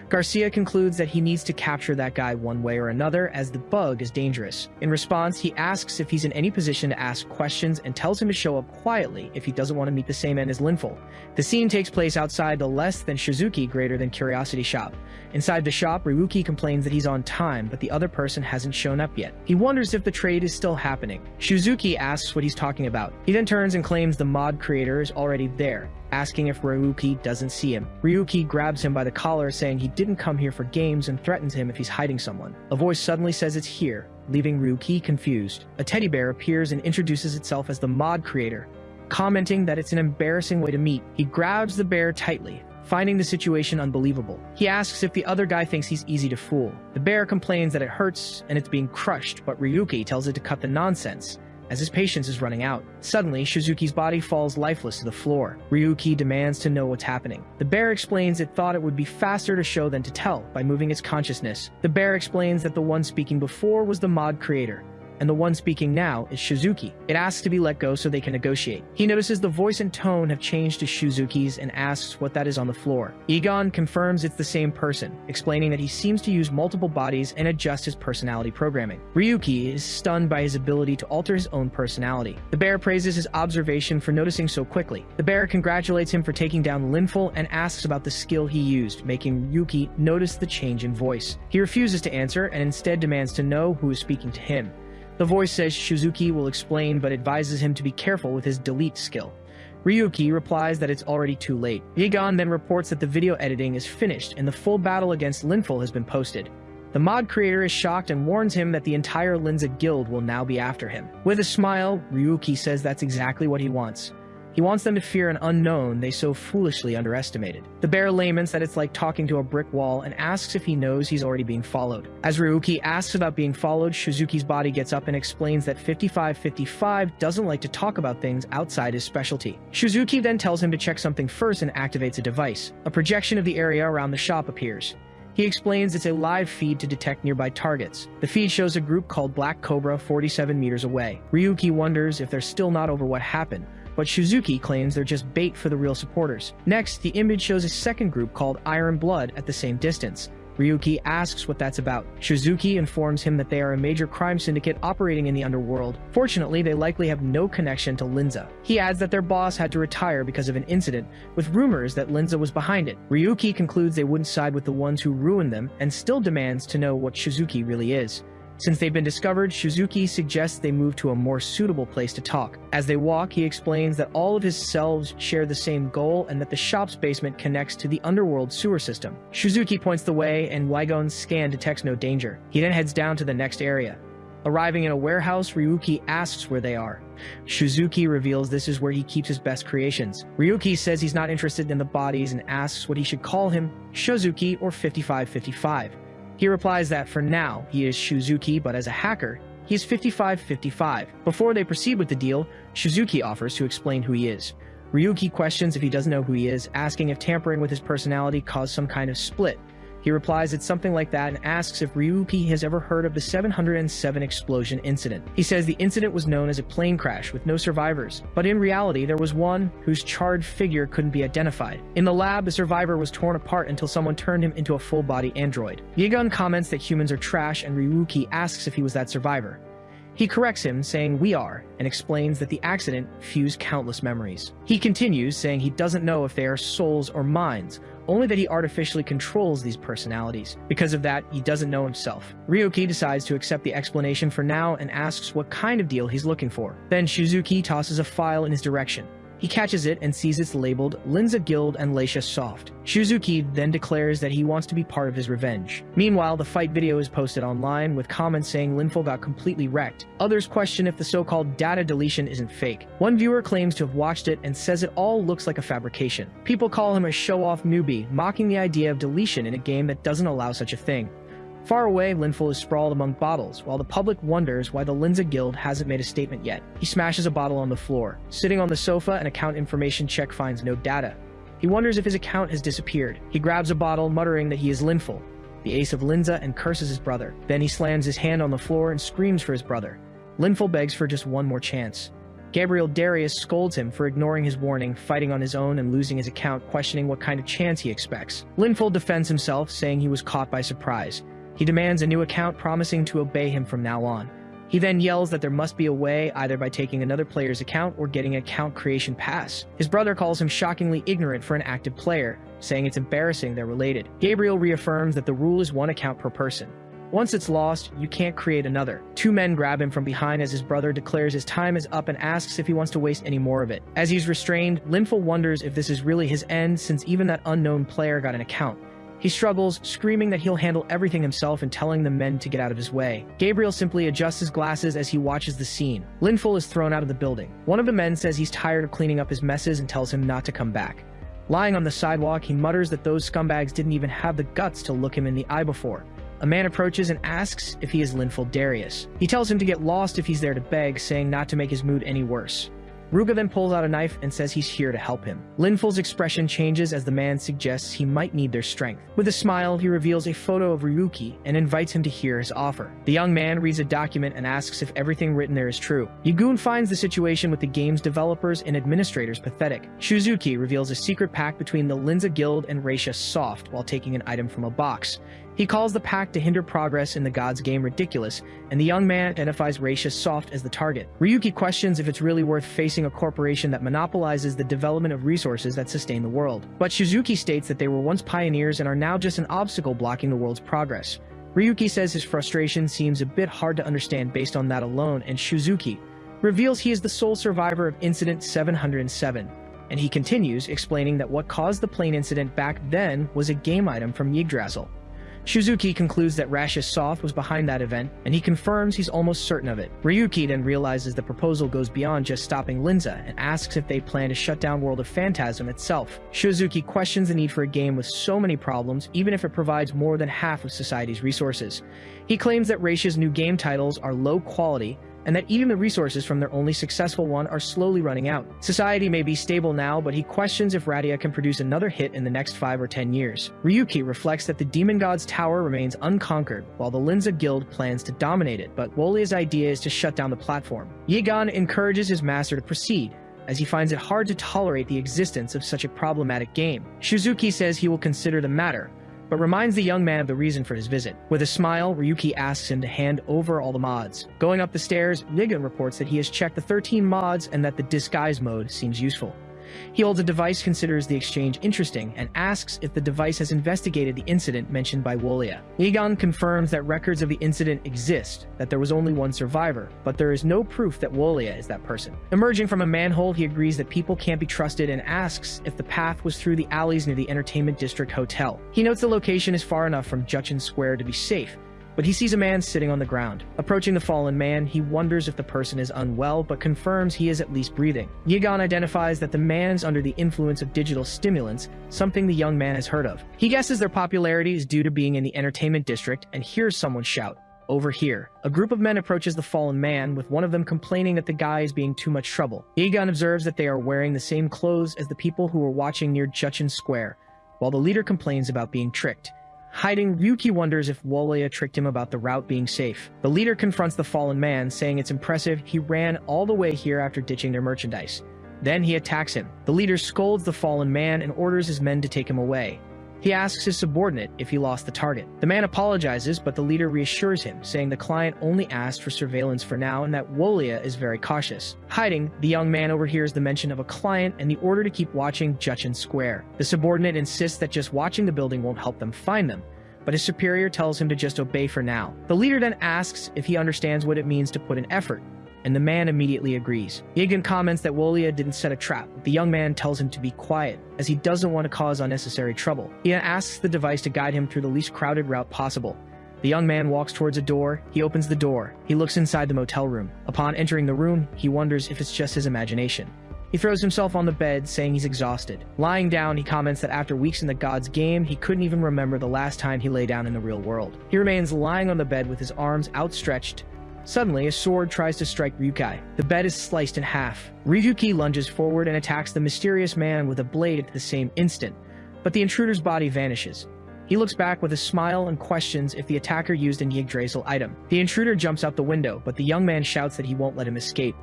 Garcia concludes that he needs to capture that guy one way or another, as the bug is dangerous. In response, he asks if he's in any position to ask questions and tells him to show up quietly if he doesn't want to meet the same end as Lynful. The scene takes place outside the less than Shizuki greater than curiosity shop. Inside the shop, Ryuki complains that he's on time, but the other person hasn't shown up yet. He wonders if the trade is still happening. Shizuki asks what he's talking about. He then turns and claims the mod creator is already there, asking if Ryuki doesn't see him. Ryuki grabs him by the collar, saying he didn't come here for games, and threatens him if he's hiding someone. A voice suddenly says it's here, leaving Ryuki confused. A teddy bear appears and introduces itself as the mod creator, commenting that it's an embarrassing way to meet. He grabs the bear tightly, finding the situation unbelievable. He asks if the other guy thinks he's easy to fool. The bear complains that it hurts and it's being crushed, but Ryuki tells it to cut the nonsense, as his patience is running out. Suddenly, Shizuki's body falls lifeless to the floor. Ryuki demands to know what's happening. The bear explains it thought it would be faster to show than to tell by moving its consciousness. The bear explains that the one speaking before was the mod creator, and the one speaking now is Shizuki. It asks to be let go so they can negotiate. He notices the voice and tone have changed to Shizuki's and asks what that is on the floor. Egon confirms it's the same person, explaining that he seems to use multiple bodies and adjust his personality programming. Ryuki is stunned by his ability to alter his own personality. The bear praises his observation for noticing so quickly. The bear congratulates him for taking down Lynful and asks about the skill he used, making Ryuki notice the change in voice. He refuses to answer and instead demands to know who is speaking to him. The voice says Shizuki will explain, but advises him to be careful with his delete skill. Ryuki replies that it's already too late. Egon then reports that the video editing is finished and the full battle against Lynful has been posted. The mod creator is shocked and warns him that the entire Linza guild will now be after him. With a smile, Ryuki says that's exactly what he wants. He wants them to fear an unknown they so foolishly underestimated. The bear laments that it's like talking to a brick wall and asks if he knows he's already being followed. As Ryuki asks about being followed, Shizuki's body gets up and explains that 5555 doesn't like to talk about things outside his specialty. Shizuki then tells him to check something first and activates a device. A projection of the area around the shop appears. He explains it's a live feed to detect nearby targets. The feed shows a group called Black Cobra 47 meters away. Ryuki wonders if they're still not over what happened, but Shizuki claims they're just bait for the real supporters. Next, the image shows a second group called Iron Blood at the same distance. Ryuki asks what that's about. Shizuki informs him that they are a major crime syndicate operating in the underworld. Fortunately, they likely have no connection to Linza. He adds that their boss had to retire because of an incident, with rumors that Linza was behind it. Ryuki concludes they wouldn't side with the ones who ruined them, and still demands to know what Shizuki really is. Since they've been discovered, Shizuki suggests they move to a more suitable place to talk. As they walk, he explains that all of his selves share the same goal and that the shop's basement connects to the underworld sewer system. Shizuki points the way, and Wygon's scan detects no danger. He then heads down to the next area. Arriving in a warehouse, Ryuki asks where they are. Shizuki reveals this is where he keeps his best creations. Ryuki says he's not interested in the bodies and asks what he should call him, Shizuki or 5555. He replies that for now, he is Shizuki, but as a hacker, he is 5555. Before they proceed with the deal, Shizuki offers to explain who he is. Ryuki questions if he doesn't know who he is, asking if tampering with his personality caused some kind of split. He replies it's something like that and asks if Ryuki has ever heard of the 707 explosion incident. He says the incident was known as a plane crash with no survivors, but in reality there was one whose charred figure couldn't be identified. In the lab, the survivor was torn apart until someone turned him into a full-body android. Yigun comments that humans are trash and Ryuki asks if he was that survivor. He corrects him, saying we are, and explains that the accident fused countless memories. He continues, saying he doesn't know if they are souls or minds, only that he artificially controls these personalities. Because of that, he doesn't know himself. Ryuki decides to accept the explanation for now and asks what kind of deal he's looking for. Then Shizuki tosses a file in his direction. He catches it and sees it's labeled Linza Guild and Lacia Soft. Shizuki then declares that he wants to be part of his revenge. Meanwhile, the fight video is posted online with comments saying Lynful got completely wrecked. Others question if the so-called data deletion isn't fake. One viewer claims to have watched it and says it all looks like a fabrication. People call him a show-off newbie, mocking the idea of deletion in a game that doesn't allow such a thing. Far away, Lynful is sprawled among bottles, while the public wonders why the Linza Guild hasn't made a statement yet. He smashes a bottle on the floor. Sitting on the sofa, an account information check finds no data. He wonders if his account has disappeared. He grabs a bottle, muttering that he is Lynful, the ace of Linza, and curses his brother. Then he slams his hand on the floor and screams for his brother. Lynful begs for just one more chance. Gabriel Darius scolds him for ignoring his warning, fighting on his own and losing his account, questioning what kind of chance he expects. Lynful defends himself, saying he was caught by surprise. He demands a new account, promising to obey him from now on. He then yells that there must be a way, either by taking another player's account or getting an account creation pass. His brother calls him shockingly ignorant for an active player, saying it's embarrassing they're related. Gabriel reaffirms that the rule is one account per person. Once it's lost, you can't create another. Two men grab him from behind as his brother declares his time is up and asks if he wants to waste any more of it. As he's restrained, Lynful wonders if this is really his end, since even that unknown player got an account. He struggles, screaming that he'll handle everything himself and telling the men to get out of his way. Gabriel simply adjusts his glasses as he watches the scene. Lynful is thrown out of the building. One of the men says he's tired of cleaning up his messes and tells him not to come back. Lying on the sidewalk, he mutters that those scumbags didn't even have the guts to look him in the eye before. A man approaches and asks if he is Lynful Darius. He tells him to get lost if he's there to beg, saying not to make his mood any worse. Ruga then pulls out a knife and says he's here to help him. Lynful's expression changes as the man suggests he might need their strength. With a smile, he reveals a photo of Ryuki and invites him to hear his offer. The young man reads a document and asks if everything written there is true. Yigun finds the situation with the game's developers and administrators pathetic. Shizuki reveals a secret pact between the Linza Guild and Lacia Soft while taking an item from a box. He calls the pact to hinder progress in the gods game ridiculous, and the young man identifies Lacia Soft as the target. Ryuki questions if it's really worth facing a corporation that monopolizes the development of resources that sustain the world. But Shizuki states that they were once pioneers and are now just an obstacle blocking the world's progress. Ryuki says his frustration seems a bit hard to understand based on that alone, and Shizuki reveals he is the sole survivor of Incident 707. And he continues, explaining that what caused the plane incident back then was a game item from Yigdrazle. Shizuki concludes that Lacia Soft was behind that event, and he confirms he's almost certain of it. Ryuki then realizes the proposal goes beyond just stopping Linza and asks if they plan to shut down World of Phantasm itself. Shizuki questions the need for a game with so many problems, even if it provides more than half of society's resources. He claims that Lacia's new game titles are low quality, and that even the resources from their only successful one are slowly running out. Society may be stable now, but he questions if Radia can produce another hit in the next 5 or 10 years. Ryuki reflects that the Demon God's Tower remains unconquered, while the Linza Guild plans to dominate it, but Wolia's idea is to shut down the platform. Yigan encourages his master to proceed, as he finds it hard to tolerate the existence of such a problematic game. Shizuki says he will consider the matter, but reminds the young man of the reason for his visit. With a smile, Ryuki asks him to hand over all the mods. Going up the stairs, Yigan reports that he has checked the 13 mods and that the disguise mode seems useful. He holds a device, considers the exchange interesting, and asks if the device has investigated the incident mentioned by Wolia. Yigan confirms that records of the incident exist, that there was only one survivor, but there is no proof that Wolia is that person. Emerging from a manhole, he agrees that people can't be trusted and asks if the path was through the alleys near the Entertainment District Hotel. He notes the location is far enough from Judson Square to be safe, but he sees a man sitting on the ground. Approaching the fallen man, he wonders if the person is unwell, but confirms he is at least breathing. Yigan identifies that the man is under the influence of digital stimulants, something the young man has heard of. He guesses their popularity is due to being in the entertainment district and hears someone shout, "Over here." A group of men approaches the fallen man, with one of them complaining that the guy is being too much trouble. Yigan observes that they are wearing the same clothes as the people who were watching near Judson Square, while the leader complains about being tricked. Hiding, Ryuki wonders if Wolya tricked him about the route being safe. The leader confronts the fallen man, saying it's impressive he ran all the way here after ditching their merchandise. Then he attacks him. The leader scolds the fallen man and orders his men to take him away. He asks his subordinate if he lost the target. The man apologizes, but the leader reassures him, saying the client only asked for surveillance for now and that Wolya is very cautious. Hiding, the young man overhears the mention of a client and the order to keep watching Juchin Square. The subordinate insists that just watching the building won't help them find them, but his superior tells him to just obey for now. The leader then asks if he understands what it means to put in effort, and the man immediately agrees. Yigan comments that Wolya didn't set a trap. The young man tells him to be quiet, as he doesn't want to cause unnecessary trouble. He asks the device to guide him through the least crowded route possible. The young man walks towards a door. He opens the door. He looks inside the motel room. Upon entering the room, he wonders if it's just his imagination. He throws himself on the bed, saying he's exhausted. Lying down, he comments that after weeks in the god's game, he couldn't even remember the last time he lay down in the real world. He remains lying on the bed with his arms outstretched. Suddenly, a sword tries to strike Ryuki. The bed is sliced in half. Ryuki lunges forward and attacks the mysterious man with a blade at the same instant, but the intruder's body vanishes. He looks back with a smile and questions if the attacker used a Yigdrazle item. The intruder jumps out the window, but the young man shouts that he won't let him escape.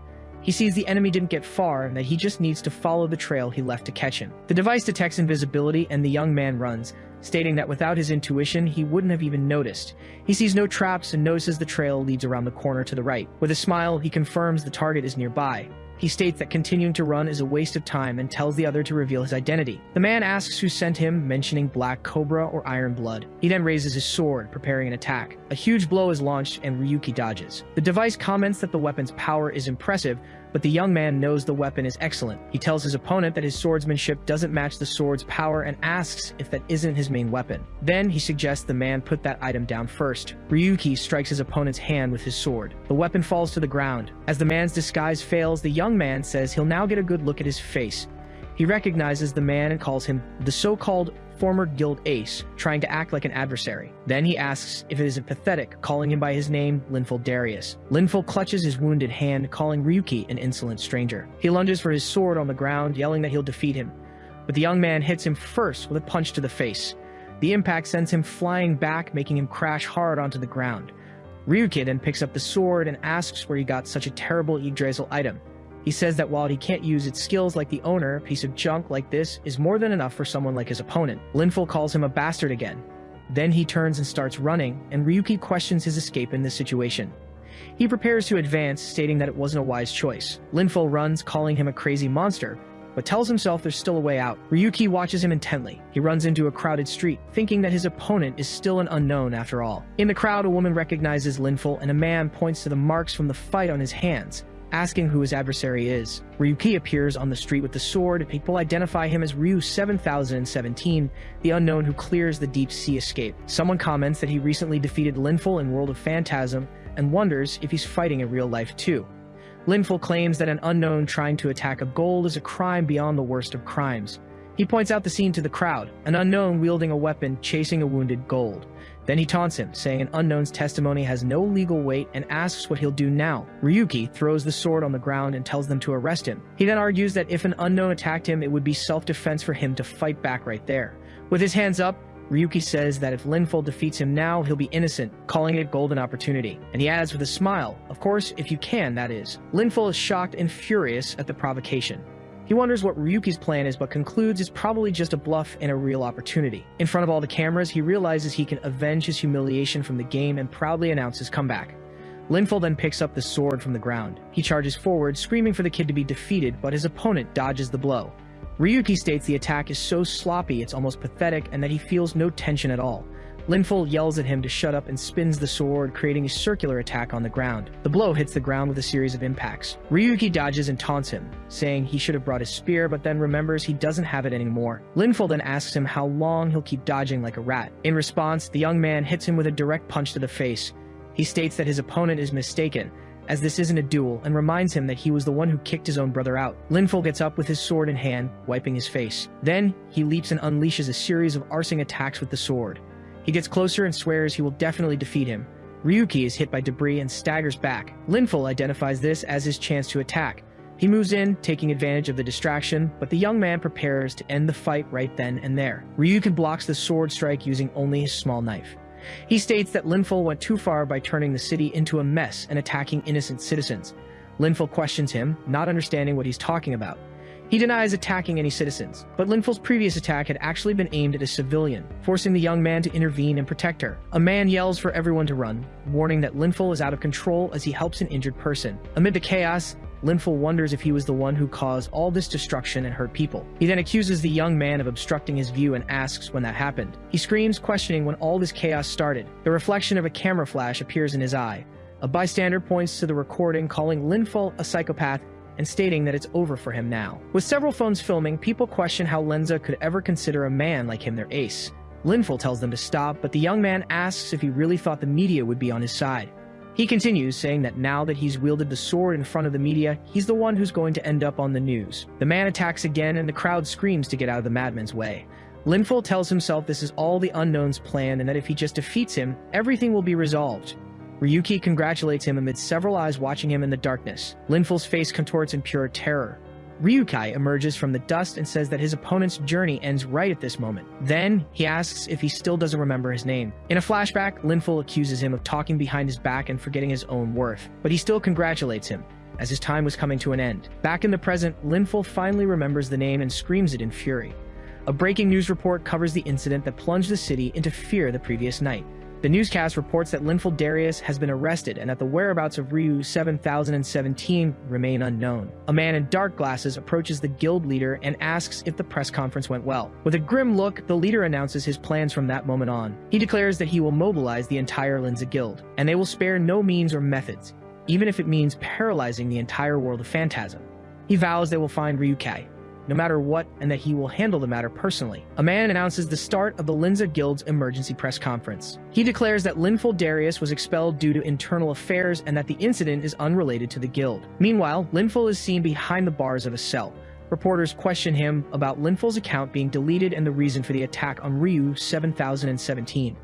He sees the enemy didn't get far and that he just needs to follow the trail he left to catch him. The device detects invisibility and the young man runs, stating that without his intuition, he wouldn't have even noticed. He sees no traps and notices the trail leads around the corner to the right. With a smile, he confirms the target is nearby. He states that continuing to run is a waste of time and tells the other to reveal his identity. The man asks who sent him, mentioning Black Cobra or Iron Blood. He then raises his sword, preparing an attack. A huge blow is launched and Ryuki dodges. The device comments that the weapon's power is impressive, but the young man knows the weapon is excellent. He tells his opponent that his swordsmanship doesn't match the sword's power and asks if that isn't his main weapon. Then he suggests the man put that item down first. Ryuki strikes his opponent's hand with his sword. The weapon falls to the ground. As the man's disguise fails, the young man says he'll now get a good look at his face. He recognizes the man and calls him the so-called former guild ace, trying to act like an adversary. Then he asks if it isn't pathetic, calling him by his name, Lynful Darius. Lynful clutches his wounded hand, calling Ryuki an insolent stranger. He lunges for his sword on the ground, yelling that he'll defeat him. But the young man hits him first with a punch to the face. The impact sends him flying back, making him crash hard onto the ground. Ryuki then picks up the sword and asks where he got such a terrible Yggdrasil item. He says that while he can't use its skills like the owner, a piece of junk like this is more than enough for someone like his opponent. Lynful calls him a bastard again. Then he turns and starts running, and Ryuki questions his escape in this situation. He prepares to advance, stating that it wasn't a wise choice. Lynful runs, calling him a crazy monster, but tells himself there's still a way out. Ryuki watches him intently. He runs into a crowded street, thinking that his opponent is still an unknown after all. In the crowd, a woman recognizes Lynful, and a man points to the marks from the fight on his hands, asking who his adversary is. Ryuki appears on the street with the sword. People identify him as Ryu 7017, the unknown who clears the deep sea escape. Someone comments that he recently defeated Lynful in World of Phantasm and wonders if he's fighting in real life too. Lynful claims that an unknown trying to attack a gold is a crime beyond the worst of crimes. He points out the scene to the crowd, an unknown wielding a weapon chasing a wounded gold. Then he taunts him, saying an unknown's testimony has no legal weight and asks what he'll do now. Ryuki throws the sword on the ground and tells them to arrest him. He then argues that if an unknown attacked him, it would be self-defense for him to fight back right there. With his hands up, Ryuki says that if Lynful defeats him now, he'll be innocent, calling it golden opportunity. And he adds with a smile, of course, if you can, that is. Lynful is shocked and furious at the provocation. He wonders what Ryuki's plan is, but concludes it's probably just a bluff and a real opportunity. In front of all the cameras, he realizes he can avenge his humiliation from the game and proudly announce his comeback. Lynful then picks up the sword from the ground. He charges forward, screaming for the kid to be defeated, but his opponent dodges the blow. Ryuki states the attack is so sloppy it's almost pathetic and that he feels no tension at all. Lynful yells at him to shut up and spins the sword, creating a circular attack on the ground. The blow hits the ground with a series of impacts. Ryuki dodges and taunts him, saying he should have brought his spear, but then remembers he doesn't have it anymore. Lynful then asks him how long he'll keep dodging like a rat. In response, the young man hits him with a direct punch to the face. He states that his opponent is mistaken, as this isn't a duel, and reminds him that he was the one who kicked his own brother out. Lynful gets up with his sword in hand, wiping his face. Then, he leaps and unleashes a series of arsing attacks with the sword. He gets closer and swears he will definitely defeat him. Ryuki is hit by debris and staggers back. Lynful identifies this as his chance to attack. He moves in, taking advantage of the distraction, but the young man prepares to end the fight right then and there. Ryuki blocks the sword strike using only his small knife. He states that Lynful went too far by turning the city into a mess and attacking innocent citizens. Lynful questions him, not understanding what he's talking about. He denies attacking any citizens, but Lynful's previous attack had actually been aimed at a civilian, forcing the young man to intervene and protect her. A man yells for everyone to run, warning that Lynful is out of control as he helps an injured person. Amid the chaos, Lynful wonders if he was the one who caused all this destruction and hurt people. He then accuses the young man of obstructing his view and asks when that happened. He screams, questioning when all this chaos started. The reflection of a camera flash appears in his eye. A bystander points to the recording, calling Lynful a psychopath and stating that it's over for him now. With several phones filming, people question how Lenza could ever consider a man like him their ace. Lynful tells them to stop, but the young man asks if he really thought the media would be on his side. He continues, saying that now that he's wielded the sword in front of the media, he's the one who's going to end up on the news. The man attacks again, and the crowd screams to get out of the madman's way. Lynful tells himself this is all the Unknown's plan, and that if he just defeats him, everything will be resolved. Ryuki congratulates him amid several eyes watching him in the darkness. Lynful's face contorts in pure terror. Ryukai emerges from the dust and says that his opponent's journey ends right at this moment. Then, he asks if he still doesn't remember his name. In a flashback, Lynful accuses him of talking behind his back and forgetting his own worth, but he still congratulates him, as his time was coming to an end. Back in the present, Lynful finally remembers the name and screams it in fury. A breaking news report covers the incident that plunged the city into fear the previous night. The newscast reports that Lynful Darius has been arrested and that the whereabouts of Ryu 7017 remain unknown. A man in dark glasses approaches the guild leader and asks if the press conference went well. With a grim look, the leader announces his plans from that moment on. He declares that he will mobilize the entire Linza Guild, and they will spare no means or methods, even if it means paralyzing the entire world of Phantasm. He vows they will find Ryukai, no matter what, and that he will handle the matter personally. A man announces the start of the Linza Guild's emergency press conference. He declares that Lynful Darius was expelled due to internal affairs and that the incident is unrelated to the guild. Meanwhile, Lynful is seen behind the bars of a cell. Reporters question him about Lynful's account being deleted and the reason for the attack on Ryu 7017.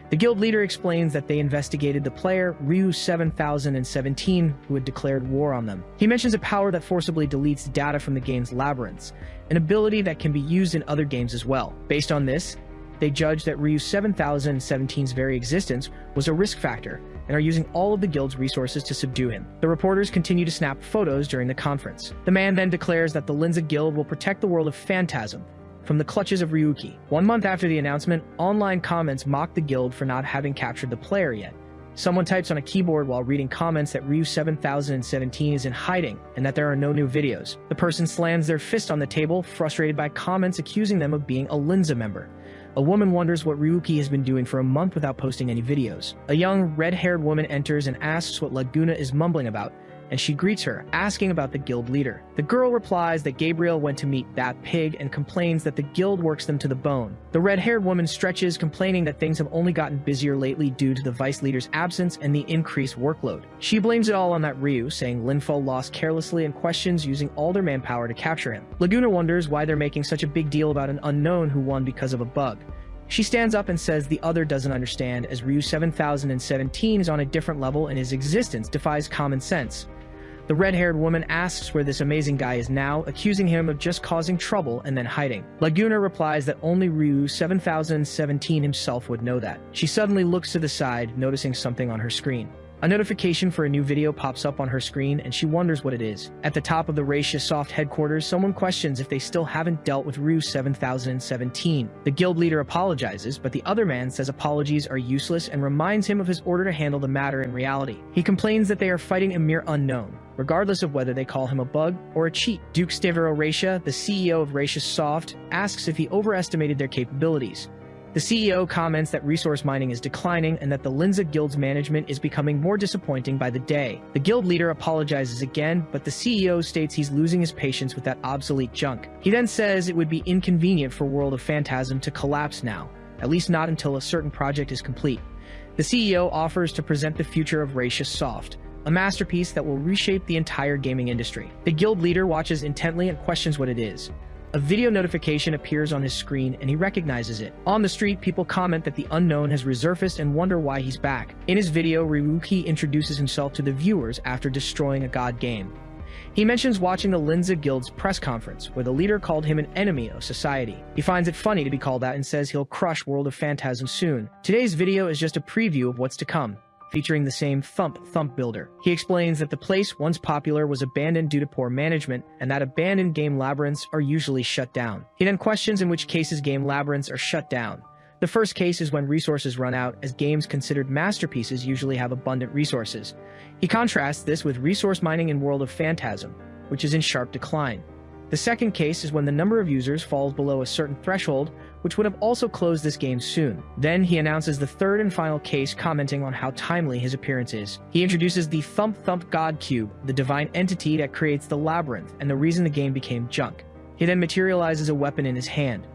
The guild leader explains that they investigated the player, Ryu 7017, who had declared war on them. He mentions a power that forcibly deletes data from the game's labyrinths, an ability that can be used in other games as well. Based on this, they judge that Ryu 7017's very existence was a risk factor and are using all of the guild's resources to subdue him. The reporters continue to snap photos during the conference. The man then declares that the Linza Guild will protect the world of Phantasm from the clutches of Ryuki. 1 month after the announcement, online comments mock the guild for not having captured the player yet. Someone types on a keyboard while reading comments that Ryu 7017 is in hiding and that there are no new videos. The person slams their fist on the table, frustrated by comments accusing them of being a Linza member. A woman wonders what Ryuki has been doing for a month without posting any videos. A young, red-haired woman enters and asks what Laguna is mumbling about, and she greets her, asking about the guild leader. The girl replies that Gabriel went to meet that pig and complains that the guild works them to the bone. The red-haired woman stretches, complaining that things have only gotten busier lately due to the vice leader's absence and the increased workload. She blames it all on that Ryu, saying Lynful lost carelessly and questions using all their manpower to capture him. Laguna wonders why they're making such a big deal about an unknown who won because of a bug. She stands up and says the other doesn't understand, as Ryu 7017 is on a different level and his existence defies common sense. The red-haired woman asks where this amazing guy is now, accusing him of just causing trouble and then hiding. Laguna replies that only Ryu 7017 himself would know that. She suddenly looks to the side, noticing something on her screen. A notification for a new video pops up on her screen, and she wonders what it is. At the top of the Racia Soft headquarters, someone questions if they still haven't dealt with Ryu 7017. The guild leader apologizes, but the other man says apologies are useless and reminds him of his order to handle the matter in reality. He complains that they are fighting a mere unknown, regardless of whether they call him a bug or a cheat. Duke Stivero Racia, the CEO of Racia Soft, asks if he overestimated their capabilities. The CEO comments that resource mining is declining and that the Linza Guild's management is becoming more disappointing by the day. The guild leader apologizes again, but the CEO states he's losing his patience with that obsolete junk. He then says it would be inconvenient for World of Phantasm to collapse now, at least not until a certain project is complete. The CEO offers to present the future of Racia Soft, a masterpiece that will reshape the entire gaming industry. The guild leader watches intently and questions what it is. A video notification appears on his screen and he recognizes it. On the street, people comment that the unknown has resurfaced and wonder why he's back. In his video, Ryuki introduces himself to the viewers after destroying a god game. He mentions watching the Linza Guild's press conference, where the leader called him an enemy of society. He finds it funny to be called that and says he'll crush World of Phantasm soon. Today's video is just a preview of what's to come, featuring the same thump builder. He explains that the place, once popular, was abandoned due to poor management, and that abandoned game labyrinths are usually shut down. He then questions in which cases game labyrinths are shut down. The first case is when resources run out, as games considered masterpieces usually have abundant resources. He contrasts this with resource mining in World of Phantasm, which is in sharp decline. The second case is when the number of users falls below a certain threshold, which would have also closed this game soon. Then he announces the third and final case, commenting on how timely his appearance is. He introduces the Thump God Cube, the divine entity that creates the labyrinth, and the reason the game became junk. He then materializes a weapon in his hand.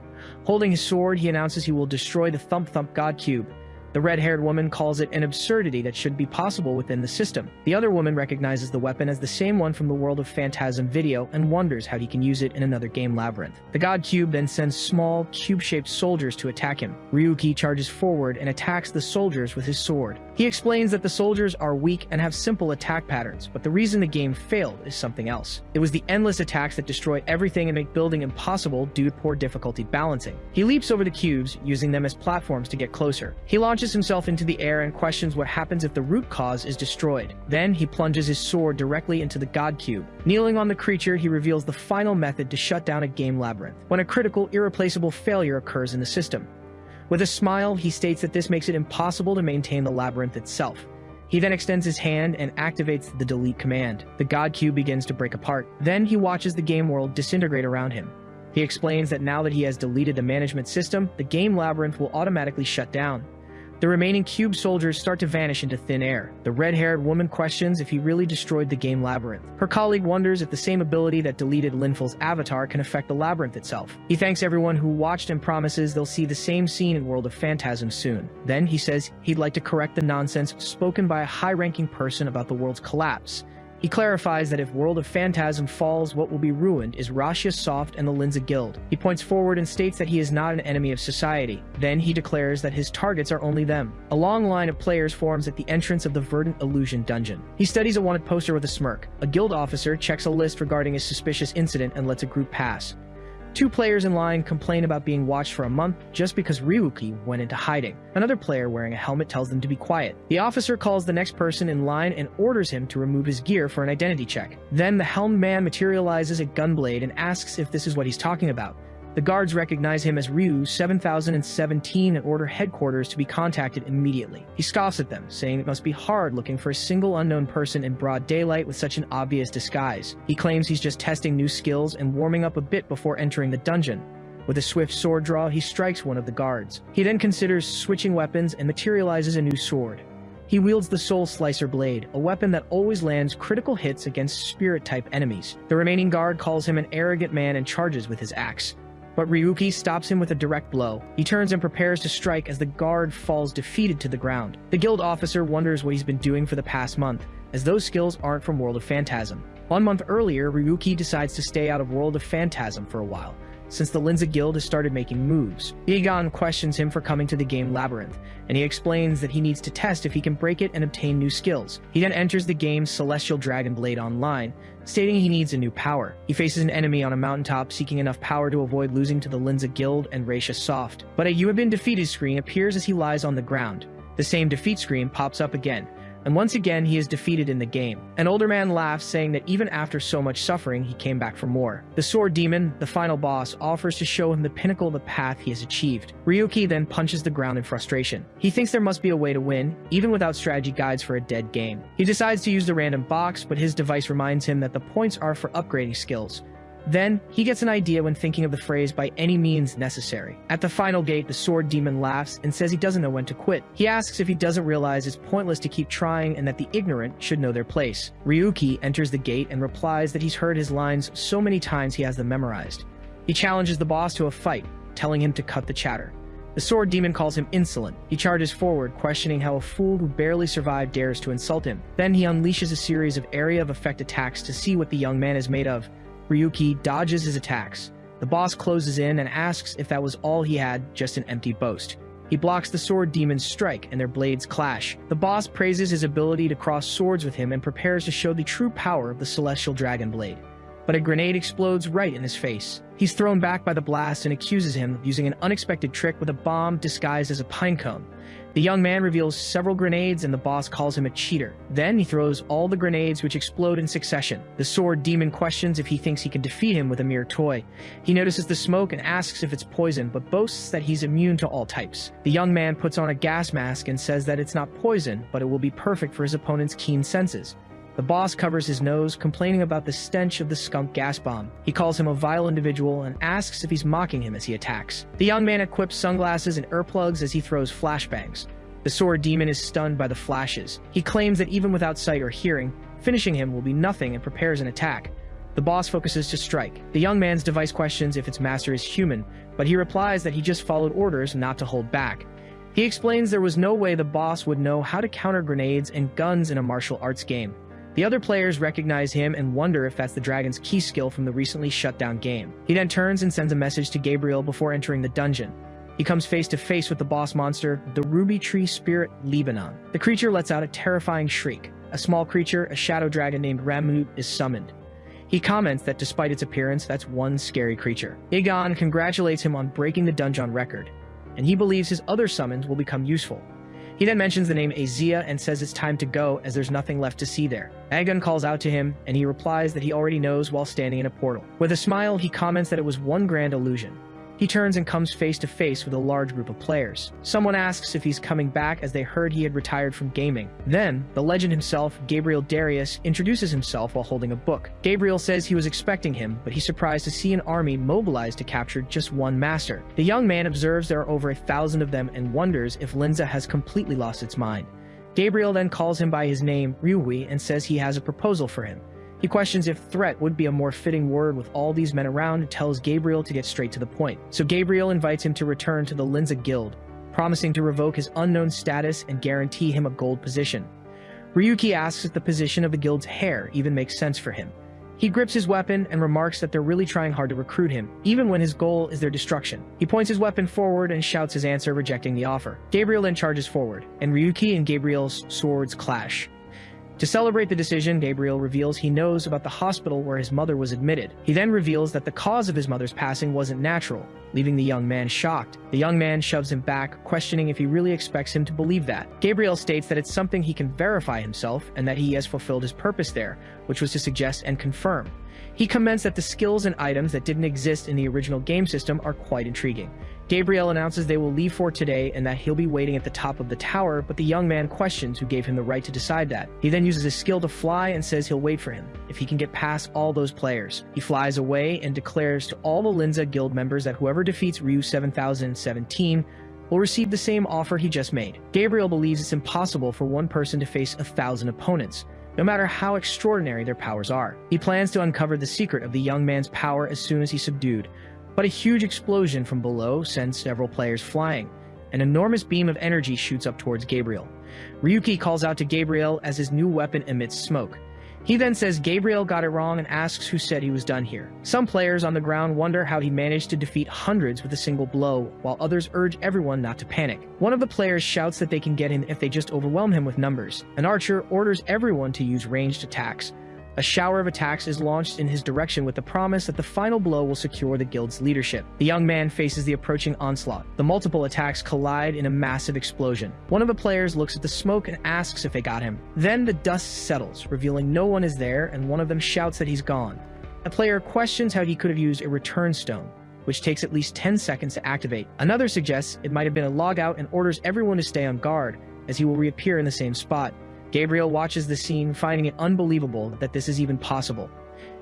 Holding his sword, he announces he will destroy the Thump God Cube. The red-haired woman calls it an absurdity that should be possible within the system. The other woman recognizes the weapon as the same one from the World of Phantasm video and wonders how he can use it in another game labyrinth. The God Cube then sends small, cube-shaped soldiers to attack him. Ryuki charges forward and attacks the soldiers with his sword. He explains that the soldiers are weak and have simple attack patterns, but the reason the game failed is something else. It was the endless attacks that destroy everything and make building impossible due to poor difficulty balancing. He leaps over the cubes, using them as platforms to get closer. He launches himself into the air and questions what happens if the root cause is destroyed. Then he plunges his sword directly into the God Cube. Kneeling on the creature, he reveals the final method to shut down a game labyrinth, when a critical, irreplaceable failure occurs in the system. With a smile, he states that this makes it impossible to maintain the labyrinth itself. He then extends his hand and activates the delete command. The God Cube begins to break apart. Then he watches the game world disintegrate around him. He explains that now that he has deleted the management system, the game labyrinth will automatically shut down. The remaining cube soldiers start to vanish into thin air. The red-haired woman questions if he really destroyed the game labyrinth. Her colleague wonders if the same ability that deleted Lynful's avatar can affect the labyrinth itself. He thanks everyone who watched and promises they'll see the same scene in World of Phantasm soon. Then he says he'd like to correct the nonsense spoken by a high-ranking person about the world's collapse. He clarifies that if World of Phantasm falls, what will be ruined is Garcia Soft and the Linza Guild. He points forward and states that he is not an enemy of society. Then he declares that his targets are only them. A long line of players forms at the entrance of the Verdant Illusion dungeon. He studies a wanted poster with a smirk. A guild officer checks a list regarding a suspicious incident and lets a group pass. Two players in line complain about being watched for a month just because Ryuki went into hiding. Another player wearing a helmet tells them to be quiet. The officer calls the next person in line and orders him to remove his gear for an identity check. Then the helmed man materializes a gunblade and asks if this is what he's talking about. The guards recognize him as Ryu 7017 and order headquarters to be contacted immediately. He scoffs at them, saying it must be hard looking for a single unknown person in broad daylight with such an obvious disguise. He claims he's just testing new skills and warming up a bit before entering the dungeon. With a swift sword draw, he strikes one of the guards. He then considers switching weapons and materializes a new sword. He wields the Soul Slicer blade, a weapon that always lands critical hits against spirit-type enemies. The remaining guard calls him an arrogant man and charges with his axe. But Ryuki stops him with a direct blow. He turns and prepares to strike as the guard falls defeated to the ground. The guild officer wonders what he's been doing for the past month, as those skills aren't from World of Phantasm. 1 month earlier, Ryuki decides to stay out of World of Phantasm for a while, since the Linza Guild has started making moves. Egon questions him for coming to the game Labyrinth, and he explains that he needs to test if he can break it and obtain new skills. He then enters the game Celestial Dragon Blade Online, stating he needs a new power. He faces an enemy on a mountaintop seeking enough power to avoid losing to the Linza Guild and Garcia Soft. But a "You have been defeated" screen appears as he lies on the ground. The same defeat screen pops up again, and once again he is defeated in the game. An older man laughs, saying that even after so much suffering, he came back for more. The Sword Demon, the final boss, offers to show him the pinnacle of the path he has achieved. Ryuki then punches the ground in frustration. He thinks there must be a way to win, even without strategy guides for a dead game. He decides to use the random box, but his device reminds him that the points are for upgrading skills. Then, he gets an idea when thinking of the phrase "by any means necessary." At the final gate, the Sword Demon laughs and says he doesn't know when to quit. He asks if he doesn't realize it's pointless to keep trying and that the ignorant should know their place. Ryuki enters the gate and replies that he's heard his lines so many times he has them memorized. He challenges the boss to a fight, telling him to cut the chatter. The Sword Demon calls him insolent. He charges forward, questioning how a fool who barely survived dares to insult him. Then he unleashes a series of area of effect attacks to see what the young man is made of. Ryuki dodges his attacks. The boss closes in and asks if that was all he had, just an empty boast. He blocks the sword demon's strike, and their blades clash. The boss praises his ability to cross swords with him and prepares to show the true power of the celestial dragon blade. But a grenade explodes right in his face. He's thrown back by the blast and accuses him of using an unexpected trick with a bomb disguised as a pine cone. The young man reveals several grenades and the boss calls him a cheater. Then he throws all the grenades, which explode in succession. The sword demon questions if he thinks he can defeat him with a mere toy. He notices the smoke and asks if it's poison, but boasts that he's immune to all types. The young man puts on a gas mask and says that it's not poison, but it will be perfect for his opponent's keen senses. The boss covers his nose, complaining about the stench of the skunk gas bomb. He calls him a vile individual and asks if he's mocking him as he attacks. The young man equips sunglasses and earplugs as he throws flashbangs. The sword demon is stunned by the flashes. He claims that even without sight or hearing, finishing him will be nothing and prepares an attack. The boss focuses to strike. The young man's device questions if its master is human, but he replies that he just followed orders not to hold back. He explains there was no way the boss would know how to counter grenades and guns in a martial arts game. The other players recognize him and wonder if that's the dragon's key skill from the recently shut down game. He then turns and sends a message to Gabriel before entering the dungeon. He comes face to face with the boss monster, the ruby tree spirit Lebanon. The creature lets out a terrifying shriek. A small creature, a shadow dragon named Ramut, is summoned. He comments that despite its appearance, that's one scary creature. Igon congratulates him on breaking the dungeon record, and he believes his other summons will become useful. He then mentions the name Azia and says it's time to go as there's nothing left to see there. Agon calls out to him, and he replies that he already knows while standing in a portal. With a smile, he comments that it was one grand illusion. He turns and comes face to face with a large group of players. Someone asks if he's coming back as they heard he had retired from gaming. Then, the legend himself, Gabriel Darius, introduces himself while holding a book. Gabriel says he was expecting him, but he's surprised to see an army mobilized to capture just one master. The young man observes there are over 1,000 of them and wonders if Linza has completely lost its mind. Gabriel then calls him by his name, Ryuhui, and says he has a proposal for him. He questions if threat would be a more fitting word with all these men around and tells Gabriel to get straight to the point. So Gabriel invites him to return to the Linza Guild, promising to revoke his unknown status and guarantee him a gold position. Ryuki asks if the position of the guild's heir even makes sense for him. He grips his weapon and remarks that they're really trying hard to recruit him, even when his goal is their destruction. He points his weapon forward and shouts his answer, rejecting the offer. Gabriel then charges forward, and Ryuki and Gabriel's swords clash. To celebrate the decision, Gabriel reveals he knows about the hospital where his mother was admitted. He then reveals that the cause of his mother's passing wasn't natural, leaving the young man shocked. The young man shoves him back, questioning if he really expects him to believe that. Gabriel states that it's something he can verify himself and that he has fulfilled his purpose there, which was to suggest and confirm. He comments that the skills and items that didn't exist in the original game system are quite intriguing. Gabriel announces they will leave for today and that he'll be waiting at the top of the tower, but the young man questions who gave him the right to decide that. He then uses his skill to fly and says he'll wait for him, if he can get past all those players. He flies away and declares to all the Linza Guild members that whoever defeats Ryu 7017 will receive the same offer he just made. Gabriel believes it's impossible for one person to face 1,000 opponents, no matter how extraordinary their powers are. He plans to uncover the secret of the young man's power as soon as he's subdued, but a huge explosion from below sends several players flying. An enormous beam of energy shoots up towards Gabriel. Ryuki calls out to Gabriel as his new weapon emits smoke. He then says Gabriel got it wrong and asks who said he was done here. Some players on the ground wonder how he managed to defeat hundreds with a single blow, while others urge everyone not to panic. One of the players shouts that they can get him if they just overwhelm him with numbers. An archer orders everyone to use ranged attacks. A shower of attacks is launched in his direction with the promise that the final blow will secure the guild's leadership. The young man faces the approaching onslaught. The multiple attacks collide in a massive explosion. One of the players looks at the smoke and asks if they got him. Then the dust settles, revealing no one is there, and one of them shouts that he's gone. A player questions how he could have used a return stone, which takes at least 10 seconds to activate. Another suggests it might have been a logout and orders everyone to stay on guard, as he will reappear in the same spot. Gabriel watches the scene, finding it unbelievable that this is even possible.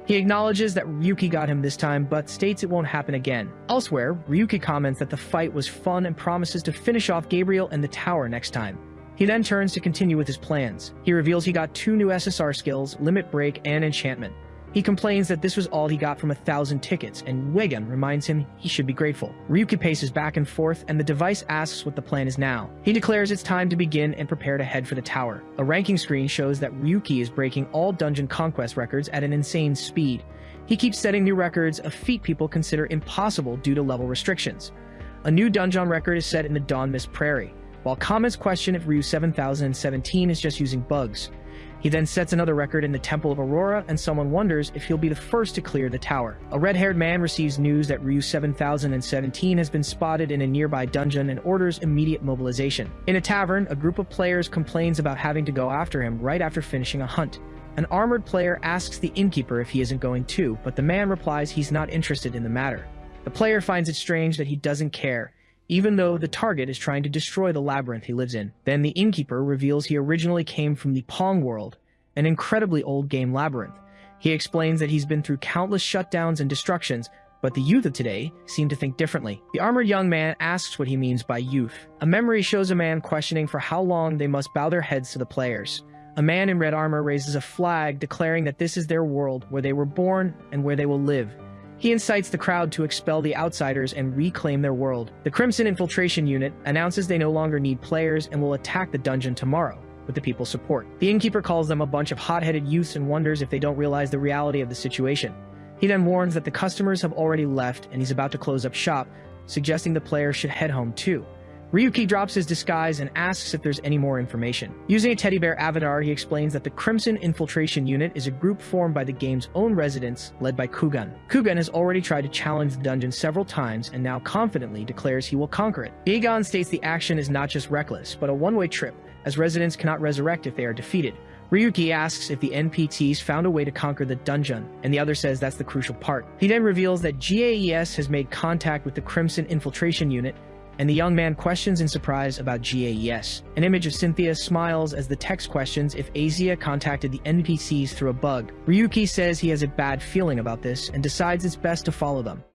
He acknowledges that Ryuki got him this time, but states it won't happen again. Elsewhere, Ryuki comments that the fight was fun and promises to finish off Gabriel and the tower next time. He then turns to continue with his plans. He reveals he got 2 new SSR skills, Limit Break and Enchantment. He complains that this was all he got from 1,000 tickets, and Wigan reminds him he should be grateful. Ryuki paces back and forth, and the device asks what the plan is now. He declares it's time to begin and prepare to head for the tower. A ranking screen shows that Ryuki is breaking all dungeon conquest records at an insane speed. He keeps setting new records, a feat people consider impossible due to level restrictions. A new dungeon record is set in the Dawn Mist Prairie, while comments question if Ryu 7017 is just using bugs. He then sets another record in the Temple of Aurora, and someone wonders if he'll be the first to clear the tower. A red-haired man receives news that Ryu 7017 has been spotted in a nearby dungeon and orders immediate mobilization. In a tavern, a group of players complains about having to go after him right after finishing a hunt. An armored player asks the innkeeper if he isn't going too, but the man replies he's not interested in the matter. The player finds it strange that he doesn't care, even though the target is trying to destroy the labyrinth he lives in. Then the innkeeper reveals he originally came from the Pong world, an incredibly old game labyrinth. He explains that he's been through countless shutdowns and destructions, but the youth of today seem to think differently. The armored young man asks what he means by youth. A memory shows a man questioning for how long they must bow their heads to the players. A man in red armor raises a flag declaring that this is their world, where they were born and where they will live. He incites the crowd to expel the outsiders and reclaim their world. The Crimson Infiltration Unit announces they no longer need players and will attack the dungeon tomorrow, with the people's support. The innkeeper calls them a bunch of hot-headed youths and wonders if they don't realize the reality of the situation. He then warns that the customers have already left and he's about to close up shop, suggesting the players should head home too. Ryuki drops his disguise and asks if there's any more information. Using a teddy bear avatar, he explains that the Crimson Infiltration Unit is a group formed by the game's own residents, led by Kugan. Kugan has already tried to challenge the dungeon several times and now confidently declares he will conquer it. Dagon states the action is not just reckless, but a one-way trip, as residents cannot resurrect if they are defeated. Ryuki asks if the NPCs found a way to conquer the dungeon, and the other says that's the crucial part. He then reveals that GAES has made contact with the Crimson Infiltration Unit, and the young man questions in surprise about GAES. An image of Cynthia smiles as the text questions if Asia contacted the NPCs through a bug. Ryuki says he has a bad feeling about this and decides it's best to follow them.